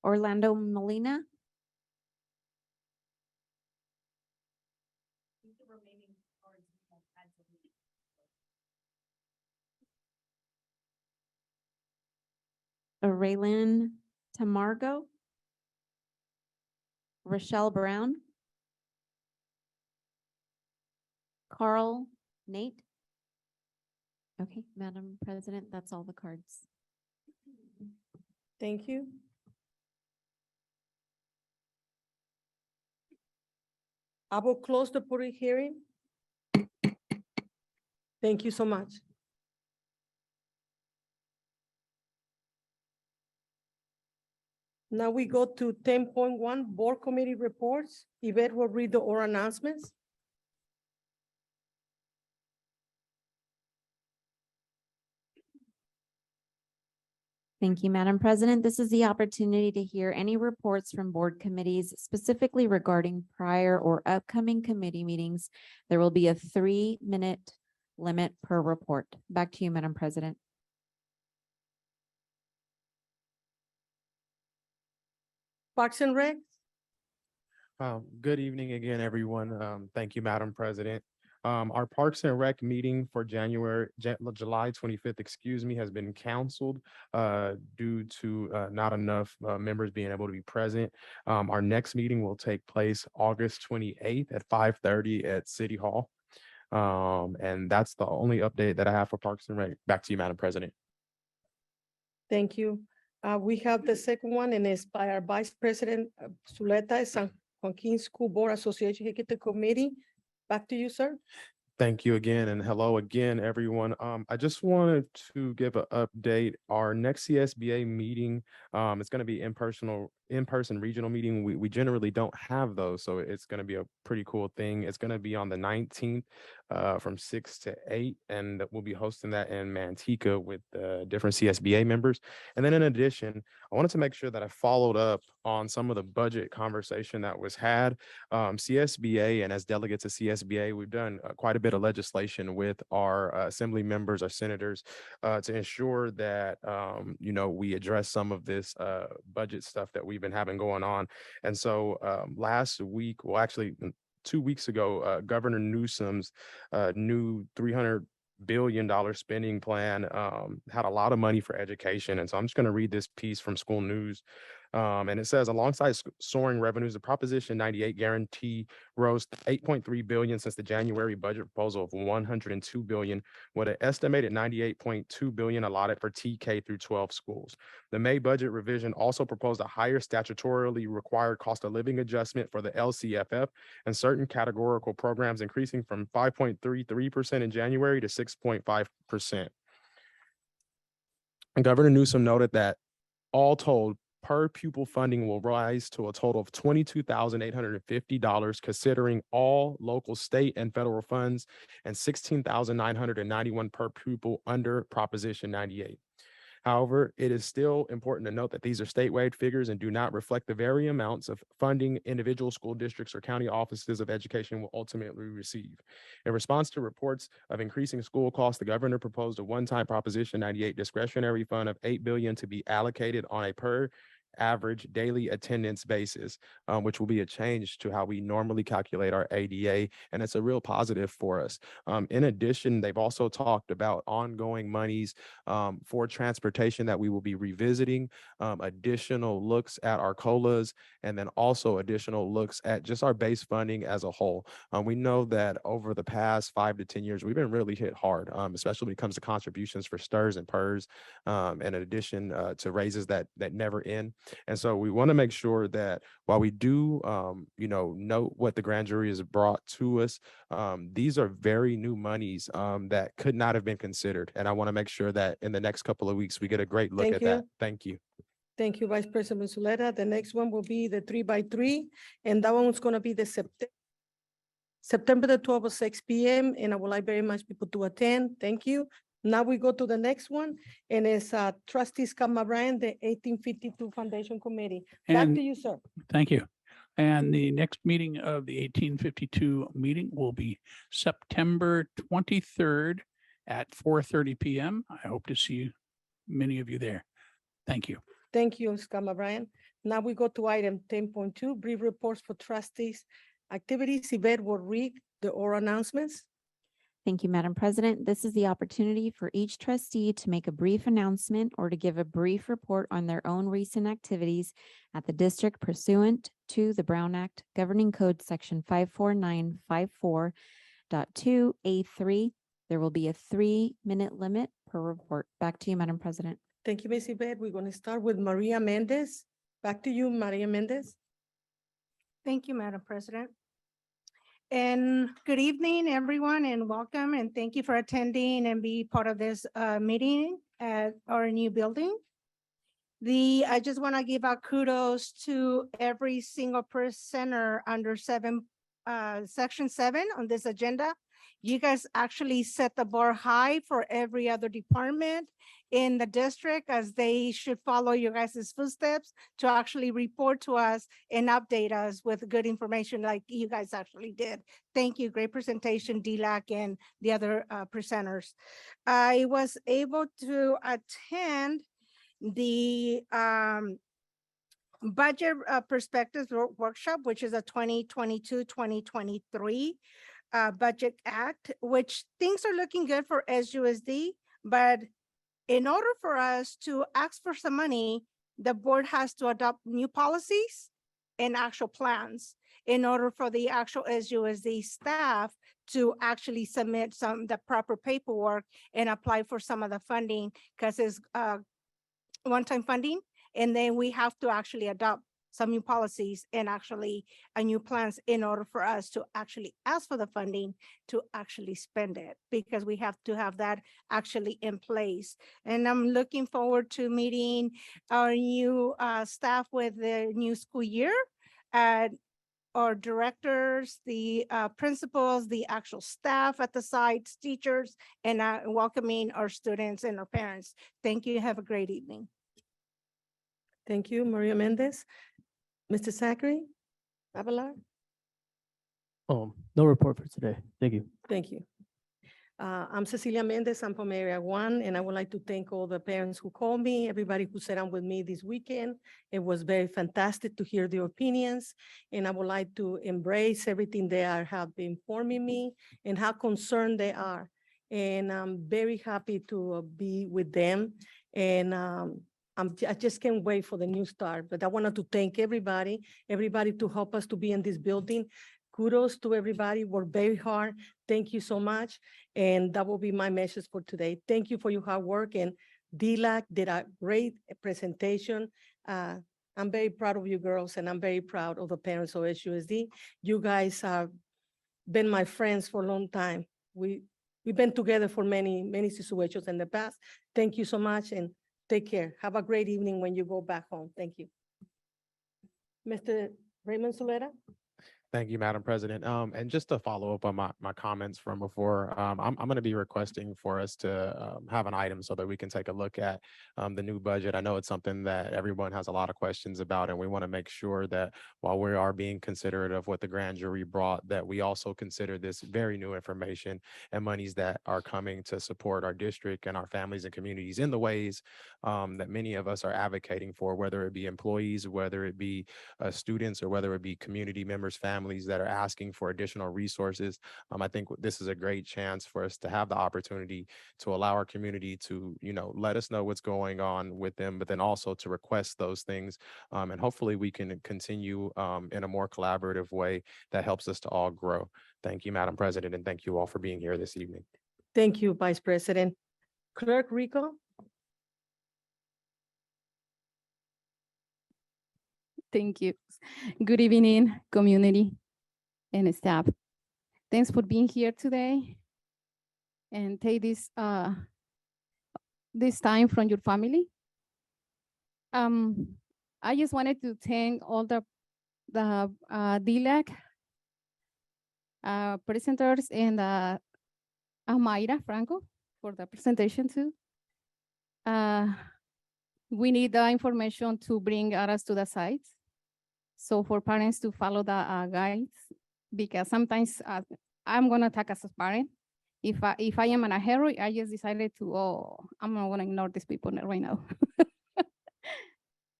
Orlando Molina. Raylan Tamargo. Rochelle Brown. Carl Nate. Okay, Madam President, that's all the cards. Thank you. I will close the public hearing. Thank you so much. Now we go to 10.1 Board Committee Reports. Yvette will read the oral announcements. Thank you, Madam President. This is the opportunity to hear any reports from board committees specifically regarding prior or upcoming committee meetings. There will be a 3-minute limit per report. Back to you, Madam President. Parks and Rec. Good evening again, everyone. Thank you, Madam President. Our Parks and Rec meeting for July 25th, has been canceled due to not enough members being able to be present. Our next meeting will take place August 28th at 5:30 at City Hall. And that's the only update that I have for Parks and Rec. Back to you, Madam President. Thank you. We have the second one, and it's by our Vice President Zuleta, San Joaquin School Board Association Executive Committee. Back to you, sir. Thank you again, and hello again, everyone. I just wanted to give an update. Our next CSBA meeting is going to be in-person regional meeting. We generally don't have those, so it's going to be a pretty cool thing. It's going to be on the 19th from 6 to 8, and we'll be hosting that in Manteca with different CSBA members. And then in addition, I wanted to make sure that I followed up on some of the budget conversation that was had. CSBA, and as delegates of CSBA, we've done quite a bit of legislation with our assembly members, our senators, to ensure that we address some of this budget stuff that we've been having going on. And so last week, well, actually 2 weeks ago, Governor Newsom's new $300 billion spending plan had a lot of money for education. And so I'm just going to read this piece from School News. And it says, alongside soaring revenues, the Proposition 98 guarantee rose to $8.3 billion since the January budget proposal of $102 billion, with an estimated $98.2 billion allotted for TK through 12 schools. The May budget revision also proposed a higher statutorily required cost of living adjustment for the LCFF and certain categorical programs, increasing from 5.33% in January to 6.5%. And Governor Newsom noted that all told, per pupil funding will rise to a total of $22,850, considering all local, state, and federal funds, and $16,991 per pupil under Proposition 98. However, it is still important to note that these are statewide figures and do not reflect the very amounts of funding individual school districts or county offices of education will ultimately receive. In response to reports of increasing school costs, the governor proposed a one-time Proposition 98 discretionary fund of $8 billion to be allocated on a per average daily attendance basis, which will be a change to how we normally calculate our ADA, and it's a real positive for us. In addition, they've also talked about ongoing monies for transportation that we will be revisiting, additional looks at our COLAs, and then also additional looks at just our base funding as a whole. We know that over the past 5 to 10 years, we've been really hit hard, especially when it comes to contributions for STRS and PERS, and in addition to raises that never end. And so we want to make sure that while we do, note what the grand jury has brought to us, these are very new monies that could not have been considered. And I want to make sure that in the next couple of weeks, we get a great look Thank at you. that. Thank you. Thank you, Vice President Zuleta. The next one will be the 3x3, and that one's gonna be the September the 12th at 6 p.m. And I would like very much people to attend. Thank you. Now we go to the next one, and it's Trustee Scott Moran, the 1852 Foundation Committee. Back And to you, sir. thank you. And the next meeting of the 1852 meeting will be September 23rd at 4:30 p.m. I hope to see many of you there. Thank you. Thank you, Scott Moran. Now we go to item 10.2, brief reports for trustees' activities. Yvette will read the oral announcements. Thank you, Madam President. This is the opportunity for each trustee to make a brief announcement or to give a brief report on their own recent activities at the district pursuant to the Brown Act Governing Code Section 54954.2A3. There will be a 3-minute limit per report. Back to you, Madam President. Thank you, Ms. Yvette. We're going to start with Maria Mendez. Back to you, Maria Mendez. Thank you, Madam President. And good evening, everyone, and welcome, and thank you for attending and be part of this meeting at our new building. I just want to give out kudos to every single presenter under Section 7 on this agenda. You guys actually set the bar high for every other department in the district, as they should follow your guys' footsteps to actually report to us and update us with good information like you guys actually did. Thank you. Great presentation, DLAC and the other presenters. I was able to attend the budget perspectives workshop, which is a 2022-2023 budget act, which things are looking good for SUSD, but in order for us to ask for some money, the board has to adopt new policies and actual plans in order for the actual SUSD staff to actually submit the proper paperwork and apply for some of the funding, because it's one-time funding. And then we have to actually adopt some new policies and actually new plans in order for us to actually ask for the funding to actually spend it, because we have to have that actually in place. And I'm looking forward to meeting our new staff with the new school year, our directors, the principals, the actual staff at the sites, teachers, and welcoming our students and our parents. Thank you. Have a great evening. Thank you, Maria Mendez. Mr. Zachary Avalar? No report for today. Thank you. Thank you. I'm Cecilia Mendez. I'm from Area 1, and I would like to thank all the parents who called me, everybody who sat down with me this weekend. It was very fantastic to hear their opinions, and I would like to embrace everything they have been informing me and how concerned they are. And I'm very happy to be with them. And I just can't wait for the new start, but I wanted to thank everybody to help us to be in this building. Kudos to everybody, worked very hard. Thank you so much. And that will be my message for today. Thank you for your hard work, and DLAC did a great presentation. I'm very proud of you girls, and I'm very proud of the parents of SUSD. You guys have been my friends for a long time. We've been together for many situations in the past. Thank you so much, and Take care. Have a great evening when you go back home. Thank you. Mr. Raymond Solera? Thank you, Madam President. And just to follow up on my comments from before, I'm going to be requesting for us to have an item so that we can take a look at the new budget. I know it's something that everyone has a lot of questions about, and we want to make sure that while we are being considerate of what the grand jury brought, that we also consider this very new information and monies that are coming to support our district and our families and communities in the ways that many of us are advocating for, whether it be employees, whether it be students, or whether it be community members, families that are asking for additional resources. I think this is a great chance for us to have the opportunity to allow our community to, let us know what's going on with them, but then also to request those things. And hopefully we can continue in a more collaborative way that helps us to all grow. Thank you, Madam President, and thank you all for being here this evening. Thank you, Vice President. Clerk Rico? Thank you. Good evening, community and staff. Thanks for being here today and take this time from your family. I just wanted to thank all the DLAC presenters and Mayra Franco for the presentation too. We need the information to bring us to the sites. So for parents to follow the guides, because sometimes I'm gonna attack as a parent. If I am in a hurry, I just decided to, I'm not gonna ignore these people right now.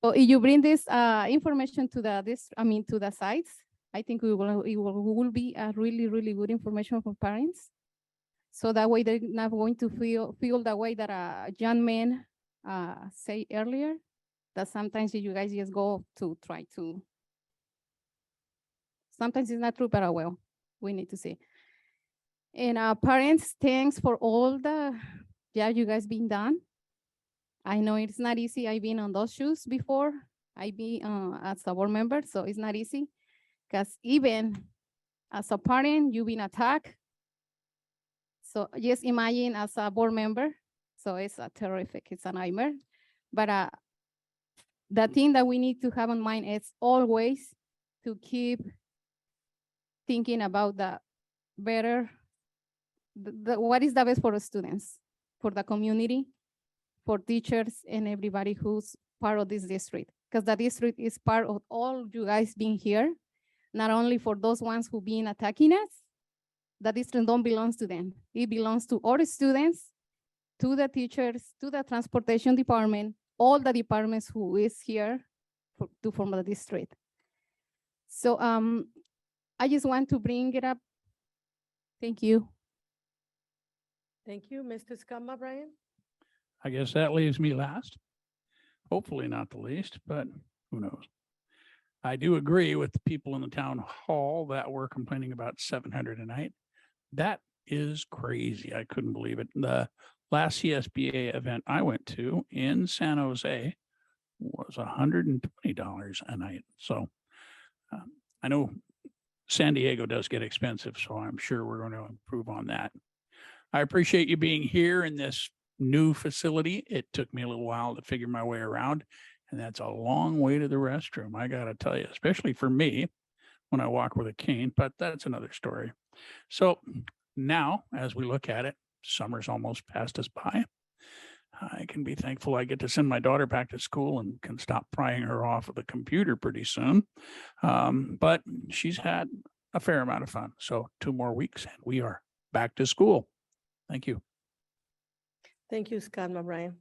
So if you bring this information to the sites, I think it will be a really, really good information for parents. So that way they're not going to feel the way that a young man say earlier, that sometimes you guys just go to try to. Sometimes it's not true, but well, we need to see. And parents, thanks for all the job you guys been done. I know it's not easy. I've been on those shoes before. I've been as a board member, so it's not easy. Because even as a parent, you've been attacked. So just imagine as a board member. So it's a terrific, it's a nightmare. But the thing that we need to have in mind is always to keep thinking about the better, what is the best for the students, for the community, for teachers and everybody who's part of this district. Because the district is part of all you guys being here, not only for those ones who been attacking us. The district don't belong to them. It belongs to all students, to the teachers, to the transportation department, all the departments who is here to form the district. So I just want to bring it up. Thank you. Thank you, Mr. Scamma, Brian. I guess that leaves me last. Hopefully not the least, but who knows? I do agree with the people in the town hall that were complaining about 700 a night. That is crazy. I couldn't believe it. The last CSBA event I went to in San Jose was $120 a night. So I know San Diego does get expensive, so I'm sure we're going to improve on that. I appreciate you being here in this new facility. It took me a little while to figure my way around, and that's a long way to the restroom. I got to tell you, especially for me when I walk with a cane, but that's another story. So now, as we look at it, summer's almost passed us by. I can be thankful I get to send my daughter back to school and can stop prying her off of the computer pretty soon. But she's had a fair amount of fun. So 2 more weeks and we are back to school. Thank you. Thank you, Scamma, Brian.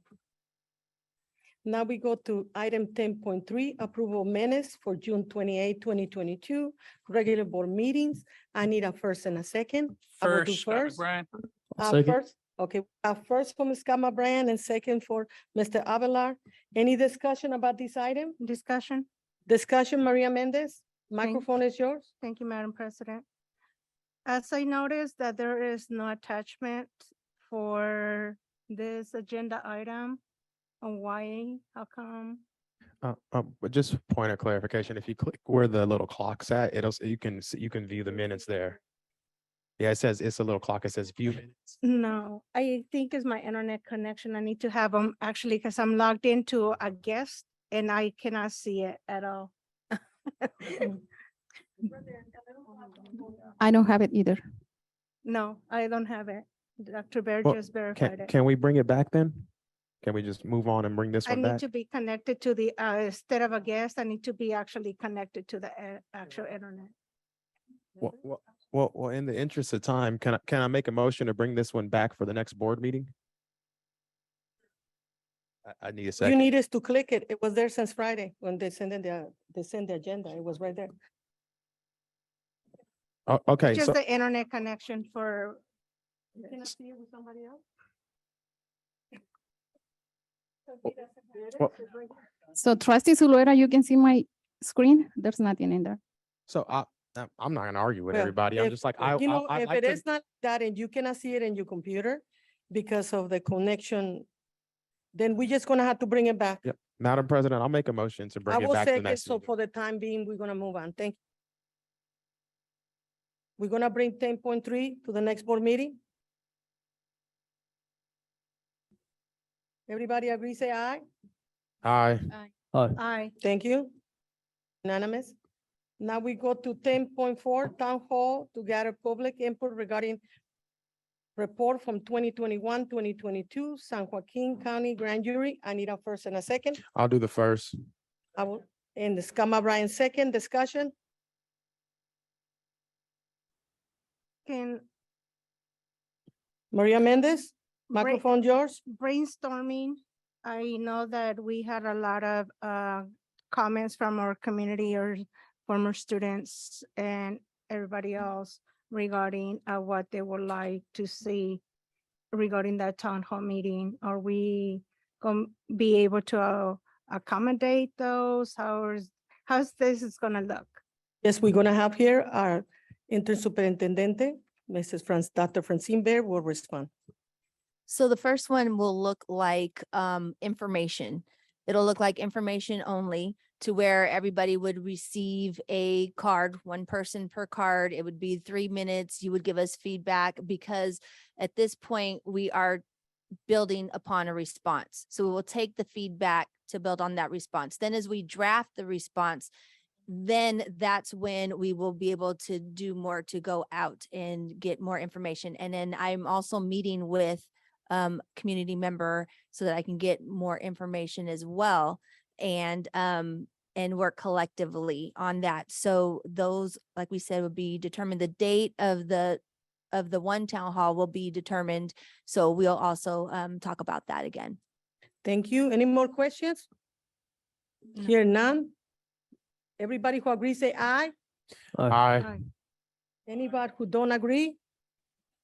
Now we go to item 10.3, approval minutes for June 28, 2022, regular board meetings. I need a first and a second. I will do First, Brian. First, okay, first from Scamma Brian and second for Mr. Avelar. Any discussion about this item? Discussion. Discussion, Maria Mendez, microphone is yours. Thank you, Madam President. As I noticed that there is no attachment for this agenda item, why, how come? But just point of clarification, if you click where the little clock's at, you can view the minutes there. Yeah, it says, it's a little clock. It says view minutes. No, I think it's my internet connection. I need to have them actually because I'm logged into a guest and I cannot see it at all. I don't have it either. No, I don't have it. Dr. Bear Well, just verified it. Can we bring it back then? Can we just move on and bring this I one need back? to be connected to the, instead of a guest, I need to be actually connected to the actual internet. Well, in the interest of time, can I make a motion to bring this one back for the next board meeting? I need a You second. need us to click it. It was there since Friday when they sent the agenda. It was right there. Oh, okay, Just so, the internet connection for. Can I see it with somebody else? well, So trustee Zulueta, you can see my screen. There's nothing in there. so I'm not gonna argue with Well, everybody. I'm if- just like, You know, I'd if like it to- is not that and you cannot see it in your computer because of the connection, then we're just gonna have to bring it back. Yep. Madam President, I'll make a motion to I bring it will back to the second, next so meeting. for the time being, we're gonna move on. Thank you. We're gonna bring 10.3 to the next board meeting. Everybody agree, say aye. Aye. Aye. Thank you. Unanimous. Now we go to 10.4, Town Hall to gather public input regarding report from 2021, 2022, San Joaquin County Grand Jury. I need a first and a second. I'll do the first. I will, and the Scama Bryan second discussion. Can Maria Mendez, microphone yours. brainstorming, I know that we had a lot of comments from our community or former students and everybody else regarding what they would like to see regarding that town hall meeting. Are we going to be able to accommodate those? How's this is gonna look? Yes, we're gonna have here our intern superintendente, Dr. Francine Bear will respond. So the first one will look like information. It'll look like information only, to where everybody would receive a card, one person per card. It would be 3 minutes. You would give us feedback, because at this point we are building upon a response. So we will take the feedback to build on that response. Then as we draft the response, then that's when we will be able to do more, to go out and get more information. And then I'm also meeting with community member so that I can get more information as well, and work collectively on that. So those, like we said, would be determined. The date of the one town hall will be determined. So we'll also talk about that again. Thank you. Any more questions? Here none. Everybody who agrees, say aye. Aye. Anybody who don't agree?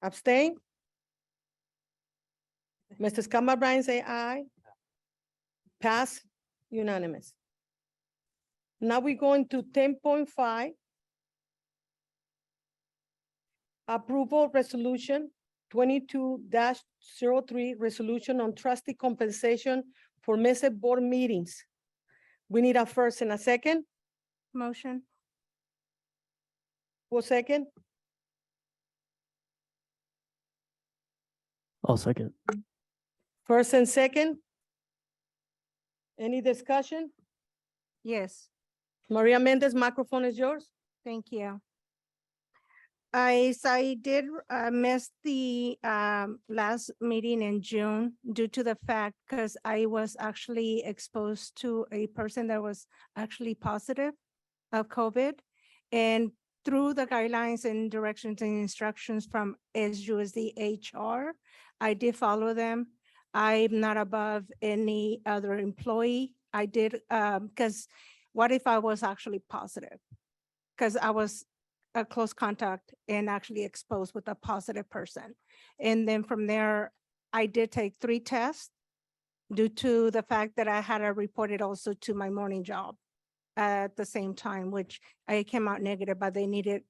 Abstain? Mr. Scama Bryan, say aye. Pass, unanimous. Now we go into 10.5. Approval resolution 22-03, resolution on trustee compensation for missed board meetings. We need a first and a second. Motion. Who second? I'll second. First and second. Any discussion? Yes. Maria Mendez, microphone is yours. Thank you. I did miss the last meeting in June due to the fact because I was actually exposed to a person that was actually positive of COVID. And through the guidelines and directions and instructions from SUSD HR, I did follow them. I'm not above any other employee. I did, because what if I was actually positive? Because I was a close contact and actually exposed with a positive person. And then from there, I did take 3 tests due to the fact that I had to report it also to my morning job at the same time, which I came out negative, but they needed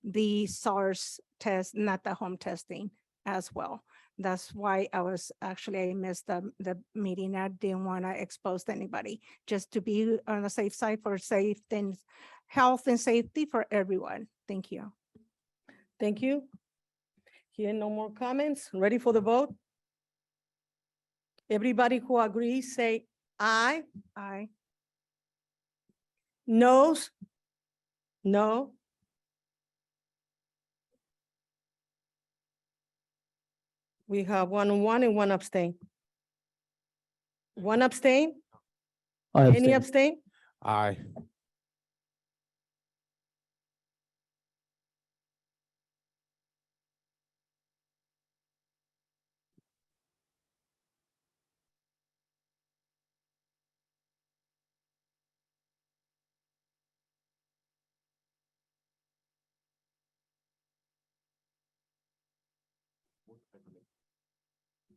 the SARS test, not the home testing as well. That's why I missed the meeting. I didn't want to expose anybody, just to be on the safe side for safe things, health and safety for everyone. Thank you. Thank you. Here, no more comments. Ready for the vote? Everybody who agrees, say aye. Aye. Noes? No. We have 1 and 1 abstain. 1 abstain? I Any abstain. abstain? Aye.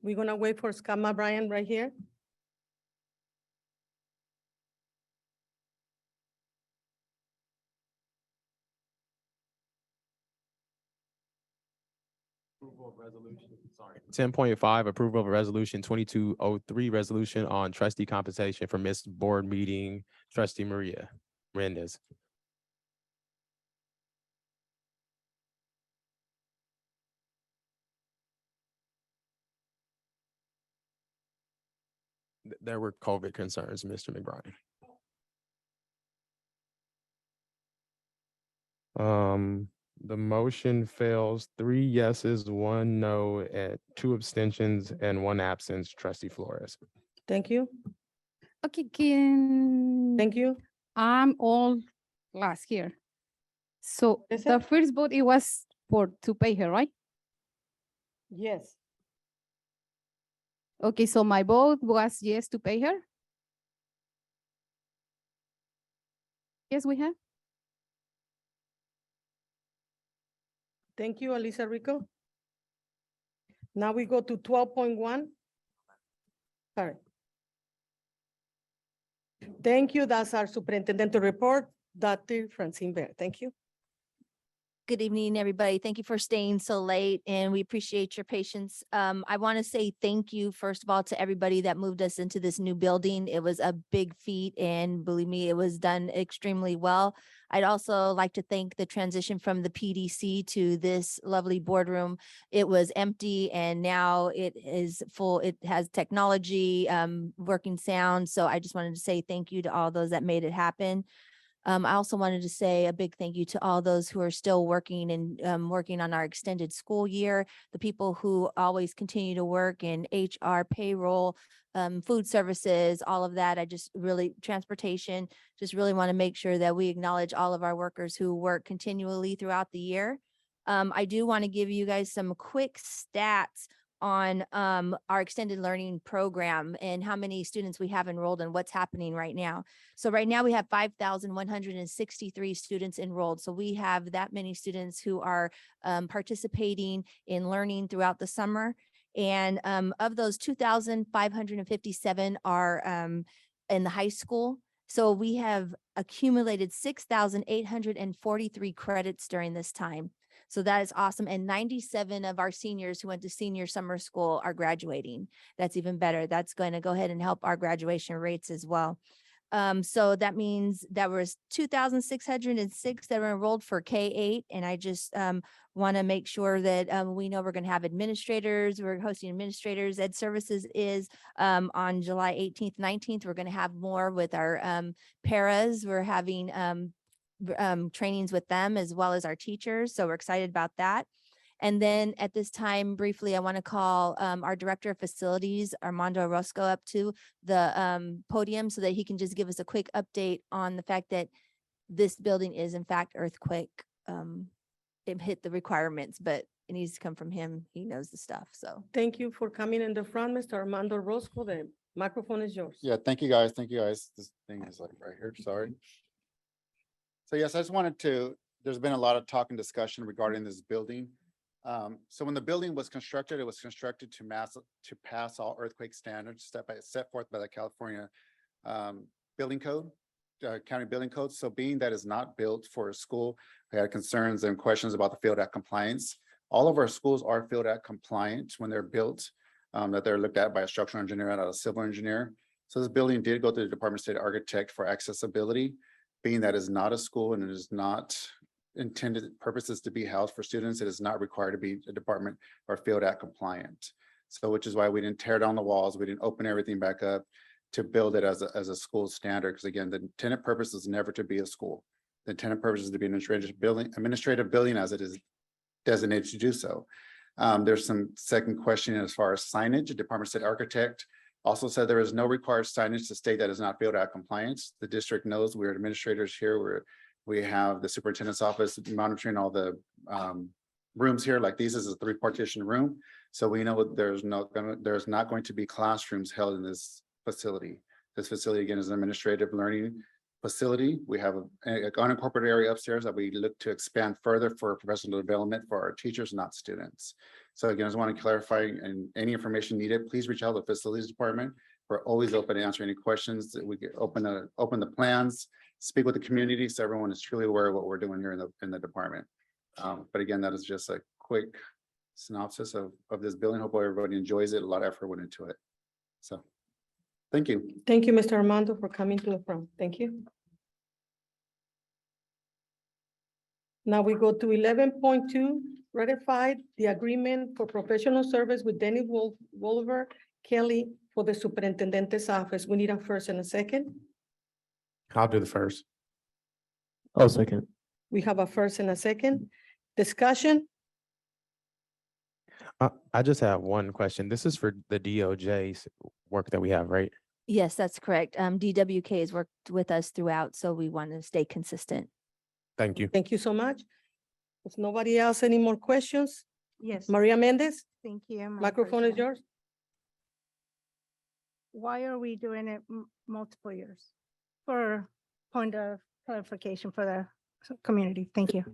We're gonna wait for Scamma Brian right here. Approval of resolution, sorry. 10.5, approval of resolution 2203, resolution on trustee compensation for missed board meeting, trustee Maria Mendez. There were COVID concerns, Mr. McBride. The motion fails, 3 yeses, 1 no, and 2 abstentions and 1 absence, trustee Flores. Thank you. Okay, can. Thank you. I'm all last here. So Is the it? first vote, it was for to pay her, right? Yes. Okay, so my vote was yes to pay her. Yes, we have. Thank you, Elisa Rico. Now we go to 12.1. Sorry. Thank you. That's our superintendent report, Dr. Francine Bear. Thank you. Good evening, everybody. Thank you for staying so late and we appreciate your patience. I want to say thank you, first of all, to everybody that moved us into this new building. It was a big feat and believe me, it was done extremely well. I'd also like to thank the transition from the PDC to this lovely boardroom. It was empty and now it is full. It has technology, working sound. So I just wanted to say thank you to all those that made it happen. I also wanted to say a big thank you to all those who are still working and working on our extended school year, the people who always continue to work in HR, payroll, food services, all of that. I just really, transportation, just really want to make sure that we acknowledge all of our workers who work continually throughout the year. I do want to give you guys some quick stats on our extended learning program and how many students we have enrolled and what's happening right now. So right now we have 5,163 students enrolled. So we have that many students who are participating in learning throughout the summer. And of those 2,557 are in the high school. So we have accumulated 6,843 credits during this time. So that is awesome. And 97 of our seniors who went to senior summer school are graduating. That's even better. That's going to go ahead and help our graduation rates as well. So that means that was 2,606 that were enrolled for K-8. And I just want to make sure that we know we're going to have administrators. We're hosting administrators. Ed Services is on July 18th, 19th. We're going to have more with our paras. We're having trainings with them as well as our teachers. So we're excited about that. And then at this time, briefly, I want to call our Director of Facilities, Armando Orozco, up to the podium so that he can just give us a quick update on the fact that this building is in fact earthquake. It hit the requirements, but it needs to come from him. He knows the stuff, so. Thank you for coming in the front, Mr. Armando Roscoe. The microphone is yours. Yeah, thank you guys. Thank you guys. This thing is like right here, sorry. So yes, I just wanted to, there's been a lot of talk and discussion regarding this building. So when the building was constructed, it was constructed to pass all earthquake standards set forth by the California building code, county building code. So being that is not built for a school, we had concerns and questions about the Field Act compliance. All of our schools are Field Act compliant when they're built, that they're looked at by a structural engineer and a civil engineer. So this building did go to the Department of State Architect for accessibility. Being that is not a school and it is not intended purposes to be housed for students. It is not required to be a department or field act compliant. So which is why we didn't tear down the walls. We didn't open everything back up to build it as a school standard. Because again, the intended purpose is never to be a school. The intended purpose is to be an administrative building as it is designated to do so. There's some second question as far as signage. The Department of State Architect also said there is no required signage to state that is not field act compliance. The district knows we're administrators here. We have the superintendent's office monitoring all the rooms here. Like these is a 3-partition room. So we know there's not going to be classrooms held in this facility. This facility again is an administrative learning facility. We have an unincorporated area upstairs that we look to expand further for professional development for our teachers, not students. So again, I just want to clarify, and any information needed, please reach out to the facilities department. We're always open to answer any questions. That we get open the plans, speak with the community, so everyone is truly aware of what we're doing here in the department. But again, that is just a quick synopsis of this building. Hopefully everybody enjoys it. A lot of effort went into it. So thank you. Thank you, Mr. Armando, for coming to the front. Thank you. Now we go to 11.2, ratified the agreement for professional service with Denny Wolver Kelly for the superintendent's office. We need a first and a second. I'll do the first. I'll second. We have a first and a second. Discussion. I just have one question. This is for the DOJ's work that we have, right? Yes, that's correct. DWK has worked with us throughout, so we want to stay consistent. Thank you. Thank you so much. If nobody else, any more questions? Yes. Maria Mendez, Thank you. Madam microphone is President. yours. Why are we doing it multiple years? For point of clarification for the community. Thank you.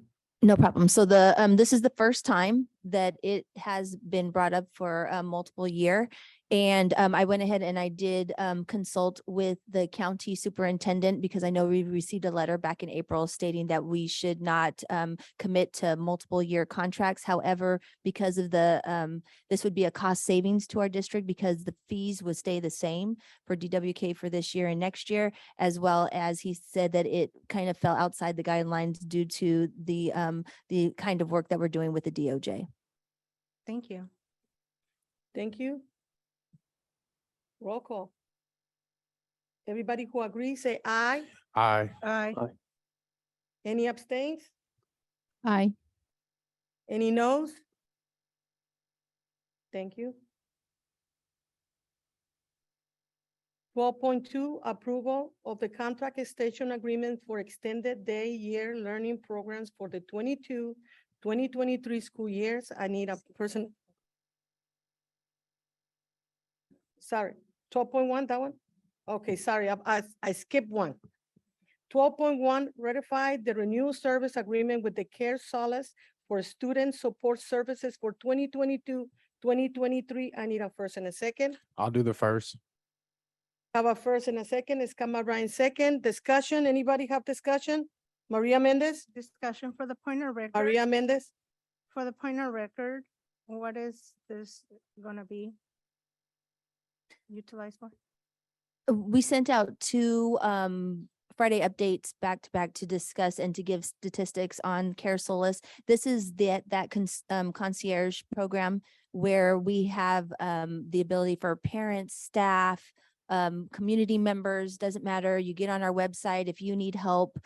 No problem. So this is the first time that it has been brought up for a multiple year. And I went ahead and I did consult with the county superintendent because I know we received a letter back in April stating that we should not commit to multiple year contracts. However, because of this would be a cost savings to our district because the fees would stay the same for DWK for this year and next year, as well as he said that it kind of fell outside the guidelines due to the kind of work that we're doing with the DOJ. Thank you. Thank you. Roll call. Everybody who agrees, say aye. Aye. Aye. Any abstains? Aye. Any noes? Thank you. 12.2, approval of the contract extension agreement for extended day year learning programs for the 2023 school years. I need a person. Sorry, 12.1, that one? Okay, sorry, I skipped one. 12.1, ratify the renewal service agreement with the Care Solace for student support services for 2022-2023. I need a first and a second. I'll do the first. Have a first and a second. Is Kama Ryan second? Discussion. Anybody have discussion? Maria Mendez? Discussion for the point of record. Maria Mendez? For the point of record, what is this gonna be utilized for? We sent out two Friday updates back to back to discuss and to give statistics on Care Solace. This is that concierge program where we have the ability for parents, staff, community members, doesn't matter. You get on our website. If you need help,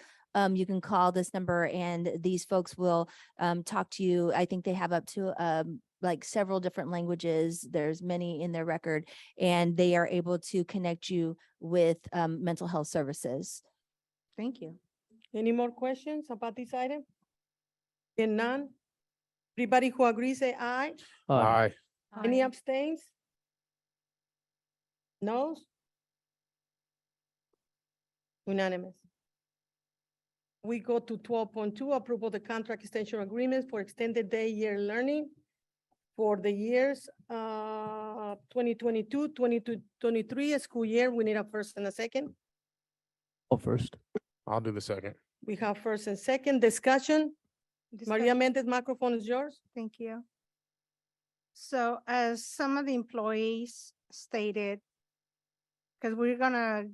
you can call this number and these folks will talk to you. I think they have up to like several different languages. There's many in their record, and they are able to connect you with mental health services. Thank you. Any more questions about this item? Hearing none. Everybody who agrees, say aye. Aye. Any abstains? No? Unanimous. We go to 12.2, approval of the contract extension agreements for extended day year learning for the years 2022, 2023 school year. We need a first and a second. I'll first. I'll do the second. We have first and second discussion. Maria Mendez, microphone is yours. Thank you. So as some of the employees stated, because we're gonna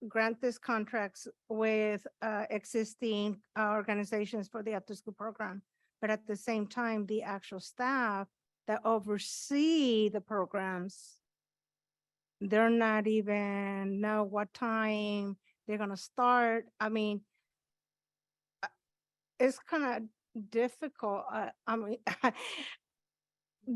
grant these contracts with existing organizations for the after-school program. But at the same time, the actual staff that oversee the programs, they're not even know what time they're gonna start. I mean, it's kind of difficult. I mean,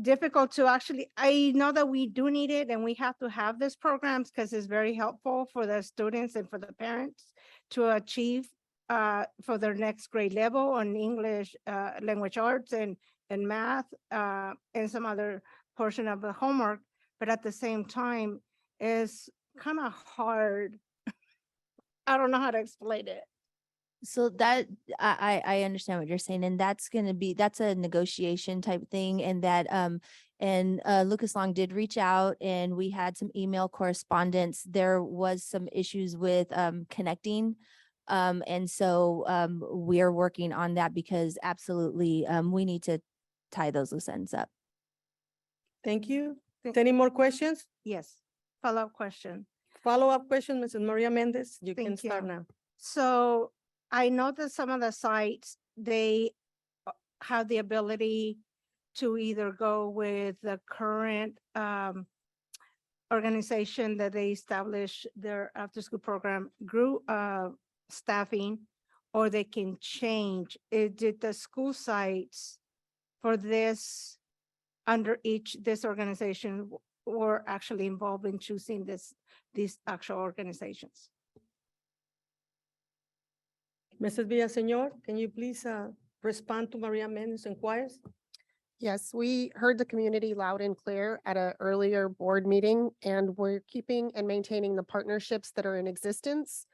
difficult to actually, I know that we do need it and we have to have these programs because it's very helpful for the students and for the parents to achieve for their next grade level on English, language arts and math, and some other portion of the homework. But at the same time, it's kind of hard. I don't know how to explain it. So that, I understand what you're saying, and that's a negotiation type thing, and that, Lucas Long did reach out and we had some email correspondence. There was some issues with, connecting. And so, we're working on that because absolutely, we need to tie those loose ends up. Thank you. Any more questions? Yes, follow-up question. Follow-up question, Mrs. Maria Mendez, you can Thank start you. now. So I know that some of the sites, they have the ability to either go with the current organization that they establish their after-school program group staffing, or they can change. Did the school sites for this under this organization were actually involved in choosing these actual organizations? Mrs. Villaseñor, can you please respond to Maria Mendez inquiries? Yes, we heard the community loud and clear at an earlier board meeting, and we're keeping and maintaining the partnerships that are in existence.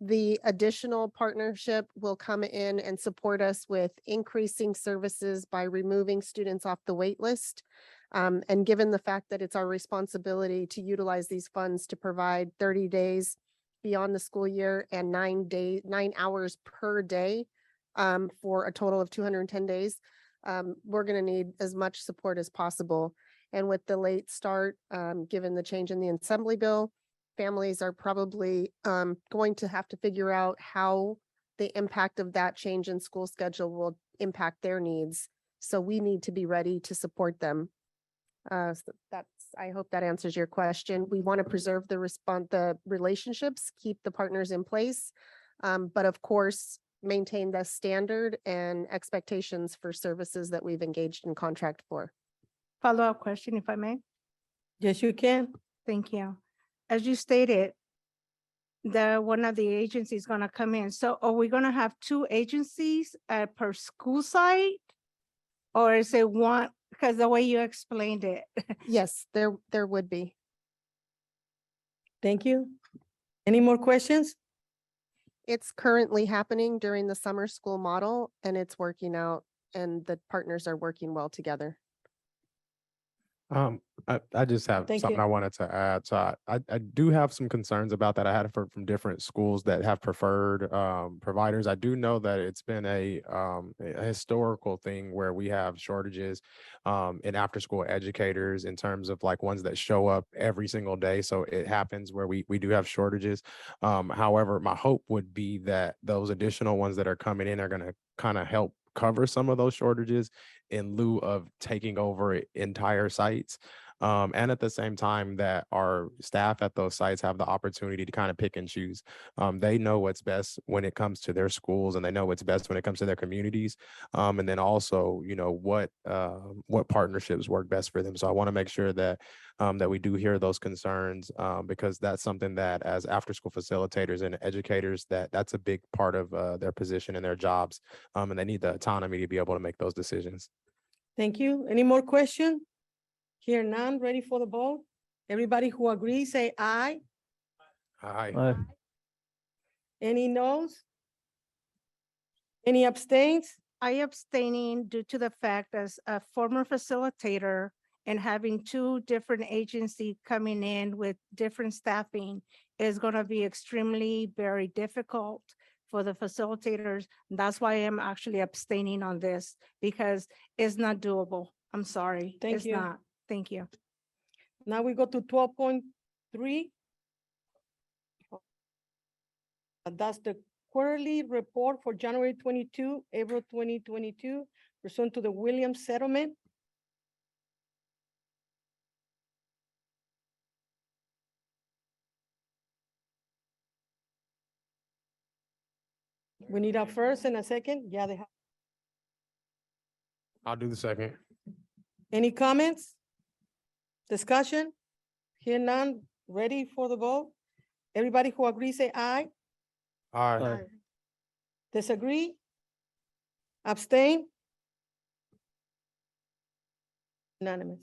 The additional partnership will come in and support us with increasing services by removing students off the wait list. And given the fact that it's our responsibility to utilize these funds to provide 30 days beyond the school year and 9 hours per day for a total of 210 days, we're going to need as much support as possible. And with the late start, given the change in the assembly bill, families are probably going to have to figure out how the impact of that change in school schedule will impact their needs. So we need to be ready to support them. So I hope that answers your question. We want to preserve the relationships, keep the partners in place, but of course, maintain the standard and expectations for services that we've engaged in contract for. Follow-up question, if I may. Yes, you can. Thank you. As you stated, one of the agencies going to come in. So are we going to have 2 agencies per school site? Or is it one? Because the way you explained it. Yes, there would be. Thank you. Any more questions? It's currently happening during the summer school model, and it's working out, and the partners are working well together. I just have Thank something you. I wanted to add. So I do have some concerns about that. I had it from different schools that have preferred providers. I do know that it's been a historical thing where we have shortages in after-school educators in terms of like ones that show up every single day. So it happens where we do have shortages. However, my hope would be that those additional ones that are coming in are going to kind of help cover some of those shortages in lieu of taking over entire sites. And at the same time that our staff at those sites have the opportunity to kind of pick and choose. They know what's best when it comes to their schools, and they know what's best when it comes to their communities. And then also, you know, what partnerships work best for them. So I want to make sure that that we do hear those concerns, because that's something that as after-school facilitators and educators, that's a big part of their position and their jobs. And they need the autonomy to be able to make those decisions. Thank you. Any more questions? Here none, ready for the vote? Everybody who agrees, say aye. Aye. Any noes? Any abstains? I abstaining due to the fact as a former facilitator and having 2 different agencies coming in with different staffing is going to be extremely very difficult for the facilitators. That's why I'm actually abstaining on this, because it's not doable. I'm sorry. Thank It's you. not. Thank you. Now we go to 12.3. That's the quarterly report for January 22, April 2022, pursuant to the Williams settlement. We need a first and a second. Yeah, they have. I'll do the second. Any comments? Discussion? Hear none, ready for the vote? Everybody who agrees, say aye. Aye. Disagree? Abstain? Unanimous.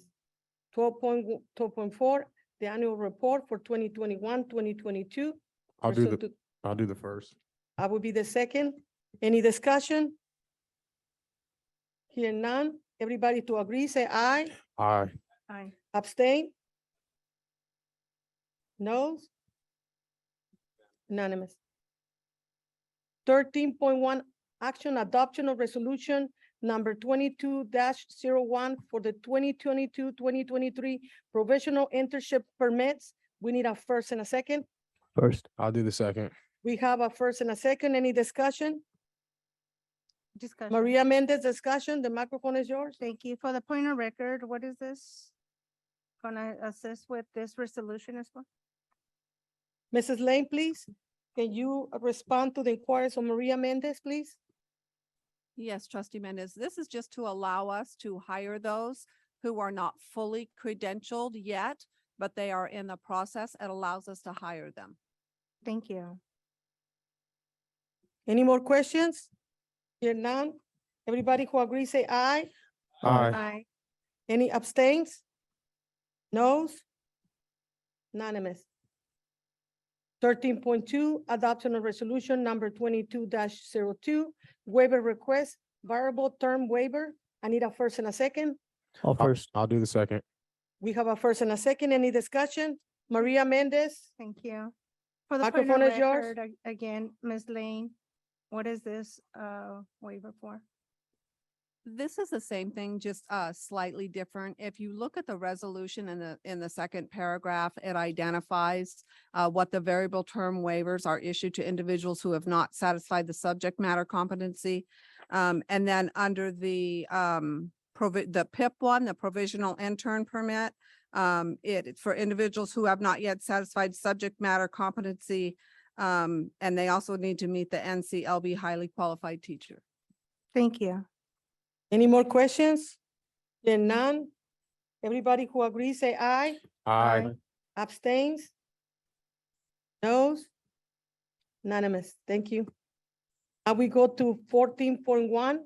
12.4, the annual report for 2021, 2022. I'll do Pursuant the, to- I'll do the first. I will be the second. Any discussion? Hear none. Everybody to agree, say aye. Aye. Aye. Abstain? Noes? Unanimous. 13.1, action adoption of resolution number 22-01 for the 2022-2023 provisional internship permits. We need a first and a second. First. I'll do the second. We have a first and a second. Any discussion? Discussion. Maria Mendez, discussion. The microphone is yours. Thank you. For the point of record, what is this? Gonna assist with this resolution as well? Mrs. Lane, please. Can you respond to the inquiries of Maria Mendez, please? Yes, Trustee Mendez, this is just to allow us to hire those who are not fully credentialed yet, but they are in the process. It allows us to hire them. Thank you. Any more questions? Hear none. Everybody who agrees, say aye. Aye. Aye. Any abstains? Noes? Unanimous. 13.2, adoption of resolution number 22-02, waiver request, variable term waiver. I need a first and a second. All first. I'll do the second. We have a first and a second. Any discussion? Maria Mendez? Thank you. For the point of Microphone is yours. record, again, Ms. Lane, what is this waiver for? This is the same thing, just slightly different. If you look at the resolution in the second paragraph, it identifies what the variable term waivers are issued to individuals who have not satisfied the subject matter competency. And then under the PIP one, the provisional intern permit, it's for individuals who have not yet satisfied subject matter competency. And they also need to meet the NCLB highly qualified teacher. Thank you. Any more questions? Hear none. Everybody who agrees, say aye. Aye. Abstains? Noes? Unanimous. Thank you. Now we go to 14.1,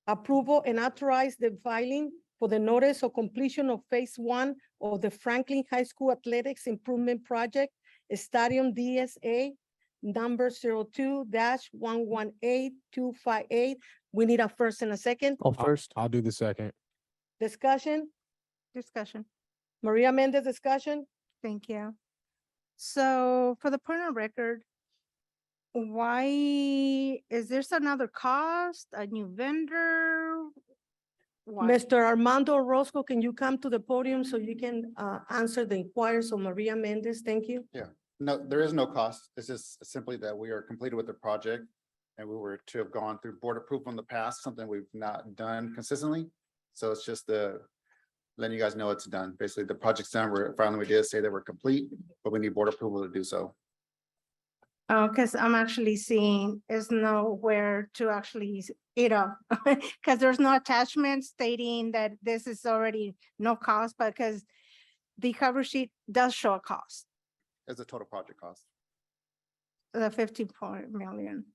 approval and authorize the filing for the notice of completion of phase 1 of the Franklin High School Athletics Improvement Project, Stadium DSA number 02-118258. We need a first and a second. All first. I'll do the second. Discussion? Discussion. Maria Mendez, discussion? Thank you. So for the point of record, why is this another cost, a new vendor? Why? Mr. Armando Orozco, can you come to the podium so you can answer the inquiries of Maria Mendez? Thank you. Yeah, no, there is no cost. It's just simply that we are completed with the project. And we were to have gone through board approval in the past, something we've not done consistently. So it's just letting you guys know it's done. Basically, the project's done. We did say that we're complete, but we need board approval to do so. Oh, because I'm actually seeing is nowhere to actually, because there's no attachment stating that this is already no cost, because the cover sheet does show a cost, It's the total project cost. the $50 million.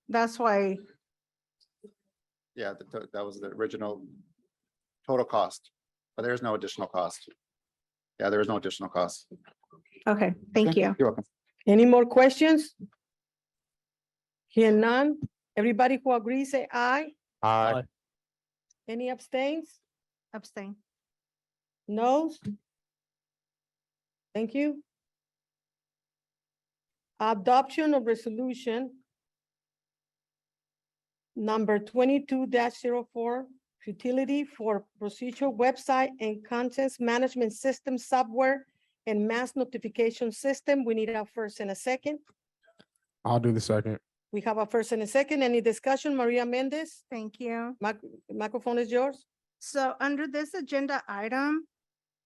That's why, Yeah, that was the original total cost, but there's no additional cost. Yeah, there is no additional cost. okay, thank Okay, you. You're welcome. Any more questions? Hear none. Everybody who agrees, say aye. Aye. Any abstains? Abstain. Noes? Thank you. Adoption of resolution number 22-04, futility for procedural website and contents management system software and mass notification system. We need a first and a second. I'll do the second. We have a first and a second. Any discussion? Maria Mendez, Thank you. microphone is yours. So under this agenda item,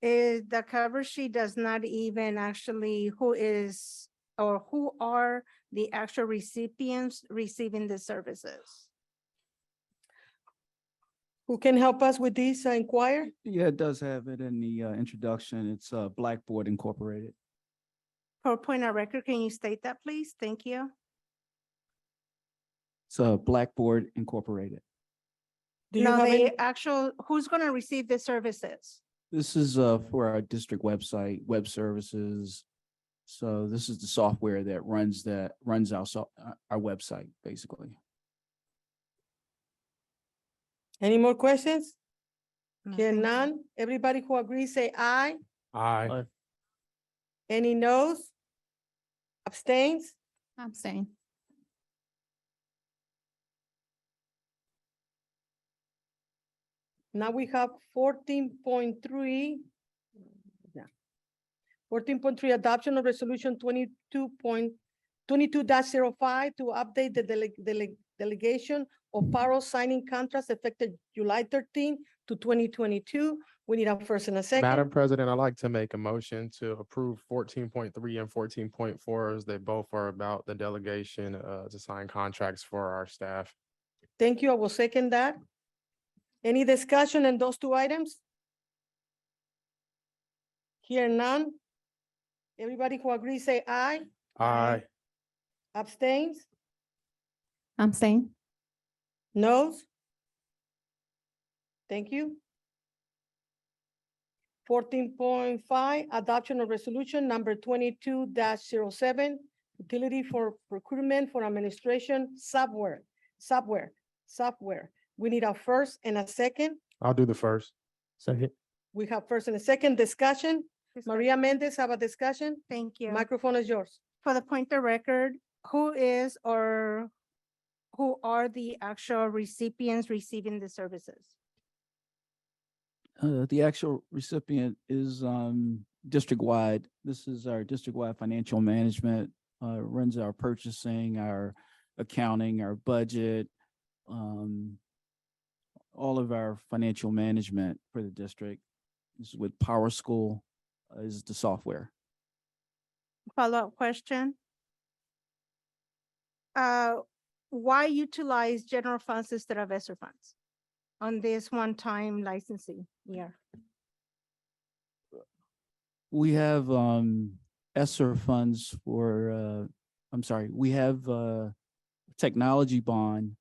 is the cover sheet does not even actually who is or who are the actual recipients receiving the services. Who can help us with this inquire? Yeah, it does have it in the introduction. It's Blackboard Incorporated. For point of record, can you state that, please? Thank you. It's Blackboard Incorporated. Do you No, have any? the actual, who's gonna receive the services? This is for our district website, web services. So this is the software that runs our website, basically. Any more questions? No, Hear thank you. none. Everybody who agrees, say aye. Aye. Any noes? Abstains? I'm saying. Now we have 14.3. 14.3, adoption of resolution 22.22-05 to update the delegation of payroll signing contracts effective July 13 to 2022. We need a first and a second. Madam President, I'd like to make a motion to approve 14.3 and 14.4 as they both are about the delegation to sign contracts for our staff. Thank you. I will second that. Any discussion on those two items? Hear none. Everybody who agrees, say aye. Aye. Abstains? I'm saying. Noes? Thank you. 14.5, adoption of resolution number 22-07, utility for procurement for administration software. We need a first and a second. I'll do the first. Second. We have first and a second discussion. Maria Mendez, have a discussion. Thank you. Microphone is yours. For the point of record, who is or who are the actual recipients receiving the services? The actual recipient is district-wide. This is our district-wide financial management, runs our purchasing, our accounting, our budget, all of our financial management for the district. This is with Power School is the software. Follow-up question. Why utilize general funds instead of ESSER funds on this one-time licensing year? We have ESSER funds for, we have technology bond.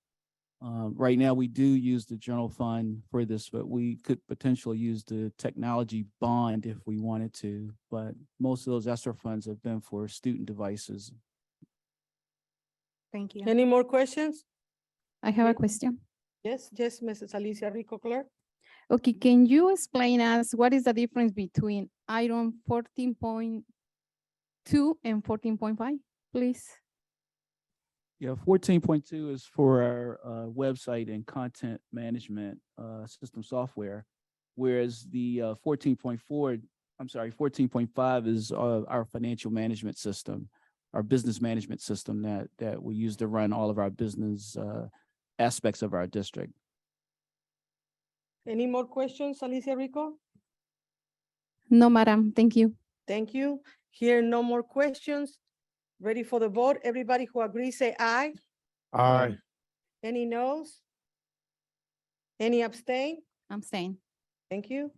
Right now, we do use the general fund for this, but we could potentially use the technology bond if we wanted to. But most of those ESSER funds have been for student devices. Thank you. Any more questions? I have a question. Yes, Mrs. Alicia Rico Clerk. Okay, can you explain us what is the difference between item 14.2 and 14.5, please? Yeah, 14.2 is for our website and content management system software, whereas the 14.5 is our financial management system, our business management system that we use to run all of our business aspects of our district. Any more questions, Alicia Rico? No, madam, thank you. Thank you. Here, no more questions. Ready for the vote? Everybody who agrees, say aye. Aye. Any noes? Any abstain? I'm saying. Thank you.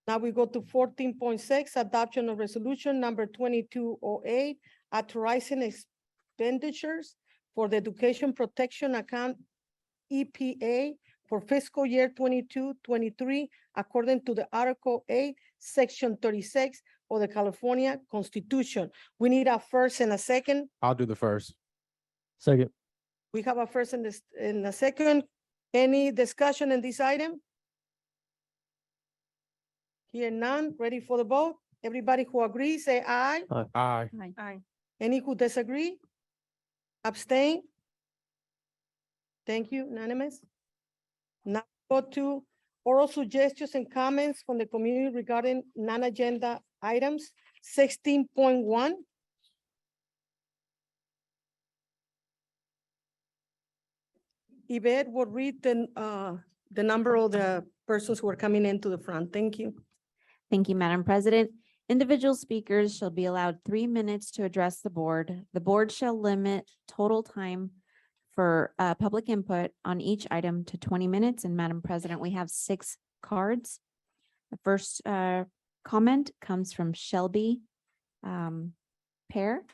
Now we go to 14.6, adoption of resolution number 2208, authorizing expenditures for the Education Protection Account EPA for fiscal year 22-23, according to the Article 8, Section 36 of the California Constitution. We need a first and a second. I'll do the first. Second. We have a first and a second. Any discussion in this item? Here none. Ready for the vote? Everybody who agrees, say aye. Aye. Aye. Any who disagree? Abstain? Thank you, unanimous. Now go to oral suggestions and comments from the community regarding non-agenda items. 16.1. Yvette will read the number of the persons who are coming into the front. Thank you. Thank you, Madam President. Individual speakers shall be allowed 3 minutes to address the board. The board shall limit total time for public input on each item to 20 minutes. And Madam President, we have 6 cards. The first comment comes from Shelby Pear.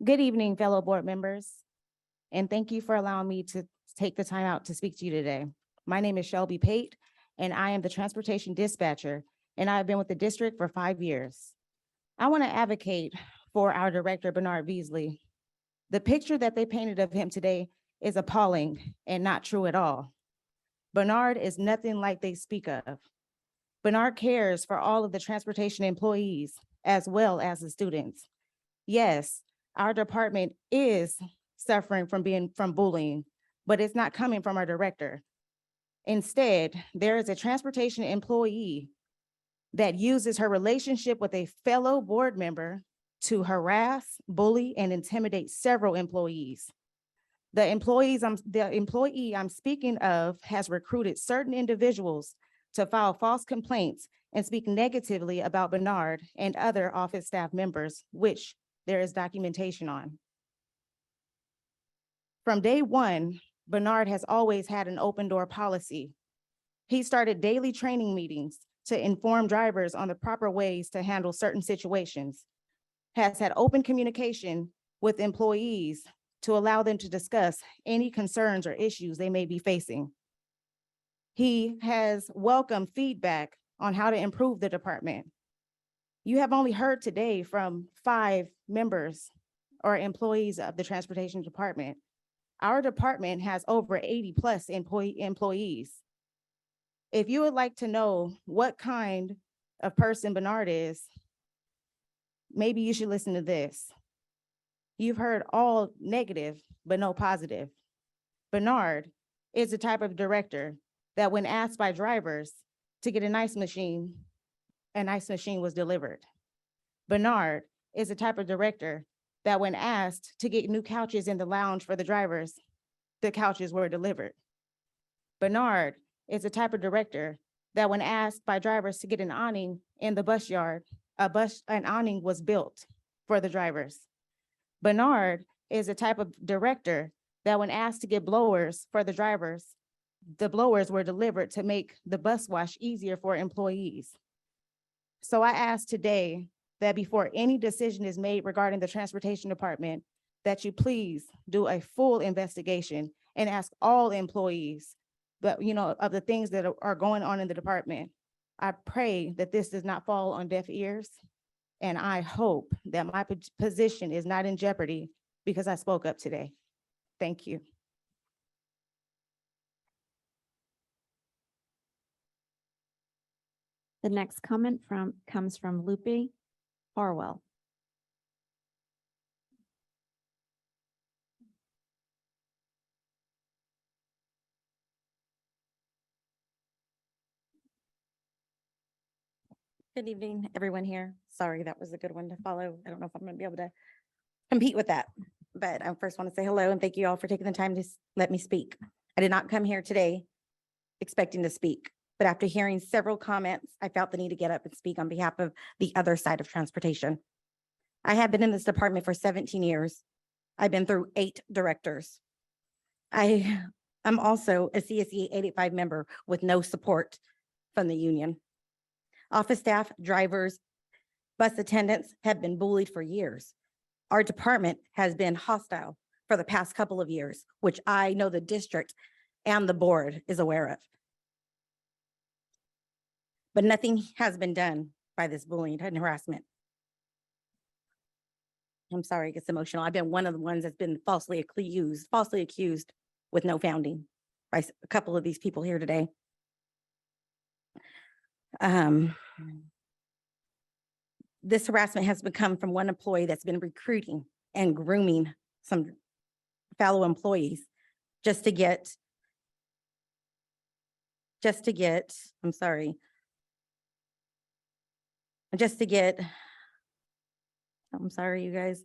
Good evening, fellow board members, and thank you for allowing me to take the time out to speak to you today. My name is Shelby Pate, and I am the transportation dispatcher, and I've been with the district for 5 years. I want to advocate for our director, Bernard Beasley. The picture that they painted of him today is appalling and not true at all. Bernard is nothing like they speak of. Bernard cares for all of the transportation employees as well as the students. Yes, our department is suffering from bullying, but it's not coming from our director. Instead, there is a transportation employee that uses her relationship with a fellow board member to harass, bully, and intimidate several employees. The employee I'm speaking of has recruited certain individuals to file false complaints and speak negatively about Bernard and other office staff members, which there is documentation on. From day one, Bernard has always had an open door policy. He started daily training meetings to inform drivers on the proper ways to handle certain situations, has had open communication with employees to allow them to discuss any concerns or issues they may be facing. He has welcomed feedback on how to improve the department. You have only heard today from 5 members or employees of the transportation department. Our department has over 80 plus employees. If you would like to know what kind of person Bernard is, maybe you should listen to this. You've heard all negative, but no positive. Bernard is the type of director that when asked by drivers to get an ice machine was delivered. Bernard is the type of director that when asked to get new couches in the lounge for the drivers, the couches were delivered. Bernard is the type of director that when asked by drivers to get an awning in the bus yard, an awning was built for the drivers. Bernard is the type of director that when asked to get blowers for the drivers, the blowers were delivered to make the bus wash easier for employees. So I ask today that before any decision is made regarding the transportation department, that you please do a full investigation and ask all employees that, of the things that are going on in the department. I pray that this does not fall on deaf ears. And I hope that my position is not in jeopardy because I spoke up today. Thank you. The next comment comes from Lupe Harwell. Good evening, everyone here. Sorry, that was a good one to follow. I don't know if I'm going to be able to compete with that, but I first want to say hello and thank you all for taking the time to let me speak. I did not come here today expecting to speak, but after hearing several comments, I felt the need to get up and speak on behalf of the other side of transportation. I have been in this department for 17 years. I've been through 8 directors. I am also a CSE 885 member with no support from the union. Office staff, drivers, bus attendants have been bullied for years. Our department has been hostile for the past couple of years, which I know the district and the board is aware of. But nothing has been done by this bullying and harassment. I'm sorry, it gets emotional. I've been one of the ones that's been falsely accused with no founding by a couple of these people here today. This harassment has become from one employee that's been recruiting and grooming some fellow employees just to get just to get, I'm sorry. Just to get, I'm sorry, you guys.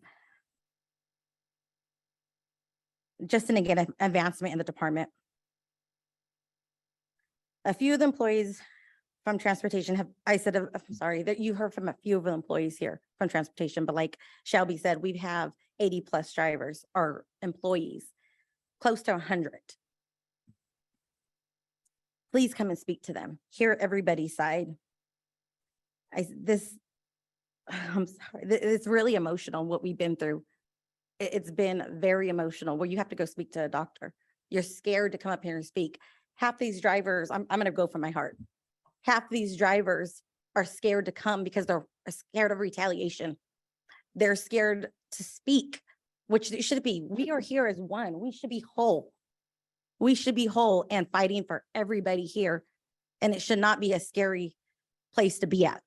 Just to get an advancement in the department. A few of the employees from transportation have, I'm sorry, that you heard from a few of the employees here from transportation, but like Shelby said, we have 80 plus drivers or employees, close to 100. Please come and speak to them. Hear everybody's side. I'm sorry, it's really emotional what we've been through. It's been very emotional where you have to go speak to a doctor. You're scared to come up here and speak. Half these drivers, I'm going to go from my heart. Half these drivers are scared to come because they're scared of retaliation. They're scared to speak, which it should be. We are here as one. We should be whole. We should be whole and fighting for everybody here. And it should not be a scary place to be at,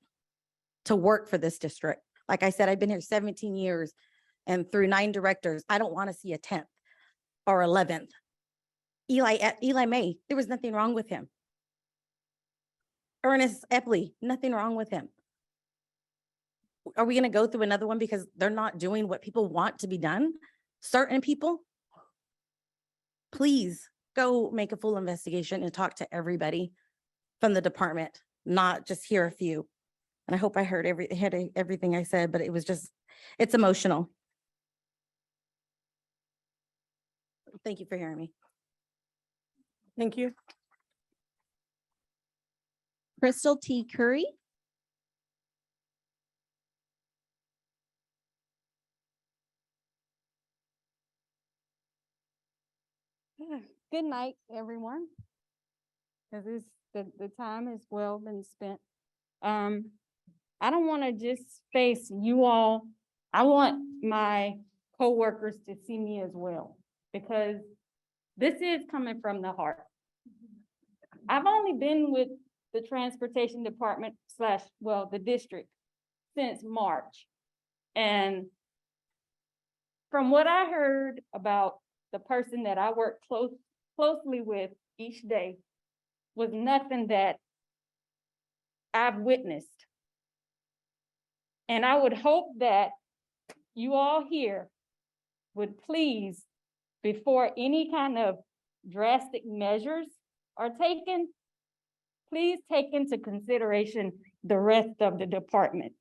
to work for this district. Like I said, I've been here 17 years and through 9 directors. I don't want to see a 10th or 11th. Eli May, there was nothing wrong with him. Ernest Epley, nothing wrong with him. Are we going to go through another one because they're not doing what people want to be done? Certain people? Please go make a full investigation and talk to everybody from the department, not just hear a few. And I hope I heard everything I said, but it was just, it's emotional. Thank you for hearing me. Thank you. Crystal T. Curry. Good night, everyone. Because the time has well been spent. I don't want to just face you all. I want my coworkers to see me as well, because this is coming from the heart. I've only been with the transportation department / the district since March. And from what I heard about the person that I work closely with each day was nothing that I've witnessed. And I would hope that you all here would please, before any kind of drastic measures are taken, please take into consideration the rest of the department.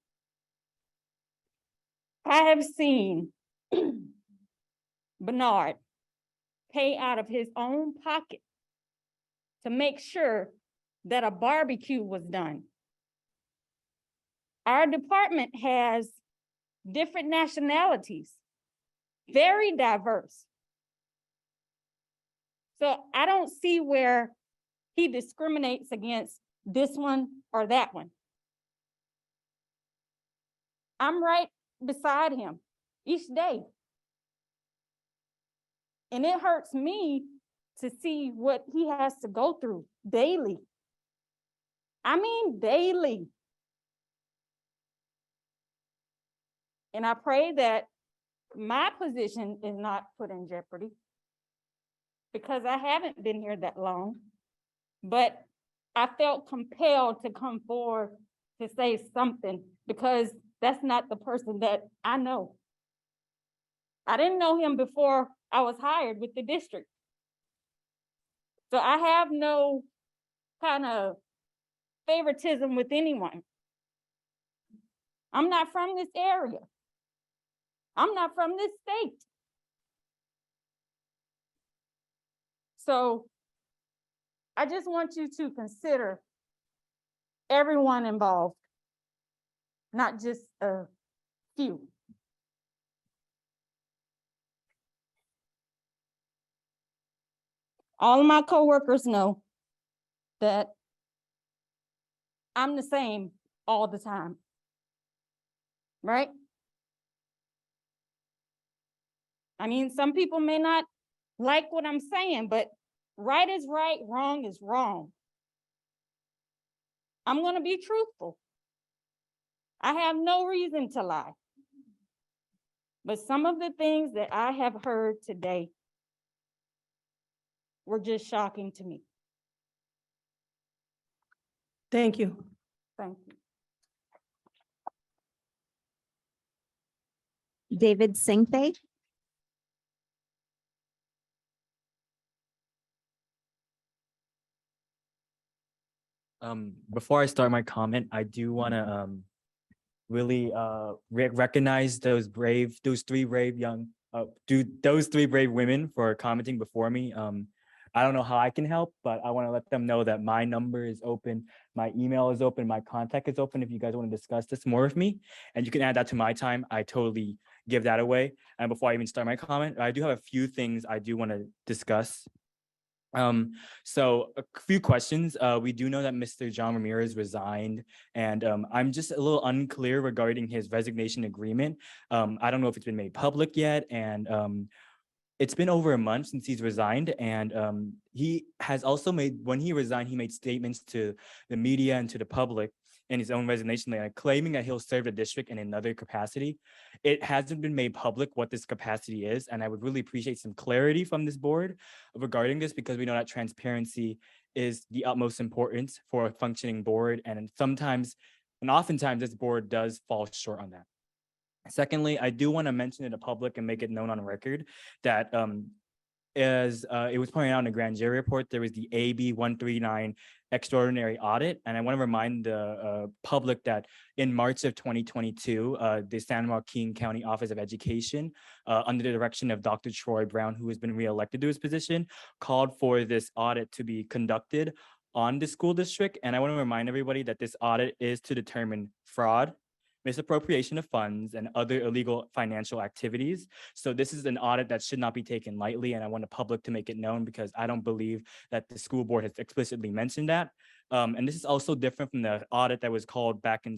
I have seen Bernard pay out of his own pocket to make sure that a barbecue was done. Our department has different nationalities, very diverse. So I don't see where he discriminates against this one or that one. I'm right beside him each day. And it hurts me to see what he has to go through daily. I mean, daily. And I pray that my position is not put in jeopardy, because I haven't been here that long, but I felt compelled to come forward to say something, because that's not the person that I know. I didn't know him before I was hired with the district. So I have no kind of favoritism with anyone. I'm not from this area. I'm not from this state. So I just want you to consider everyone involved, not just a few. All of my coworkers know that I'm the same all the time, right? I mean, some people may not like what I'm saying, but right is right, wrong is wrong. I'm going to be truthful. I have no reason to lie. But some of the things that I have heard today were just shocking to me. Thank you. Thank you. David Singthay. Before I start my comment, I do want to really recognize those three brave women for commenting before me. I don't know how I can help, but I want to let them know that my number is open, my email is open, my contact is open if you guys want to discuss this more with me. And you can add that to my time. I totally give that away. And before I even start my comment, I do have a few things I do want to discuss. So a few questions. We do know that Mr. John Ramirez resigned, and I'm just a little unclear regarding his resignation agreement. I don't know if it's been made public yet, and it's been over a month since he's resigned, and he has also when he resigned, he made statements to the media and to the public in his own resignation letter, claiming that he'll serve the district in another capacity. It hasn't been made public what this capacity is, and I would really appreciate some clarity from this board regarding this, because we know that transparency is the utmost importance for a functioning board, and oftentimes this board does fall short on that. Secondly, I do want to mention to the public and make it known on record that as it was pointed out in the grand jury report, there was the AB 139 extraordinary audit. And I want to remind the public that in March of 2022, the San Joaquin County Office of Education, under the direction of Dr. Troy Brown, who has been reelected to his position, called for this audit to be conducted on the school district. And I want to remind everybody that this audit is to determine fraud, misappropriation of funds, and other illegal financial activities. So this is an audit that should not be taken lightly, and I want the public to make it known, because I don't believe that the school board has explicitly mentioned that. And this is also different from the audit that was called back in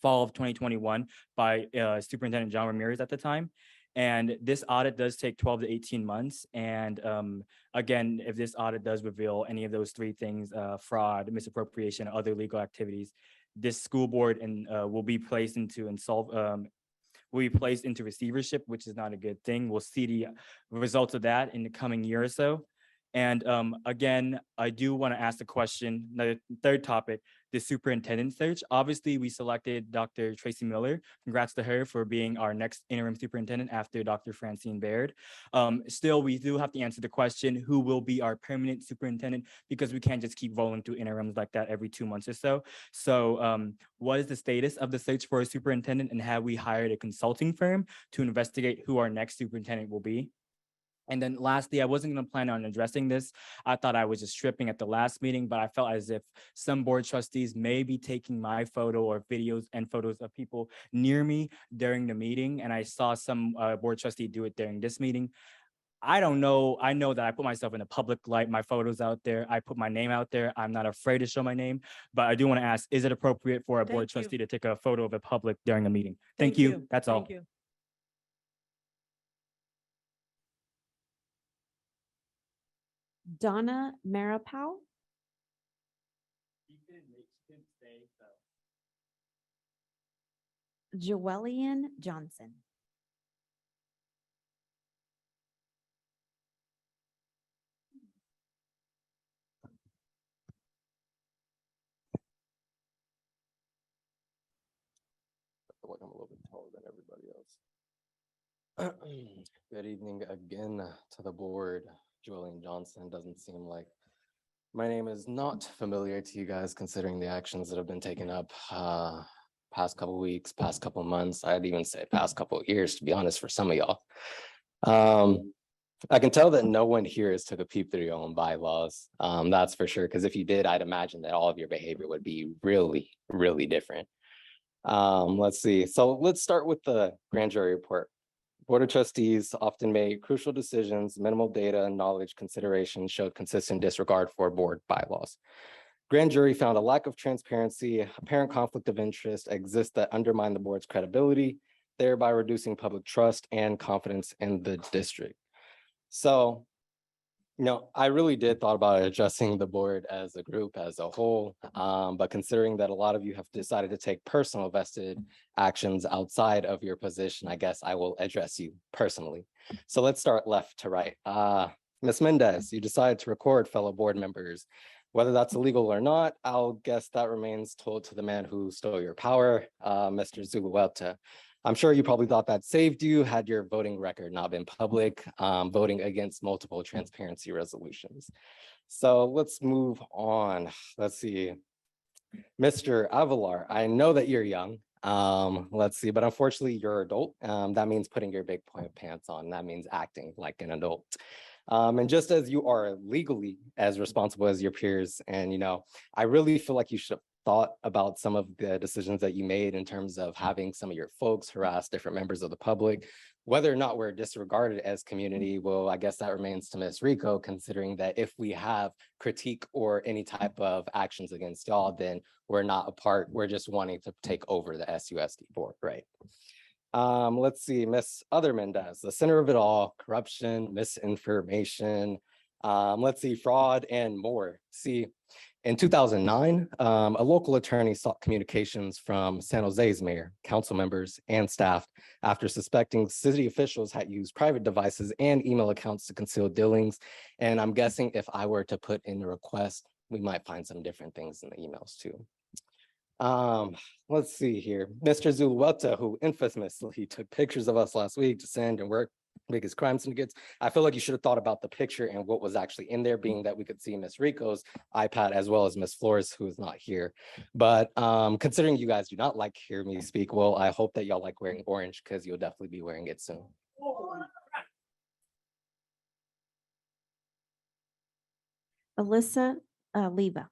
fall of 2021 by Superintendent John Ramirez at the time. And this audit does take 12 to 18 months. And again, if this audit does reveal any of those three things, fraud, misappropriation, other legal activities, this school board will be placed into receivership, which is not a good thing. We'll see the results of that in the coming year or so. And again, I do want to ask the question, the third topic, the superintendent search. Obviously, we selected Dr. Tracy Miller. Congrats to her for being our next interim superintendent after Dr. Francine Baird. Still, we do have to answer the question, who will be our permanent superintendent, because we can't just keep rolling through interims like that every 2 months or so. So what is the status of the search for a superintendent, and have we hired a consulting firm to investigate who our next superintendent will be? And then lastly, I wasn't going to plan on addressing this. I thought I was just tripping at the last meeting, but I felt as if some board trustees may be taking my photo or videos and photos of people near me during the meeting. And I saw some board trustee do it during this meeting. I don't know. I know that I put myself in a public light, my photos out there. I put my name out there. I'm not afraid to show my name, but I do want to ask, is it appropriate for a board trustee to take a photo of a public during a meeting? Thank you. That's all. Thank you. Donna Maripau. Joellian Johnson. I feel like I'm a little bit taller than everybody else. Good evening again to the board. Julian Johnson. Doesn't seem like my name is not familiar to you guys, considering the actions that have been taken up past couple weeks, past couple months. I'd even say past couple of years, to be honest, for some of y'all. I can tell that no one here has took a peep through your own bylaws. That's for sure, because if you did, I'd imagine that all of your behavior would be really, really different. Let's see. So let's start with the grand jury report. Board of Trustees often made crucial decisions, minimal data and knowledge consideration showed consistent disregard for board bylaws. Grand jury found a lack of transparency, apparent conflict of interest exists that undermine the board's credibility, thereby reducing public trust and confidence in the district. So, I really did thought about addressing the board as a group, as a whole, but considering that a lot of you have decided to take personal vested actions outside of your position, I guess I will address you personally. So let's start left to right. Ms. Mendez, you decided to record fellow board members Whether that's illegal or not, I'll guess that remains told to the man who stole your power, Mr. Zulueta. I'm sure you probably thought that saved you had your voting record not been public, voting against multiple transparency resolutions. So let's move on. Let's see. Mr. Avalar, I know that you're young. Let's see, but unfortunately you're adult. That means putting your big point pants on. That means acting like an adult. And just as you are legally as responsible as your peers, and I really feel like you should have thought about some of the decisions that you made in terms of having some of your folks harass different members of the public. Whether or not we're disregarded as community, well, I guess that remains to Ms. Rico, considering that if we have critique or any type of actions against y'all, then we're not a part, we're just wanting to take over the SUSD board, right? Let's see, Ms. Other Mendez, the center of it all, corruption, misinformation, let's see, fraud and more. See, in 2009, a local attorney sought communications from San Jose's mayor, council members, and staff after suspecting city officials had used private devices and email accounts to conceal dealings. And I'm guessing if I were to put in a request, we might find some different things in the emails too. Let's see here. Mr. Zulueta, who infamously took pictures of us last week to send and work biggest crime syndicates. I feel like you should have thought about the picture and what was actually in there, being that we could see Miss Rico's iPad as well as Miss Flores, who is not here. But considering you guys do not like hear me speak, well, I hope that y'all like wearing orange because you'll definitely be wearing it soon. Alyssa Leva.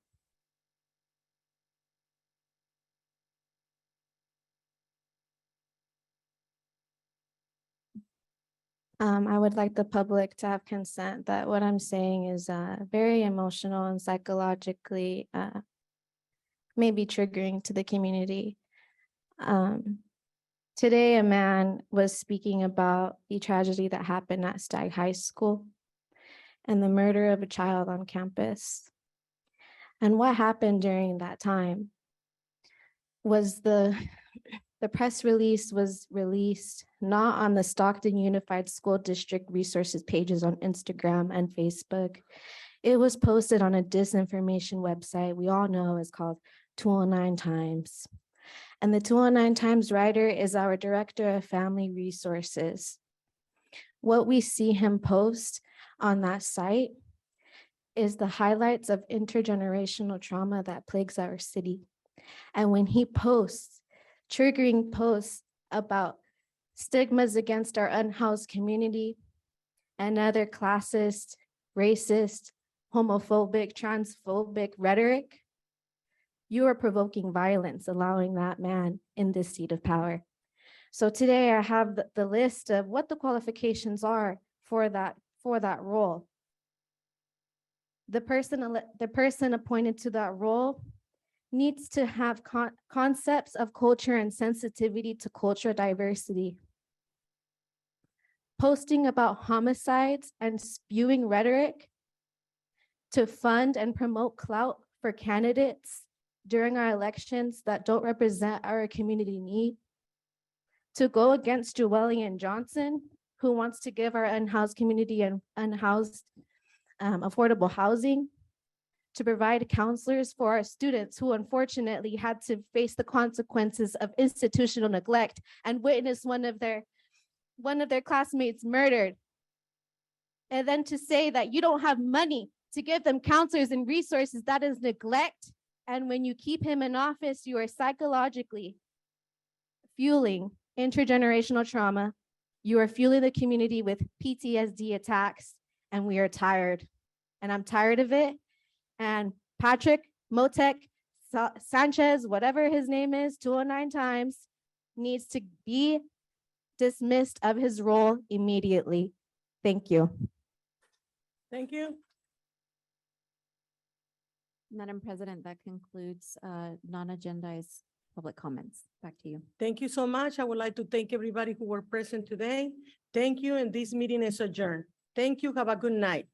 I would like the public to have consent that what I'm saying is very emotional and psychologically maybe triggering to the community. Today, a man was speaking about the tragedy that happened at Stagg High School and the murder of a child on campus. And what happened during that time was the press release was released not on the Stockton Unified School District resources pages on Instagram and Facebook. It was posted on a disinformation website we all know is called 209 Times. And the 209 Times writer is our director of family resources. What we see him post on that site is the highlights of intergenerational trauma that plagues our city. And when he posts triggering posts about stigmas against our unhoused community and other classist, racist, homophobic, transphobic rhetoric, you are provoking violence, allowing that man in this seat of power. So today I have the list of what the qualifications are for that role. The person appointed to that role needs to have concepts of culture and sensitivity to cultural diversity. Posting about homicides and spewing rhetoric to fund and promote clout for candidates during our elections that don't represent our community need. To go against Joellian Johnson, who wants to give our unhoused community and unhoused affordable housing, to provide counselors for our students who unfortunately had to face the consequences of institutional neglect and witness one of their classmates murdered. And then to say that you don't have money to give them counselors and resources, that is neglect. And when you keep him in office, you are psychologically fueling intergenerational trauma. You are fueling the community with PTSD attacks, and we are tired. And I'm tired of it. And Patrick Motek Sanchez, whatever his name is, 209 Times, needs to be dismissed of his role immediately. Thank you. Thank you. Madam President, that concludes non-agendized public comments. Back to you. Thank you so much. I would like to thank everybody who were present today. Thank you, and this meeting is adjourned. Thank you. Have a good night.